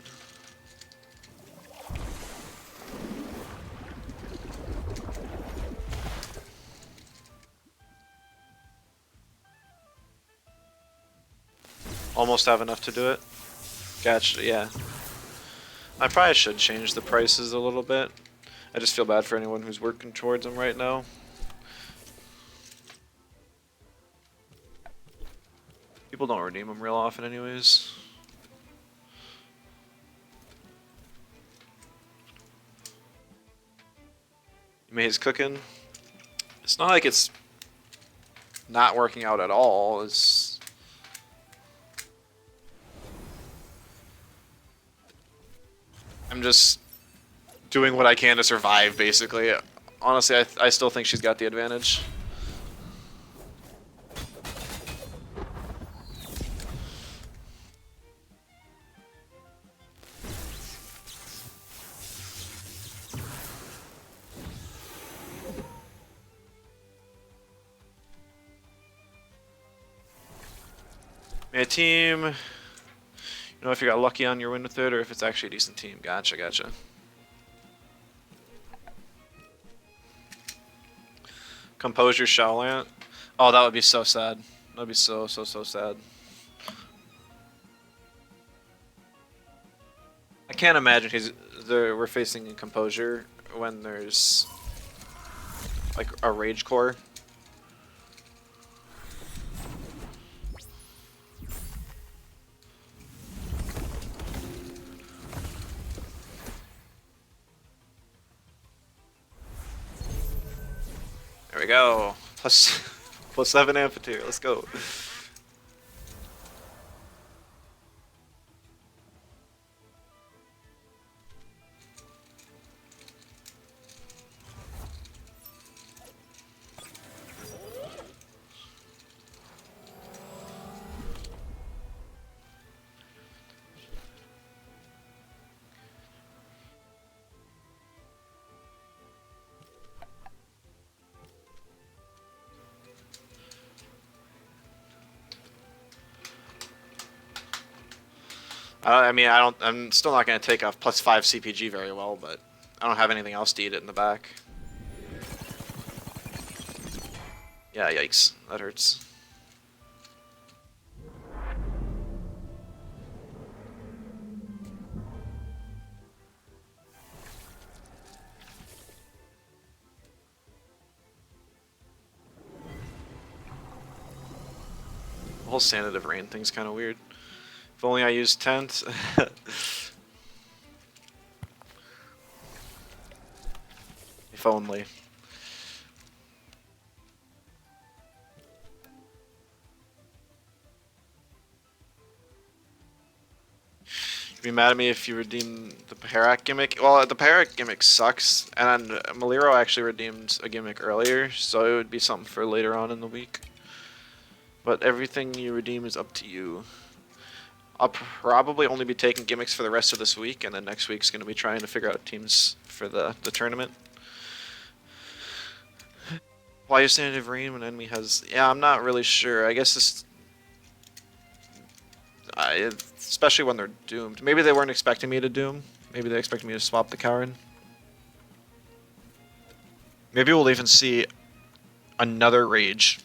[SPEAKER 1] Almost have enough to do it. Gotcha, yeah. I probably should change the prices a little bit. I just feel bad for anyone who's working towards them right now. People don't redeem them real often anyways. He's cooking. It's not like it's not working out at all. I'm just doing what I can to survive, basically. Honestly, I still think she's got the advantage. A team, you know, if you got lucky on your win with it, or if it's actually a decent team. Gotcha, gotcha. Composure Shaolant. Oh, that would be so sad. That would be so sad. I can't imagine we're facing a Composure when there's like a Rage Core. There we go. Plus 7 amphitheater. Let's go. I mean, I'm still not going to take off plus 5 CPG very well, but I don't have anything else to eat it in the back. Yeah, yikes. That hurts. The whole Sanative Rain thing's kind of weird. If only I used Tent. If only. You'd be mad at me if you redeem the Parak gimmick. Well, the Parak gimmick sucks, and Maliro actually redeemed a gimmick earlier, so it would be something for later on in the week. But everything you redeem is up to you. I'll probably only be taking gimmicks for the rest of this week, and then next week's going to be trying to figure out teams for the tournament. Why you stand Varine when enemy has... Yeah, I'm not really sure. I guess this... especially when they're doomed. Maybe they weren't expecting me to doom. Maybe they expected me to swap the Karen. Maybe we'll even see another Rage.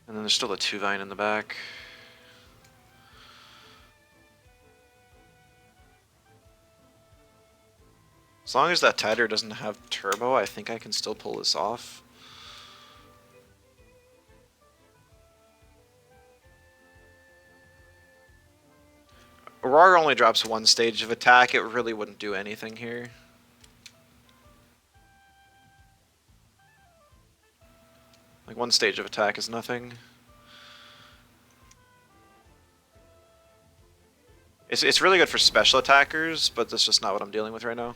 [SPEAKER 1] And then there's still a 2-Vine in the back. As long as that Tider doesn't have turbo, I think I can still pull this off. Aurora only drops one stage of attack, it really wouldn't do anything here. Like, one stage of attack is nothing. It's really good for special attackers, but that's just not what I'm dealing with right now.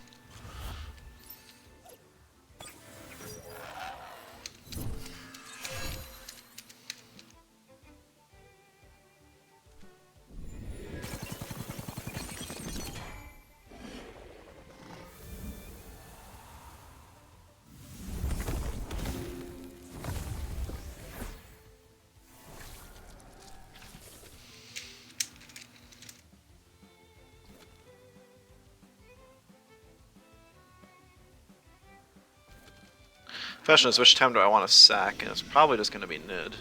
[SPEAKER 1] Question is, which Tem do I want to sack? And it's probably just going to be Nid.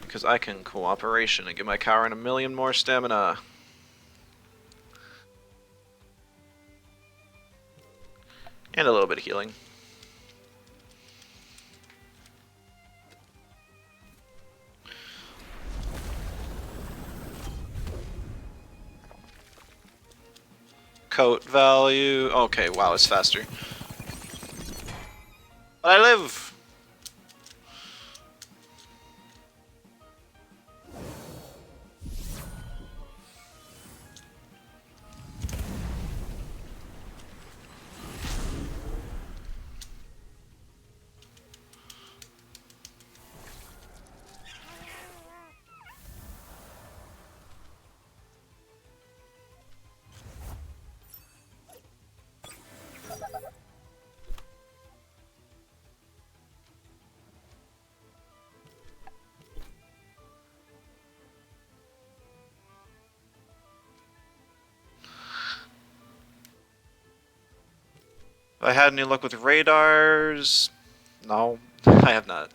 [SPEAKER 1] Because I can Cooperation and give my Karen a million more stamina. And a little bit of healing. Coat value. Okay, wow, it's faster. But I live! Have I had any luck with radars? No, I have not.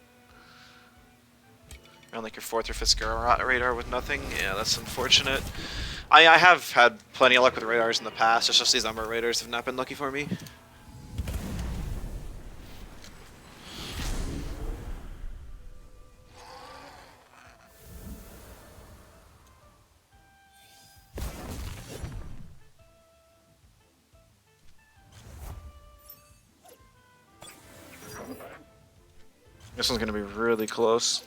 [SPEAKER 1] Around like your 4th or 5th radar with nothing? Yeah, that's unfortunate. I have had plenty of luck with radars in the past, it's just these Umbra Raiders have not been lucky for me. This one's gonna be really close.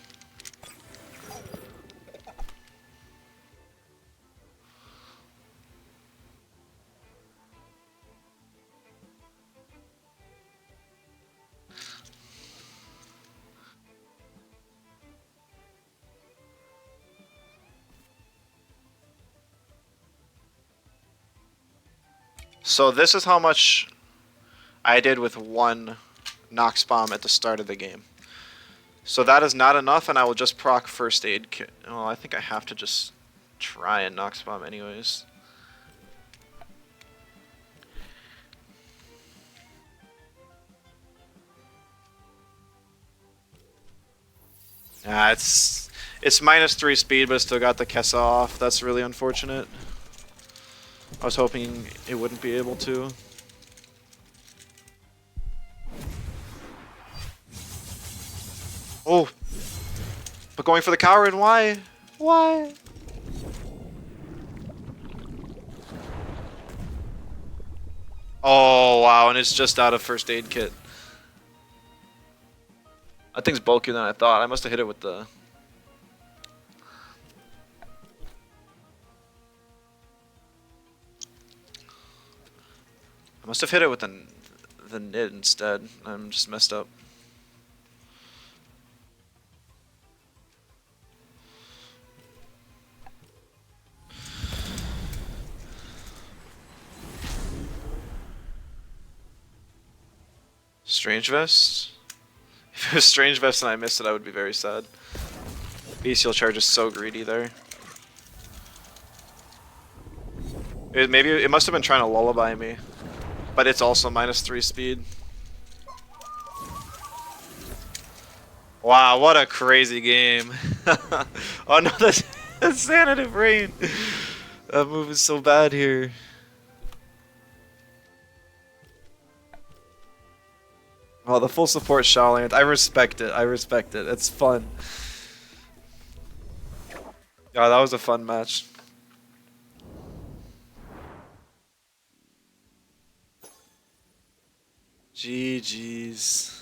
[SPEAKER 1] So this is how much I did with one Nox Bomb at the start of the game. So that is not enough, and I will just proc first aid kit. Oh, I think I have to just try and Nox Bomb anyways. Ah, it's -3 speed, but it still got the Kessa off. That's really unfortunate. I was hoping it wouldn't be able to. Oh, but going for the coward, why? Why? Oh, wow, and it's just out of first aid kit. That thing's bulkier than I thought. I must have hit it with the... I must have hit it with the nid instead. I'm just messed up. Strange Vest? If it was Strange Vest and I missed it, I would be very sad. Bestial Charge is so greedy there. Maybe it must have been trying to lullaby me. But it's also -3 speed. Wow, what a crazy game. Oh no, that's Sanative Rain. That move is so bad here. Oh, the full support Shaolin. I respect it. I respect it. It's fun. Yeah, that was a fun match. GG's.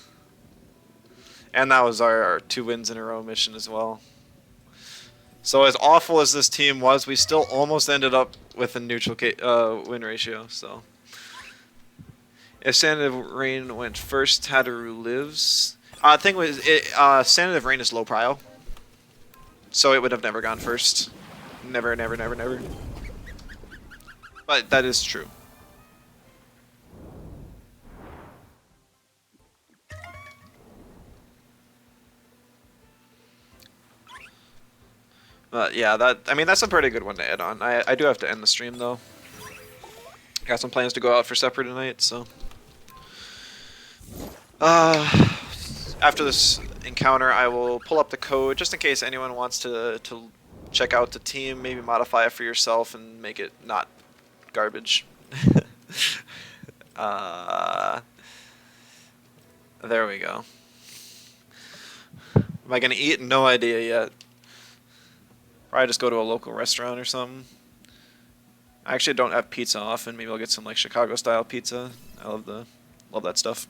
[SPEAKER 1] And that was our 2 wins in a row mission as well. So as awful as this team was, we still almost ended up with a neutral win ratio. So if Sanative Rain went first, Hadaru lives. The thing was, Sanative Rain is low prio, so it would have never gone first. Never, never, never, never. But that is true. But yeah, I mean, that's a pretty good one to end on. I do have to end the stream though. Got some plans to go out for supper tonight, so. After this encounter, I will pull up the code just in case anyone wants to check out the team, maybe modify it for yourself and make it not garbage. There we go. Am I gonna eat? No idea yet. Probably just go to a local restaurant or something. I actually don't have pizza often. Maybe I'll get some like Chicago style pizza. I love that stuff.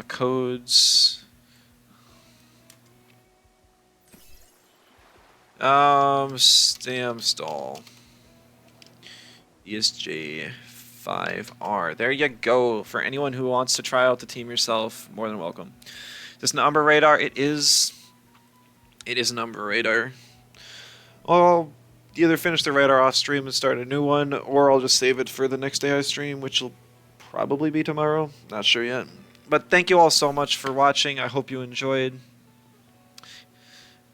[SPEAKER 1] Codes. Stamstall. ESJ5R. There you go. For anyone who wants to try out the team yourself, more than welcome. Is this an Umber Radar? It is. It is an Umber Radar. I'll either finish the radar off stream and start a new one, or I'll just save it for the next day I stream, which will probably be tomorrow. Not sure yet. But thank you all so much for watching. I hope you enjoyed.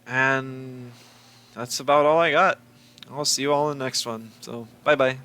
[SPEAKER 1] And that's about all I got. I'll see you all in the next one. So, bye-bye.